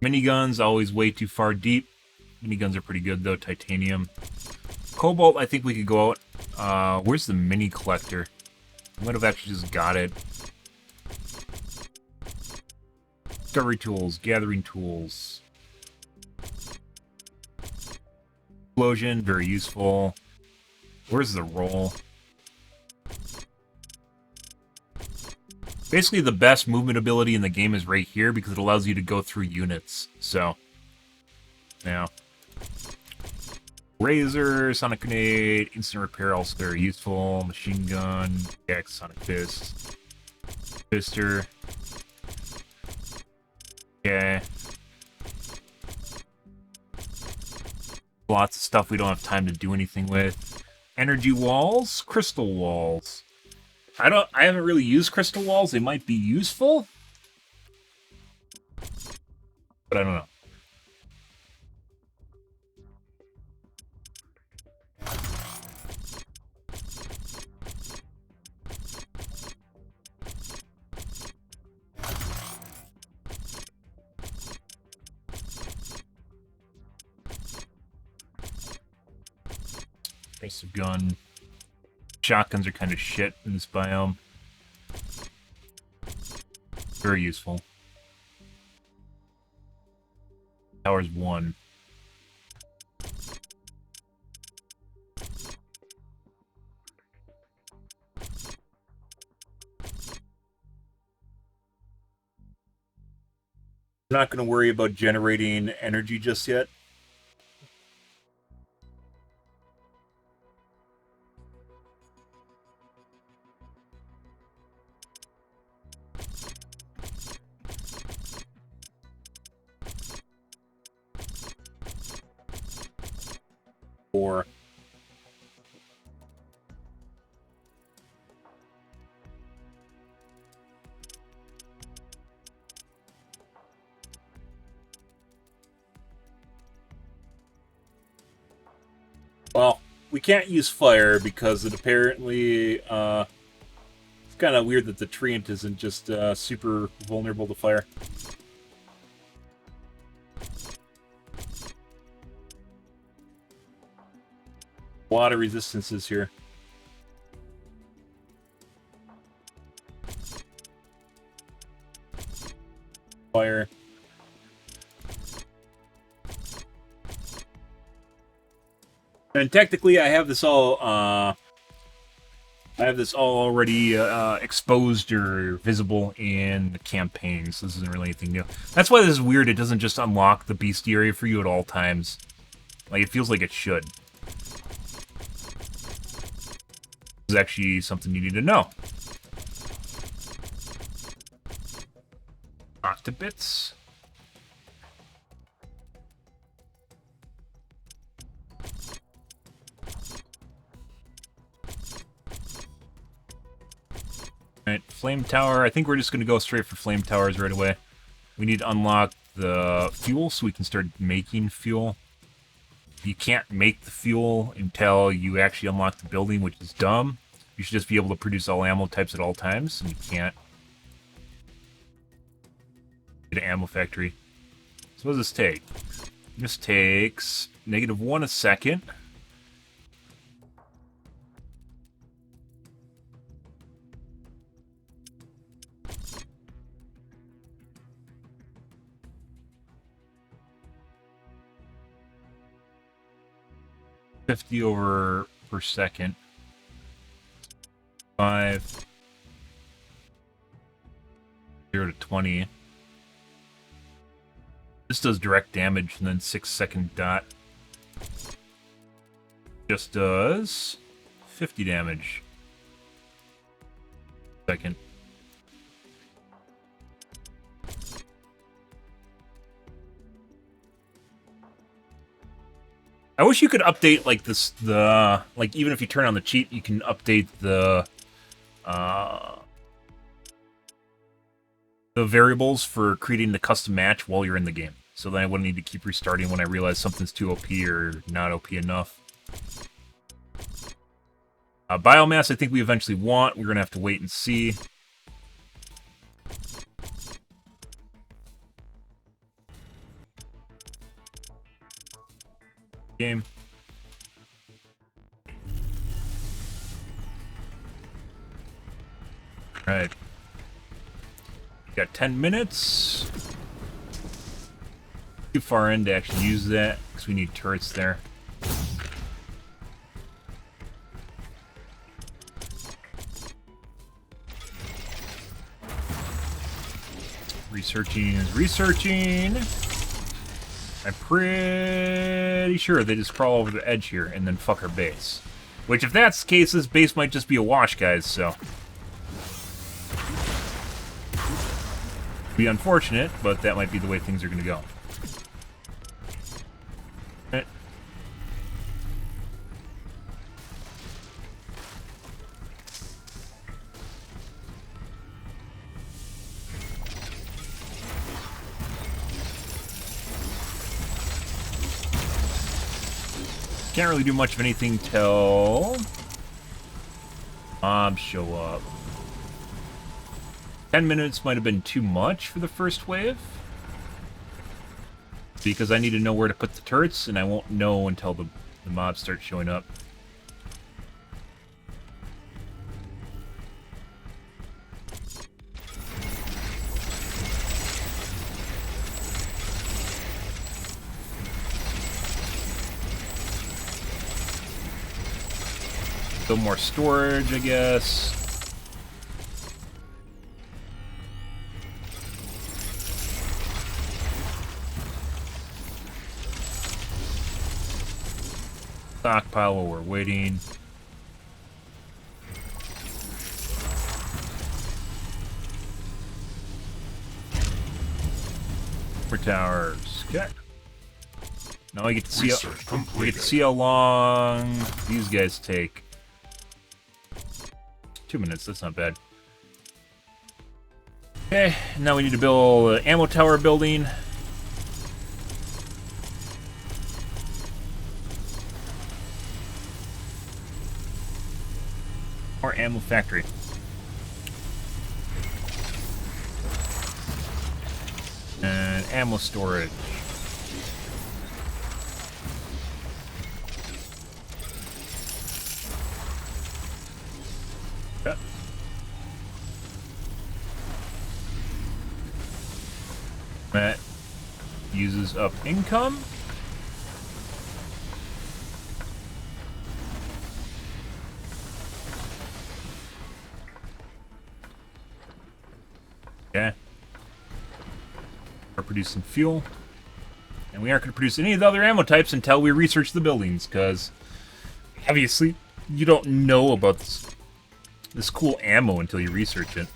A: Miniguns, always way too far deep. Miniguns are pretty good, though. Titanium. Cobalt, I think we could go out. Where's the mini collector? I might have actually just got it. Discovery tools, gathering tools. Explosion, very useful. Where's the roll? Basically, the best movement ability in the game is right here because it allows you to go through units. So, yeah. Razor, sonic grenade, instant repair, also very useful. Machine gun, X, sonic fist, fister. Okay. Lots of stuff we don't have time to do anything with. Energy walls, crystal walls. I haven't really used crystal walls. They might be useful, but I don't know. Aggressive gun. Shotguns are kind of shit in this biome. Very useful. Tower's 1. I'm not going to worry about generating energy just yet. Or well, we can't use fire because it apparently it's kind of weird that the treant isn't just super vulnerable to fire. A lot of resistances here. Fire. And technically, I have this all. Already exposed or visible in the campaign, so this isn't really anything new. That's why this is weird. It doesn't just unlock the bestiary for you at all times. Like it feels like it should. Is actually something you need to know. Octobits. Alright, Flame Tower. I think we're just going to go straight for Flame Towers right away. We need to unlock the fuel so we can start making fuel. You can't make the fuel until you actually unlock the building, which is dumb. You should just be able to produce all ammo types at all times, and you can't. Get an ammo factory. So what does this take? This takes -1 a second. $50 over per second. 5. 0 to 20. This does direct damage and then 6-second dot. Just does 50 damage. Second. I wish you could update like this, like even if you turn on the cheat, you can update the variables for creating the custom match while you're in the game. So then I wouldn't need to keep restarting when I realize something's too OP or not OP enough. Biomass, I think we eventually want. We're going to have to wait and see. Game. Alright. Got 10 minutes. Too far in to actually use that, because we need turrets there. Researching is researching. I'm pretty sure they just crawl over the edge here and then fuck our base. Which, if that's the case, this base might just be a wash, guys, so. Be unfortunate, but that might be the way things are going to go. Right. Can't really do much of anything till mobs show up. 10 minutes might have been too much for the first wave, because I need to know where to put the turrets, and I won't know until the mobs start showing up. Still more storage, I guess. Stockpile while we're waiting. For towers. Okay. Now we get to see how long these guys take. 2 minutes, that's not bad. Okay, now we need to build an ammo tower building. Or ammo factory. And ammo storage. Okay. That uses up income. Okay. We're producing fuel. And we aren't going to produce any of the other ammo types until we research the buildings, because obviously you don't know about this cool ammo until you research it.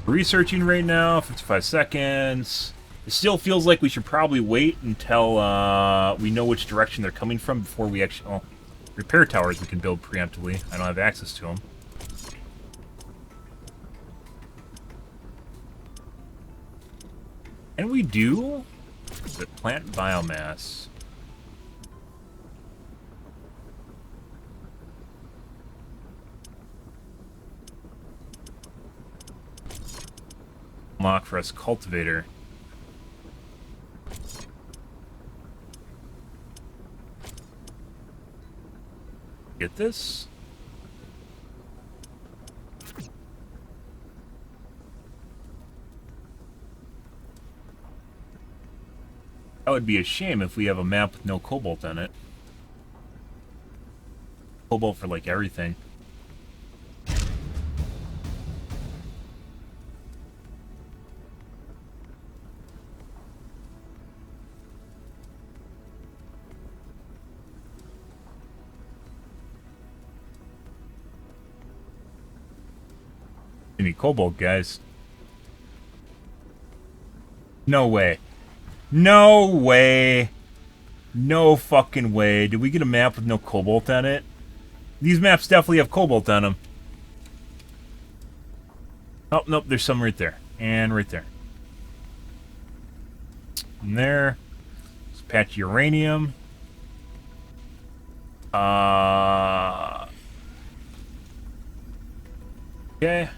A: We're researching right now, 55 seconds. It still feels like we should probably wait until we know which direction they're coming from before we actually... Oh, repair towers we can build preemptively. I don't have access to them. And we do... Is it plant biomass? Unlock for us cultivator. Get this? That would be a shame if we have a map with no cobalt on it. Cobalt for like everything. Give me cobalt, guys. No way. No way. No fucking way. Did we get a map with no cobalt on it? These maps definitely have cobalt on them. Oh, nope, there's some right there. And right there. And there. Let's patch uranium. Okay.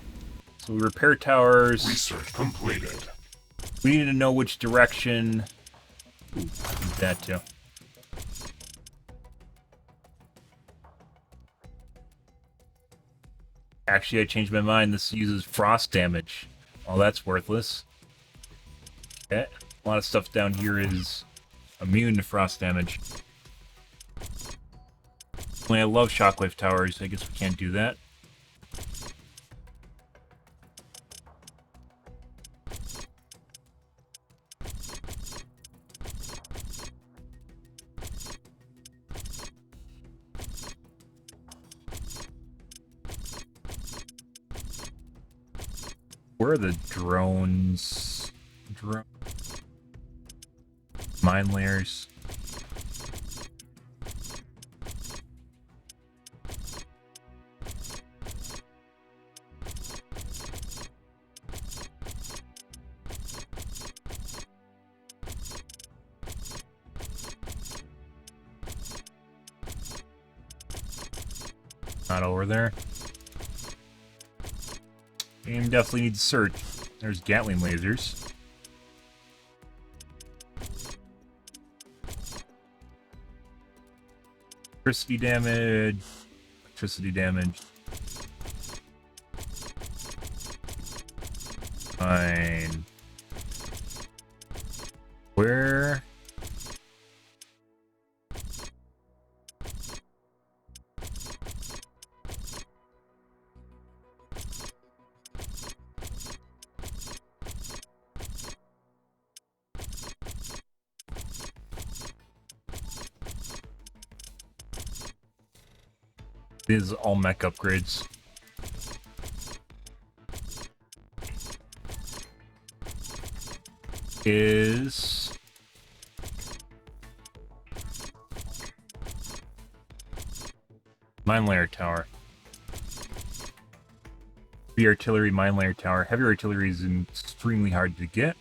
A: So we repair towers.
D: Research completed.
A: We need to know which direction. Ooh, need that too. Actually, I changed my mind. This uses frost damage. Well, that's worthless. Okay. A lot of stuff down here is immune to frost damage. I love shockwave towers. I guess we can't do that. Where are the drones? Mine layers. Not over there. Game definitely needs to search. There's Gatling lasers. Electricity damage. Electricity damage. Fine. Where? These are all mech upgrades. Is mine layer tower. Heavy artillery, mine layer tower. Heavy artillery is extremely hard to get.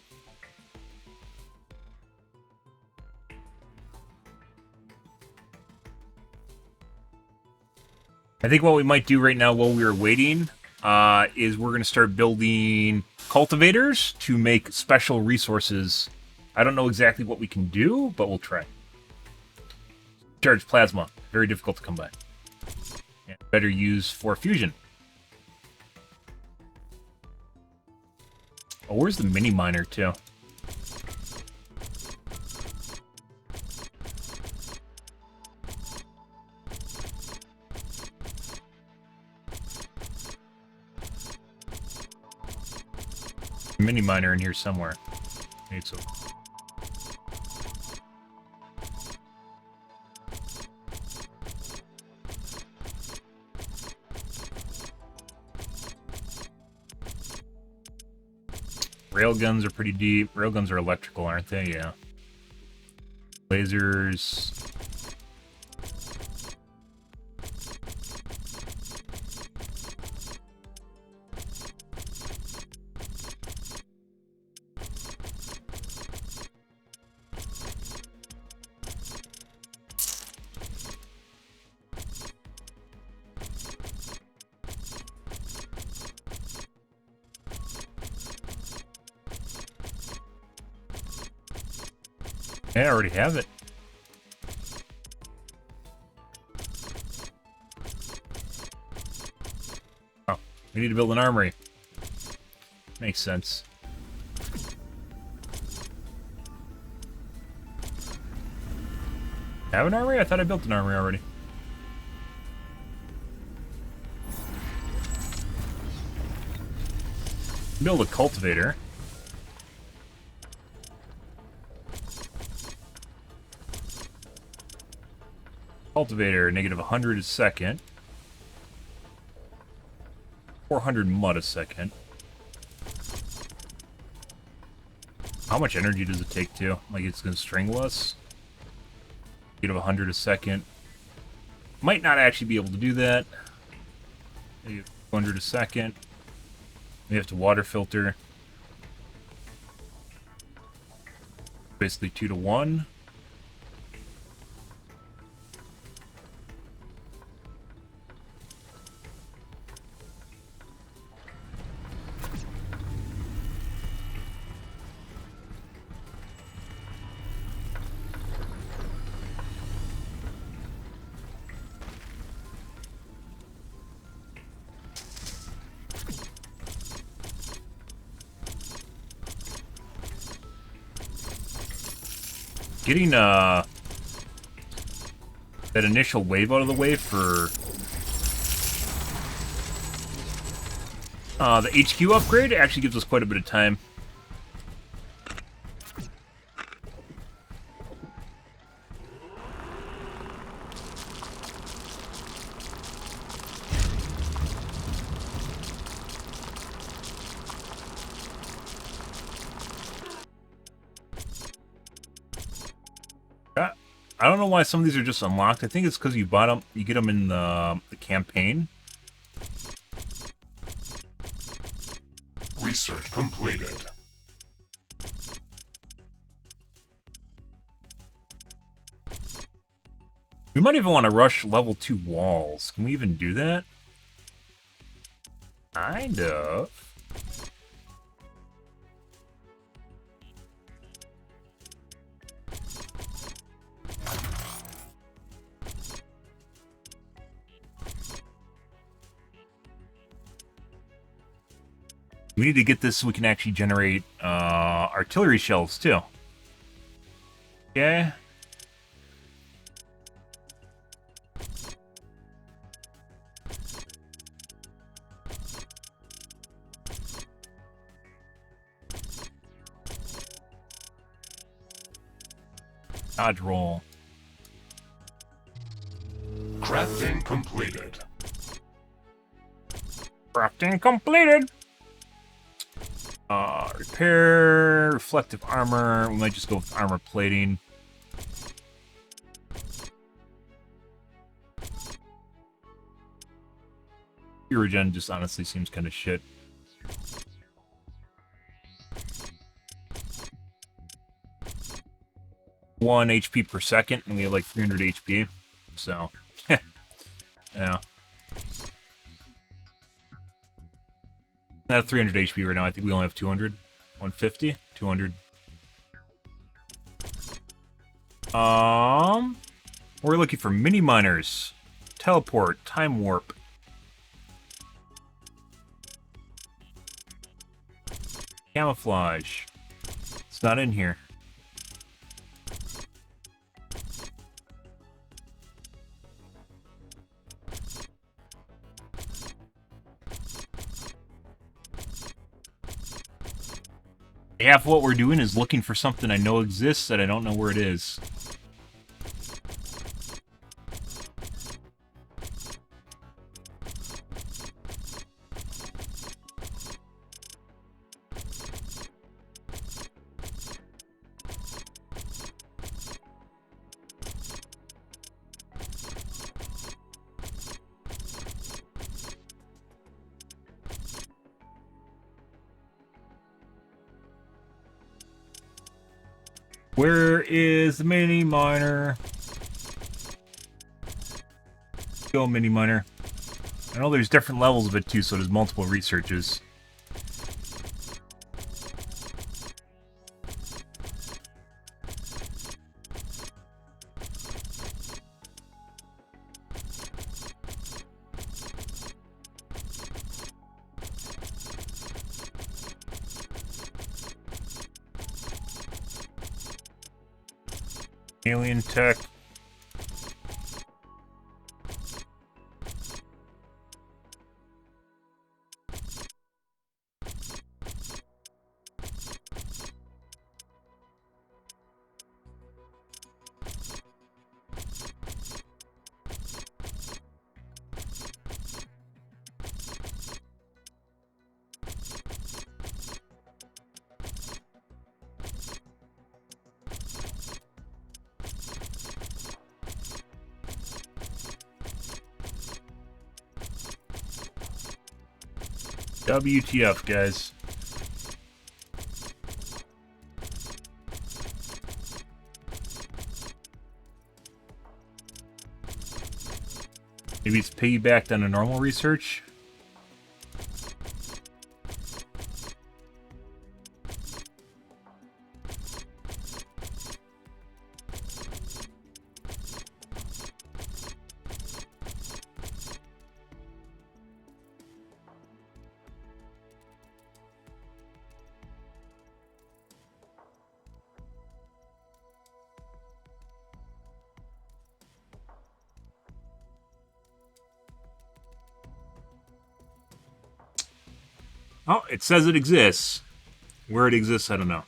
A: I think what we might do right now while we are waiting is we're going to start building cultivators to make special resources. I don't know exactly what we can do, but we'll try. Charged plasma. Very difficult to come by. And better used for fusion. Oh, where's the mini miner, too? Mini miner in here somewhere. Need some. Railguns are pretty deep. Railguns are electrical, aren't they? Yeah. Lasers. Yeah, I already have it. Oh, we need to build an armory. Makes sense. Have an armory? I thought I built an armory already. Build a cultivator. Cultivator, negative 100 a second. 400 mud a second. How much energy does it take to? Like it's gonna strangle us? Negative 100 a second. Might not actually be able to do that. Negative 200 a second. We have to water filter. Basically 2 to 1. Getting that initial wave out of the way for the HQ upgrade actually gives us quite a bit of time. I don't know why some of these are just unlocked. I think it's because you bought them, you get them in the campaign.
D: Research completed.
A: We might even want to rush level 2 walls. Can we even do that? Kind of. We need to get this so we can actually generate artillery shells too. Okay. Dodge roll.
D: Crafting completed.
A: Crafting completed. Repair, reflective armor. We might just go with armor plating. Regen just honestly seems kind of shit. One HP per second, and we have like 300 HP. So, yeah. Not at 300 HP right now. I think we only have 200. 150? 200. We're looking for mini miners. Teleport. Time warp. Camouflage. It's not in here. Half what we're doing is looking for something I know exists that I don't know where it is. Where is the mini miner? Go mini miner. I know there's different levels of it too, so there's multiple researches. Alien tech. WTF, guys. Maybe it's piggybacked on a normal research. Oh, it says it exists. Where it exists, I don't know.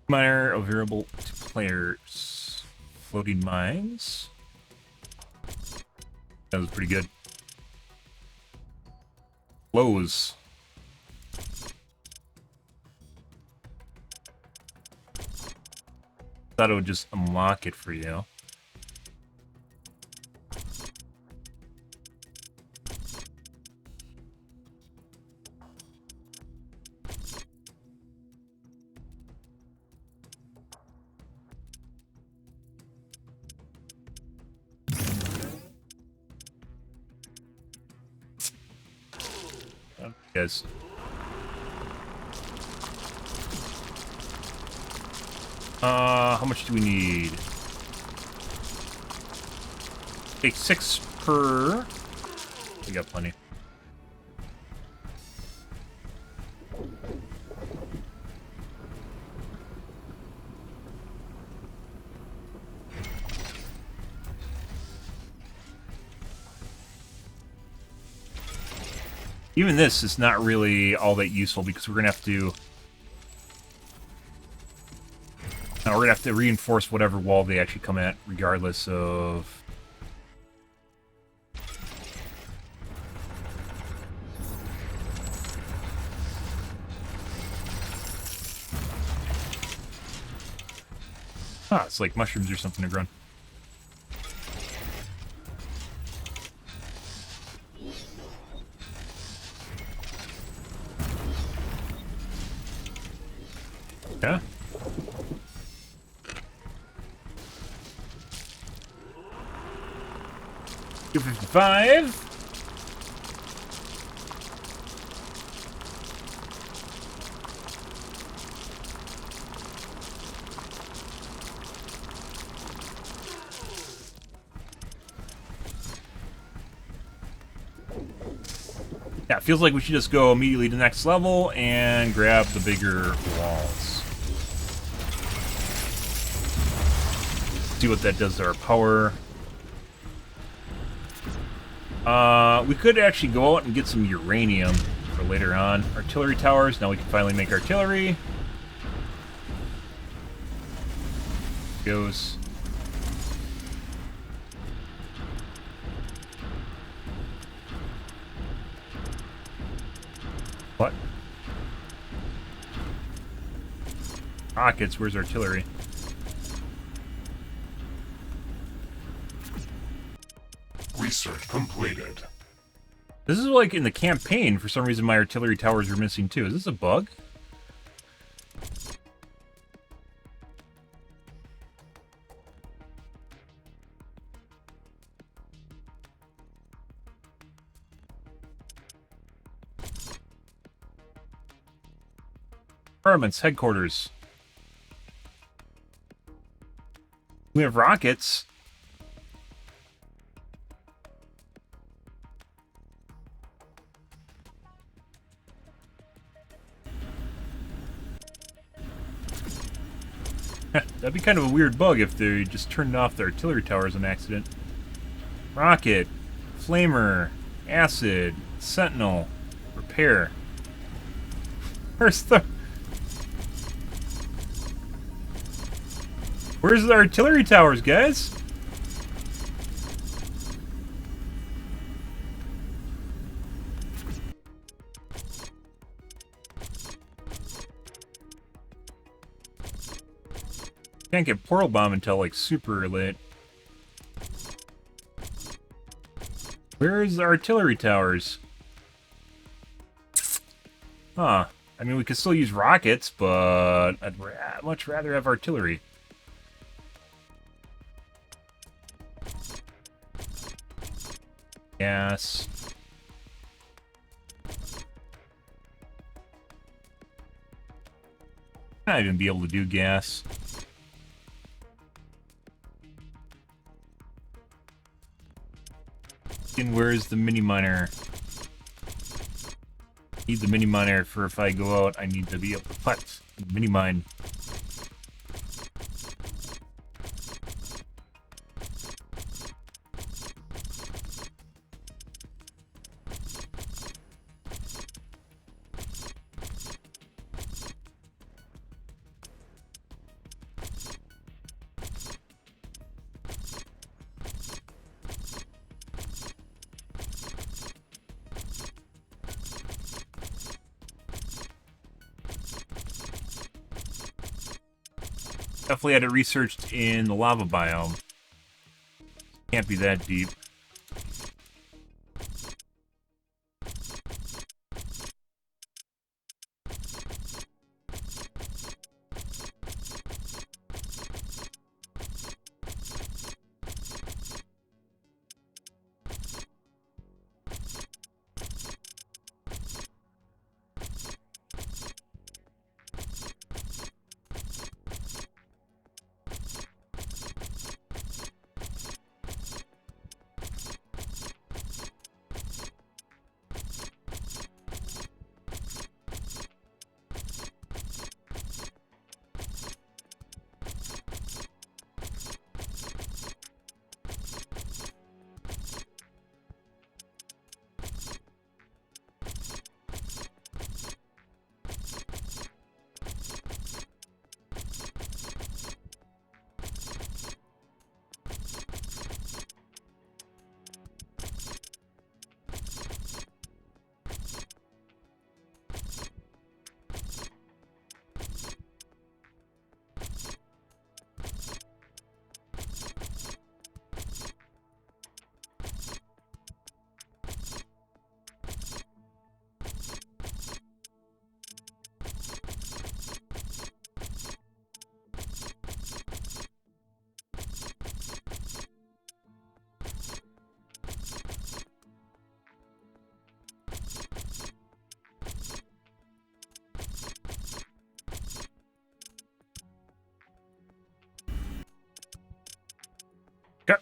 A: Miner available to players. Floating mines. That was pretty good. Flows. Thought it would just unlock it for you. Yes. How much do we need? Take 6 per. We got plenty. Even this is not really all that useful because we're gonna have to. We're gonna have to reinforce whatever wall they actually come at, regardless of. Ah, it's like mushrooms or something to grunt. Yeah. $255. Yeah, it feels like we should just go immediately to the next level and grab the bigger walls. See what that does to our power. We could actually go out and get some uranium for later on. Artillery towers. Now we can finally make artillery. Goes. What? Rockets. Where's artillery?
D: Research completed.
A: This is like in the campaign. For some reason, my artillery towers are missing too. Is this a bug? Armaments headquarters. We have rockets. That'd be kind of a weird bug if they just turned off the artillery towers on accident. Rocket, flamer, acid, sentinel, repair. Where's the artillery towers, guys? Can't get portal bomb until like super late. Where's the artillery towers? Huh. I mean, we could still use rockets, but I'd much rather have artillery. Gas. Not even be able to do gas. And where's the mini miner? Need the mini miner for if I go out, I need to be able to put mini mine. Definitely had it researched in the lava biome. Can't be that deep. Okay.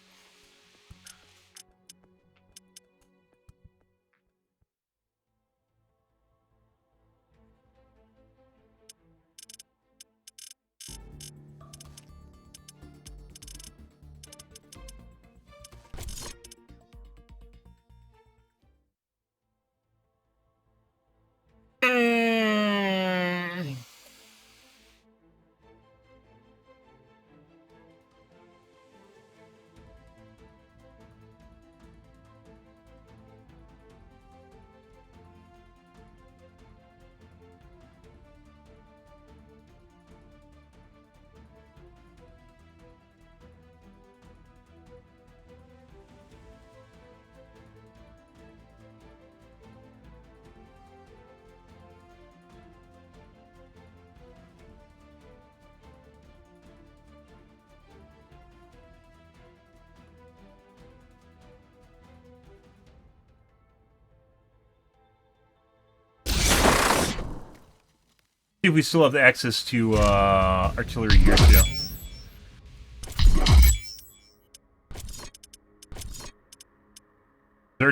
A: See if we still have the access to artillery here too.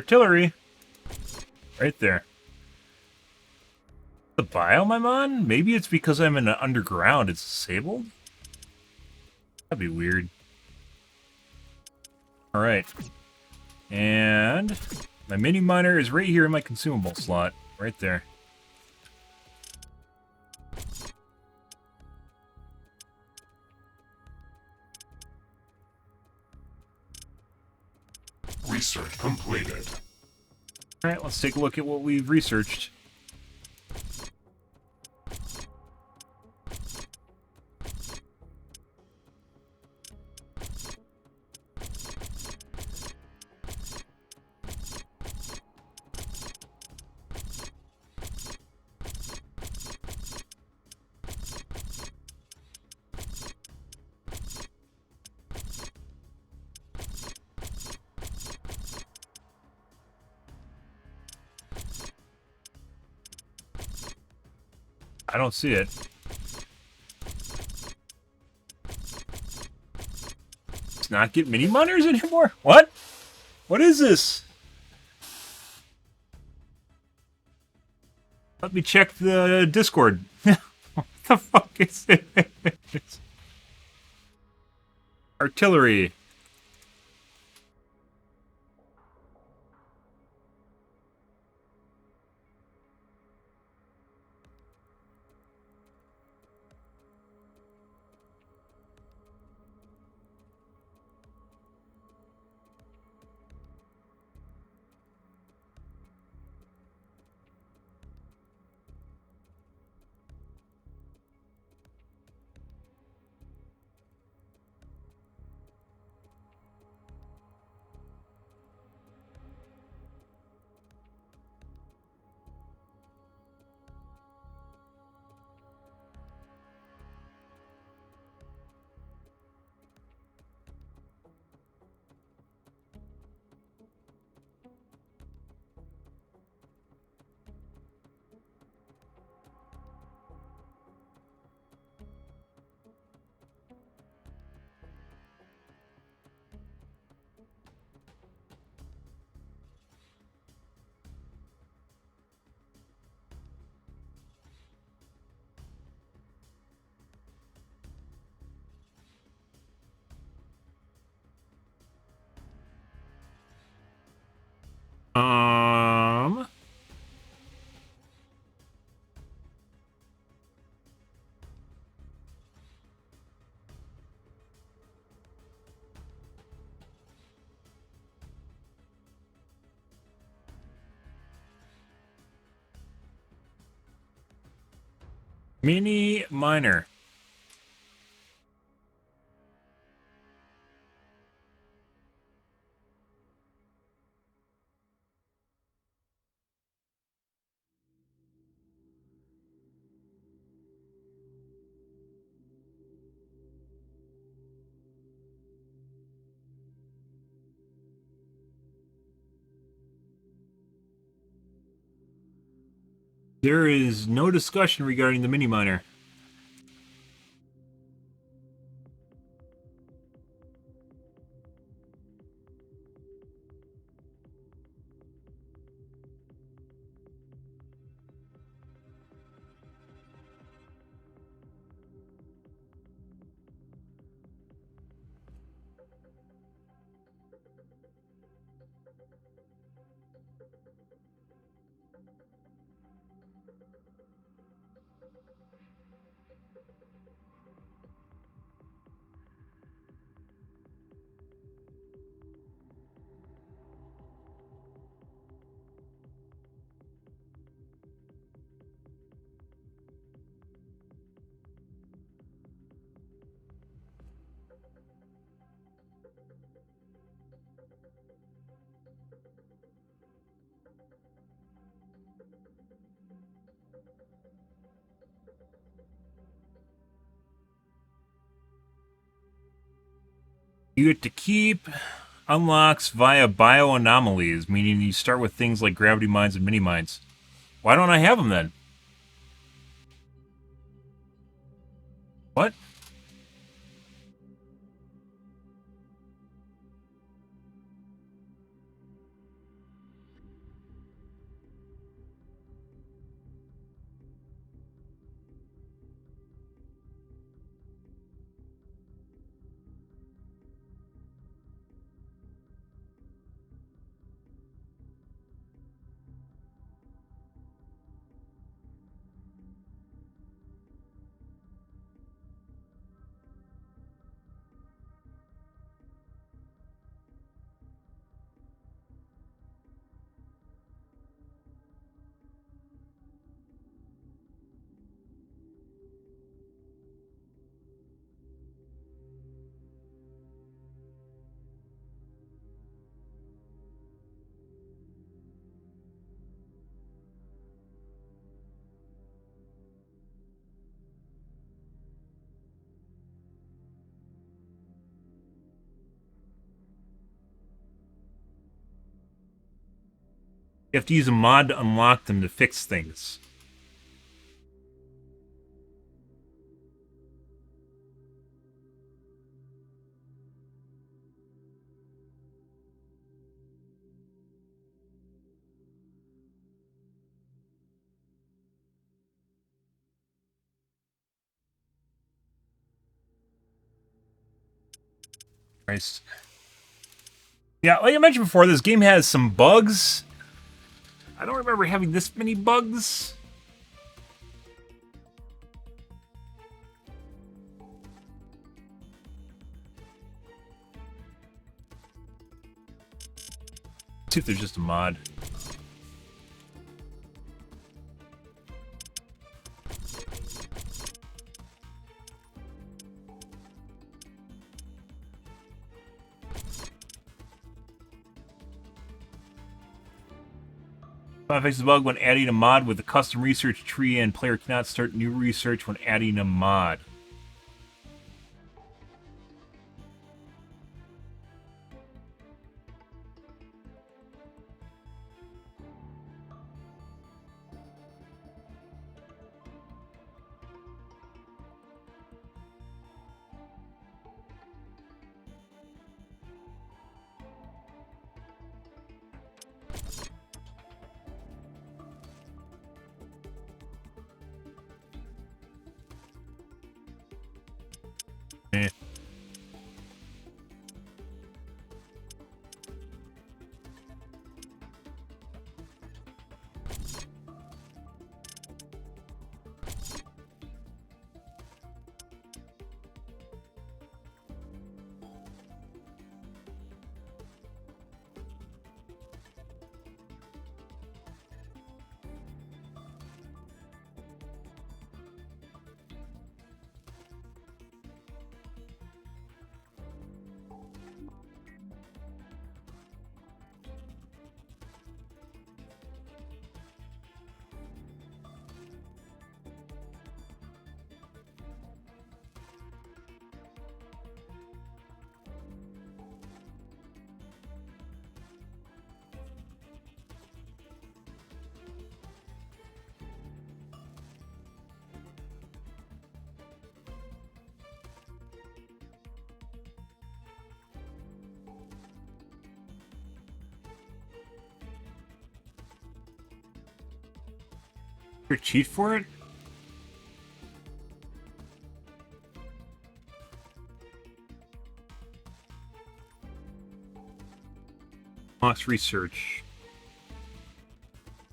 A: artillery. Right there. The biome I'm on? Maybe it's because I'm in the underground. It's disabled? That'd be weird. Alright. And my mini miner is right here in my consumable slot. Right there.
D: Research completed.
A: Alright, let's take a look at what we've researched. I don't see it. It's not get mini miners anymore? What? What is this? Let me check the Discord. What the fuck is it? Artillery. Um... Mini miner. There is no discussion regarding the mini miner. You get to keep unlocks via bioanomalies, meaning you start with things like gravity mines and mini mines. Why don't I have them then? What? You have to use a mod to unlock them to fix things. Christ. Yeah, like I mentioned before, this game has some bugs. I don't remember having this many bugs. See if there's just a mod. Fixes the bug when adding a mod with a custom research tree, and player cannot start new research when adding a mod. Eh. Your cheat for it? Unlocks research.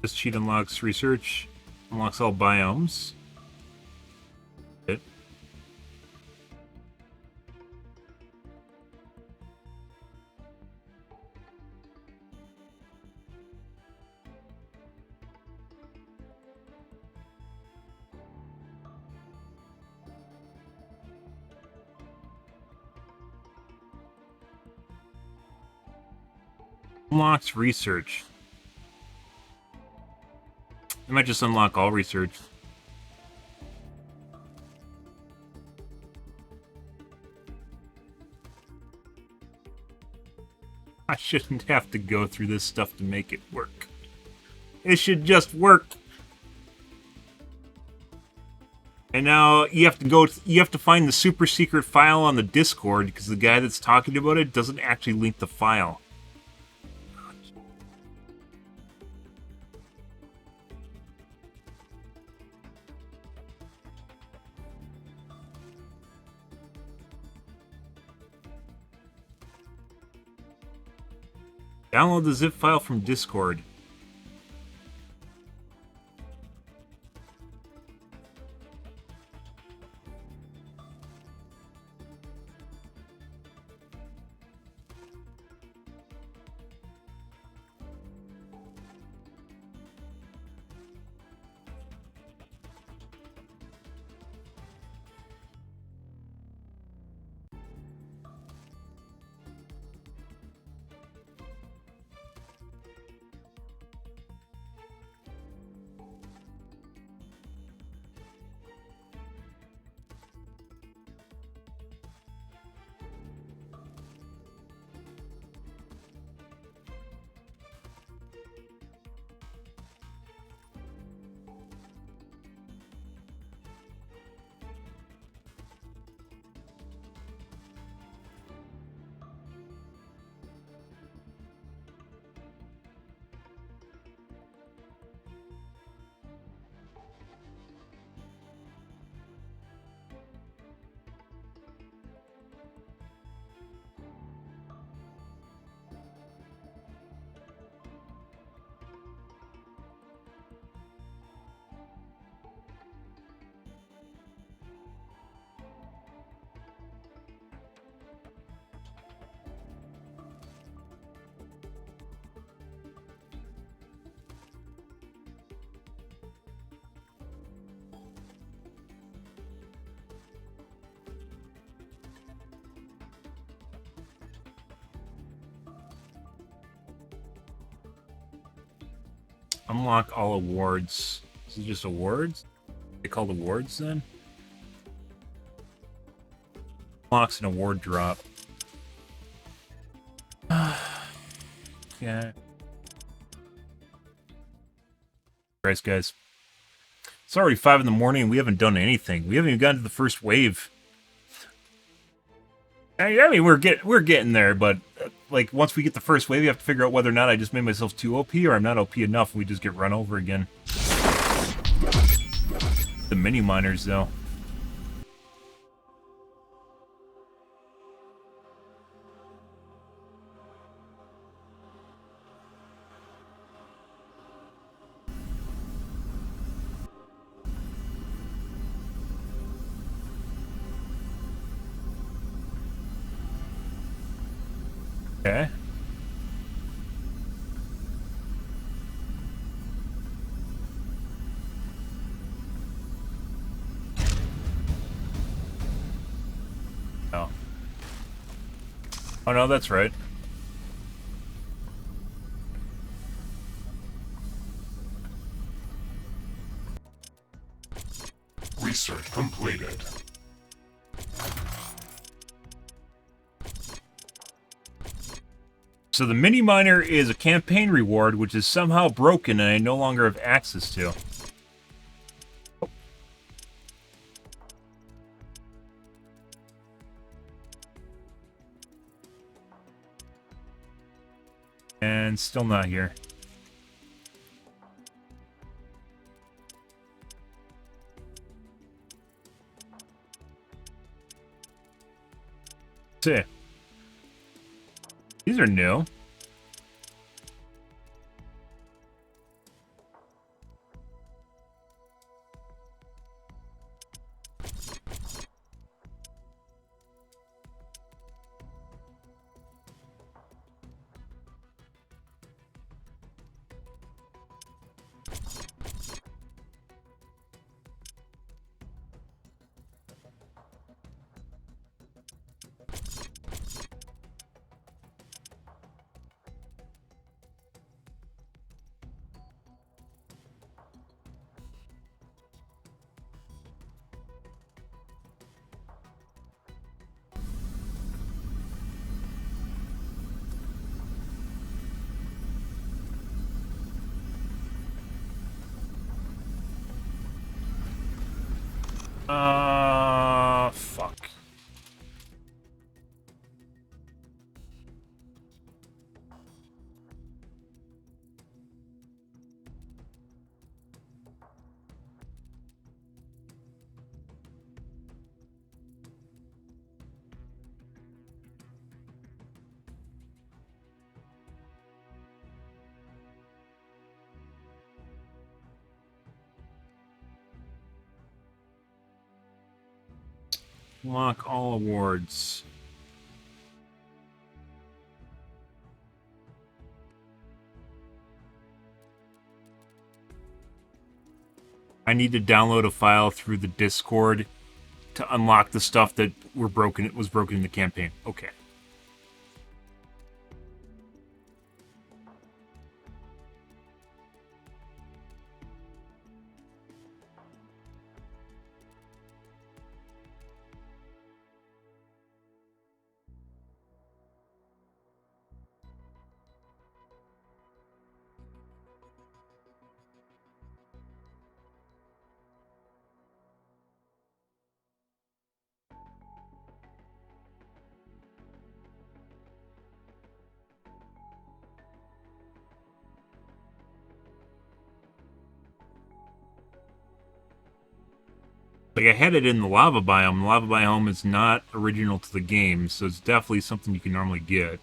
A: This cheat unlocks research. Unlocks all biomes. It. Unlocks research. I might just unlock all research. I shouldn't have to go through this stuff to make it work. It should just work. And now you have to find the super secret file on the Discord because the guy that's talking about it doesn't actually link the file. Download the zip file from Discord. Unlock all awards. This is just awards? They called awards then? Unlocks an award drop. Yeah. Christ, guys. It's already 5 in the morning and we haven't done anything. We haven't even gotten to the first wave. I mean, we're getting there, but like once we get the first wave, you have to figure out whether or not I just made myself too OP or I'm not OP enough and we just get run over again. The mini miners, though. Okay. Oh. Oh no, that's right.
D: Research completed.
A: So the mini miner is a campaign reward, which is somehow broken and I no longer have access to. And still not here. See. These are new. Fuck. Unlock all awards. I need to download a file through the Discord to unlock the stuff that was broken in the campaign. Okay. Like, I had it in the lava biome. The lava biome is not original to the game, so it's definitely something you can normally get.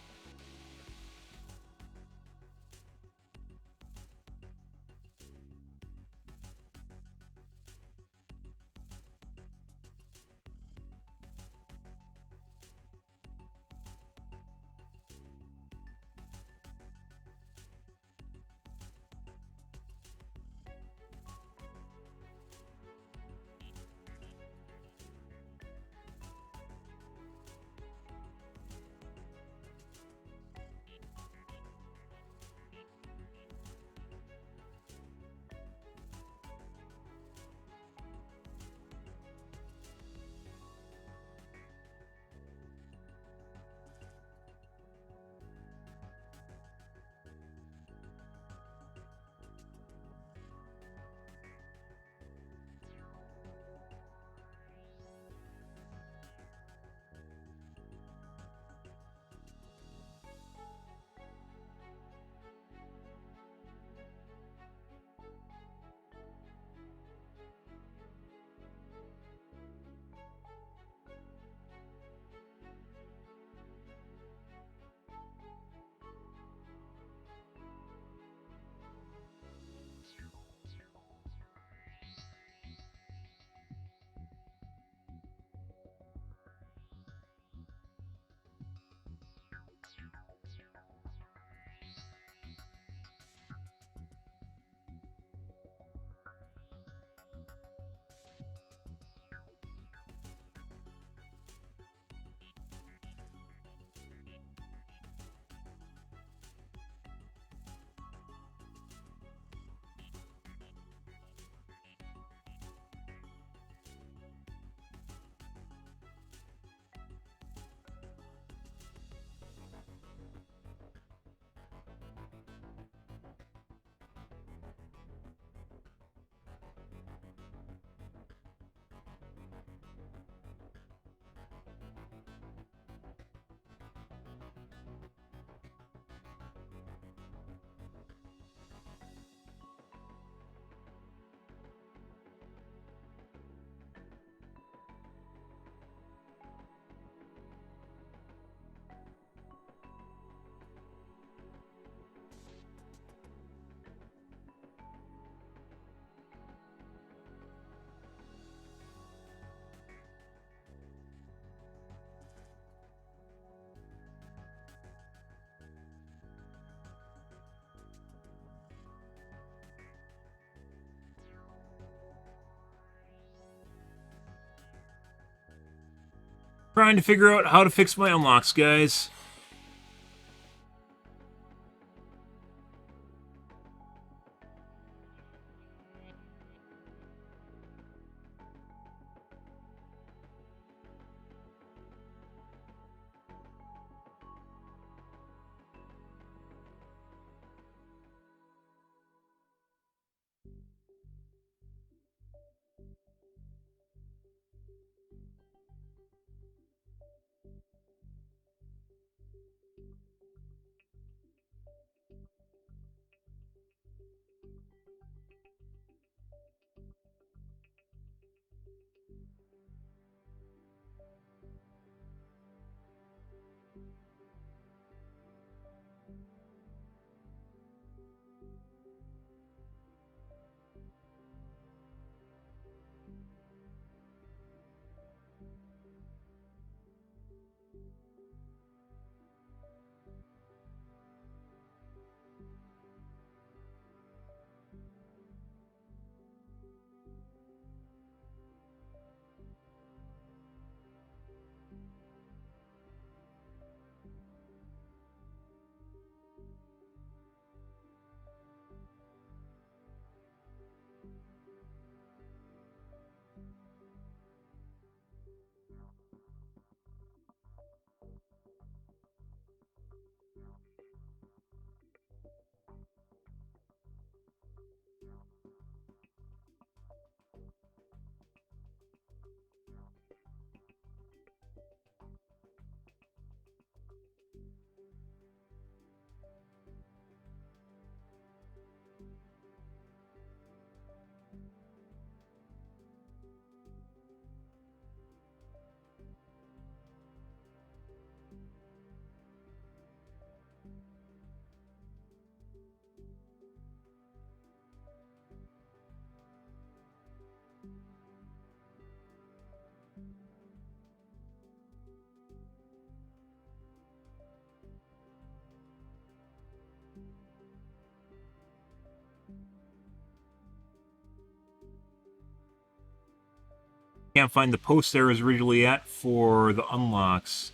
A: Trying to figure out how to fix my unlocks, guys. Can't find the post there was originally at for the unlocks.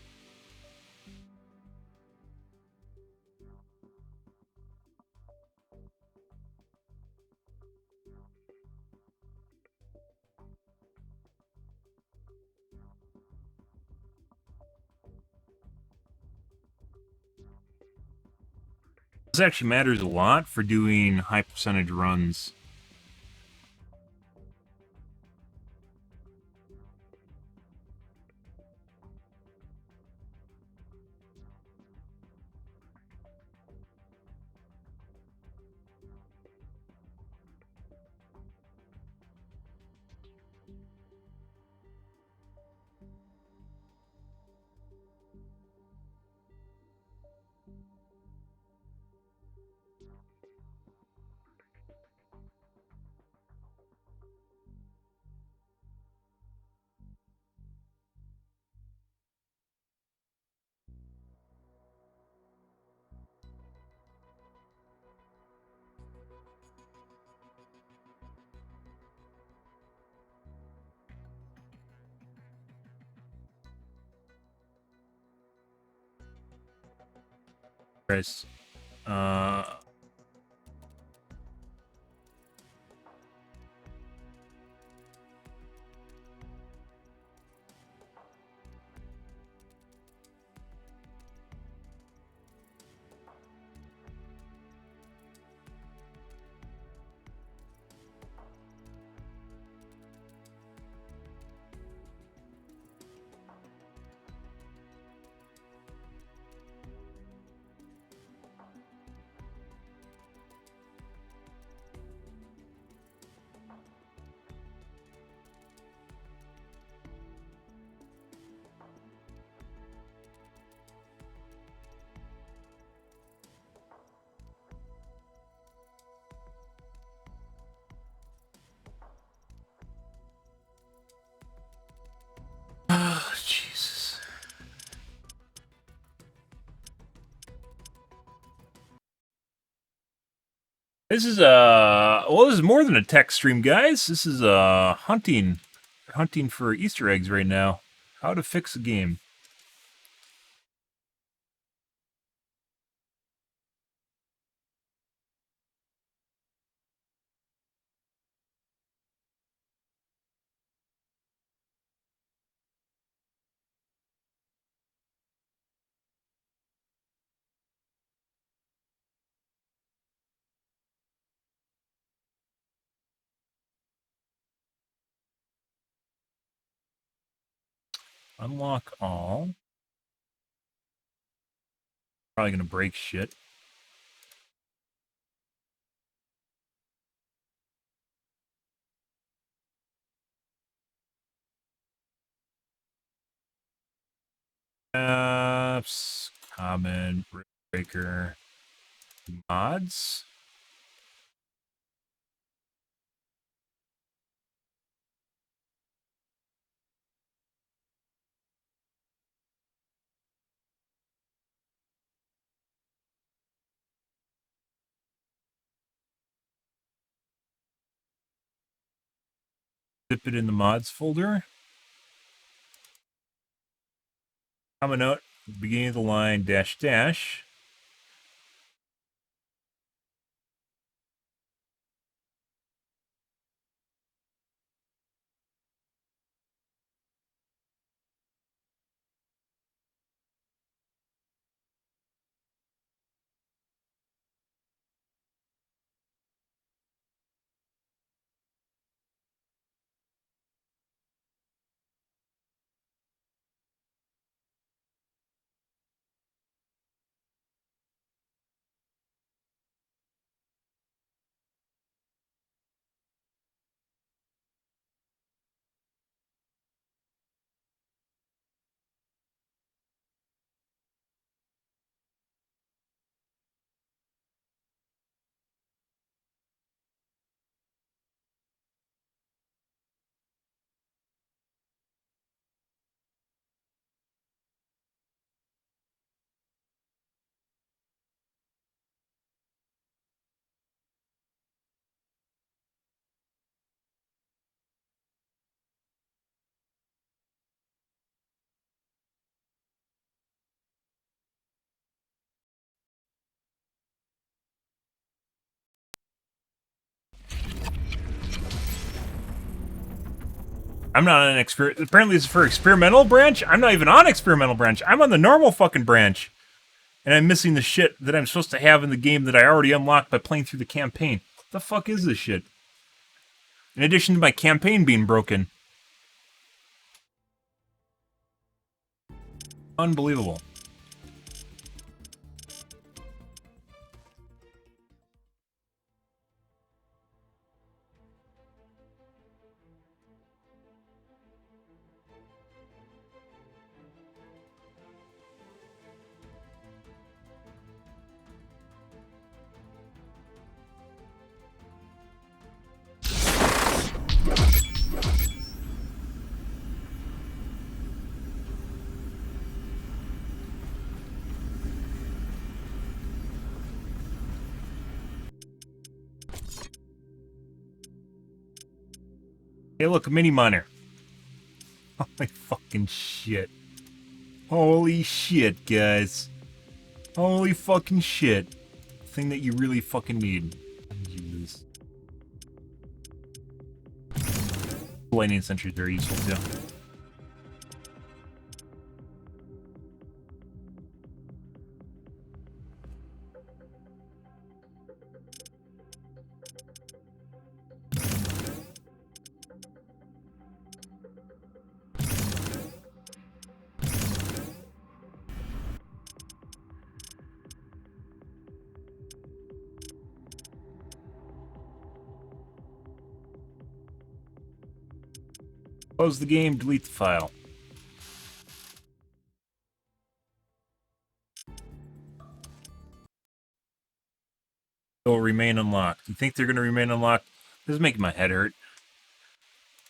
A: This actually matters a lot for doing high percentage runs. Chris. Oh, Jesus. This is well, this is more than a tech stream, guys. This is hunting for Easter eggs right now. How to fix a game. Unlock all. Probably gonna break shit. Apps, common, Riftbreaker, mods. Zip it in the mods folder. Coming out, beginning of the line, dash dash. I'm not on an apparently this is for experimental branch. I'm not even on experimental branch. I'm on the normal fucking branch. And I'm missing the shit that I'm supposed to have in the game that I already unlocked by playing through the campaign. What the fuck is this shit? In addition to my campaign being broken. Unbelievable. Hey, look, a mini miner. Holy fucking shit. Holy shit, guys. Holy fucking shit. Thing that you really fucking need. Jesus. Lightning sentry is very useful too. Close the game, delete the file. It'll remain unlocked. You think they're going to remain unlocked? This is making my head hurt.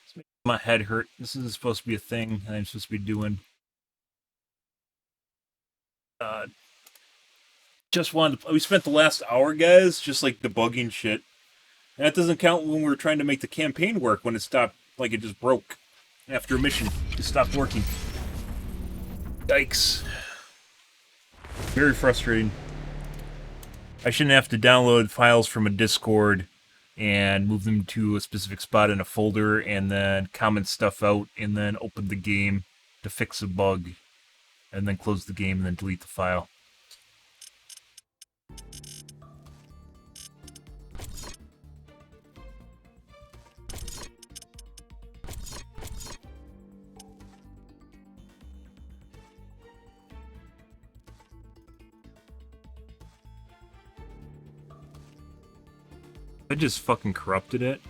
A: It's making my head hurt. This isn't supposed to be a thing that I'm supposed to be doing. We spent the last hour, guys, just like debugging shit. And that doesn't count when we were trying to make the campaign work when it stopped, like it just broke. After a mission, it stopped working. Yikes. Very frustrating. I shouldn't have to download files from a Discord and move them to a specific spot in a folder and then comment stuff out and then open the game to fix a bug and then close the game and then delete the file. I just fucking corrupted it.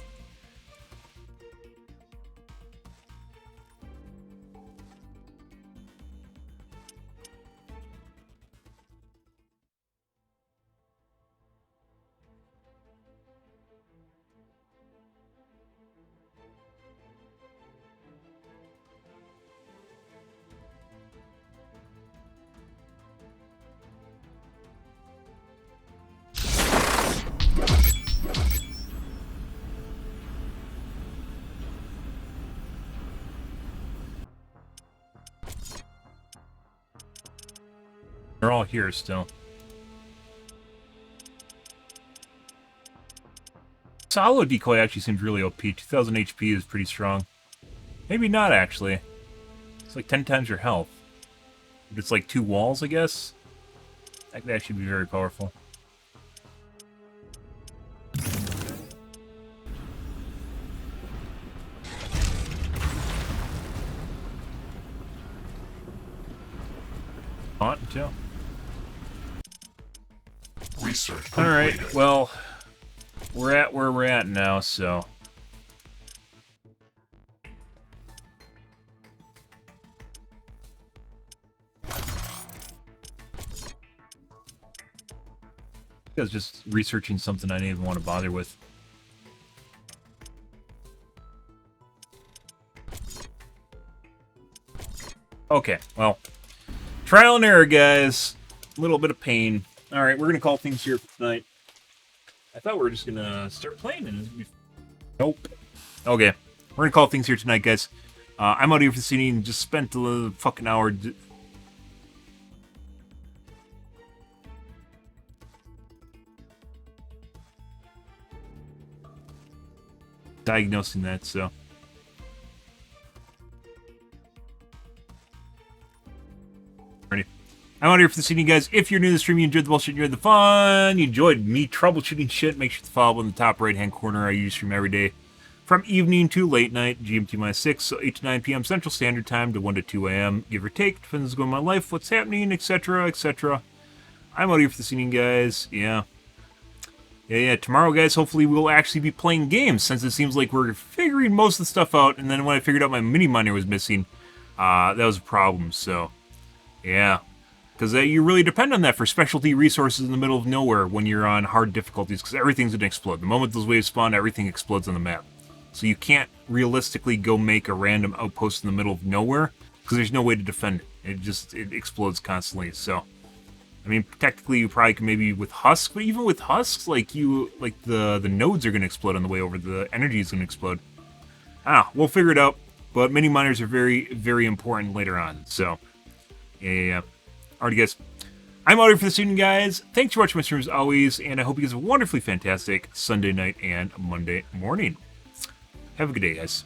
A: They're all here still. Solo decoy actually seems really OP. 2000 HP is pretty strong. Maybe not, actually. It's like 10 times your health. But it's like 2 walls, I guess? That could actually be very powerful. Hot, too.
D: Research
A: Alright,
D: completed.
A: well, we're at where we're at now, so... I was just researching something I didn't even want to bother with. Okay, well, trial and error, guys. A little bit of pain. Alright, we're going to call things here for tonight. I thought we were just going to start playing and nope. Okay, we're going to call things here tonight, guys. I'm out here for the evening. Just spent a fucking hour... diagnosing that, so... Ready. I'm out here for this evening, guys. If you're new to the stream, you enjoyed the bullshit, you enjoyed the fun, you enjoyed me troubleshooting shit, make sure to follow in the top right-hand corner. I use stream every day from evening to late night, GMT-6, so 8 to 9 p.m. Central Standard Time to 1 to 2 a.m., give or take. Depends what's going on in my life, what's happening, etc., etc. I'm out here for this evening, guys. Yeah. Tomorrow, guys, hopefully we'll actually be playing games, since it seems like we're figuring most of the stuff out, and then when I figured out my mini miner was missing, that was a problem, so, yeah. Because you really depend on that for specialty resources in the middle of nowhere when you're on hard difficulties, because everything's going to explode. The moment those waves spawn, everything explodes on the map. So you can't realistically go make a random outpost in the middle of nowhere, because there's no way to defend it. It explodes constantly, so... I mean, technically, you probably could maybe with husks, but even with husks, like the nodes are going to explode on the way over. The energy is going to explode. We'll figure it out. But mini miners are very, very important later on. So, yeah. Alrighty, guys. I'm out here for this evening, guys. Thanks for watching my stream as always, and I hope you guys have a wonderfully fantastic Sunday night and Monday morning. Have a good day, guys.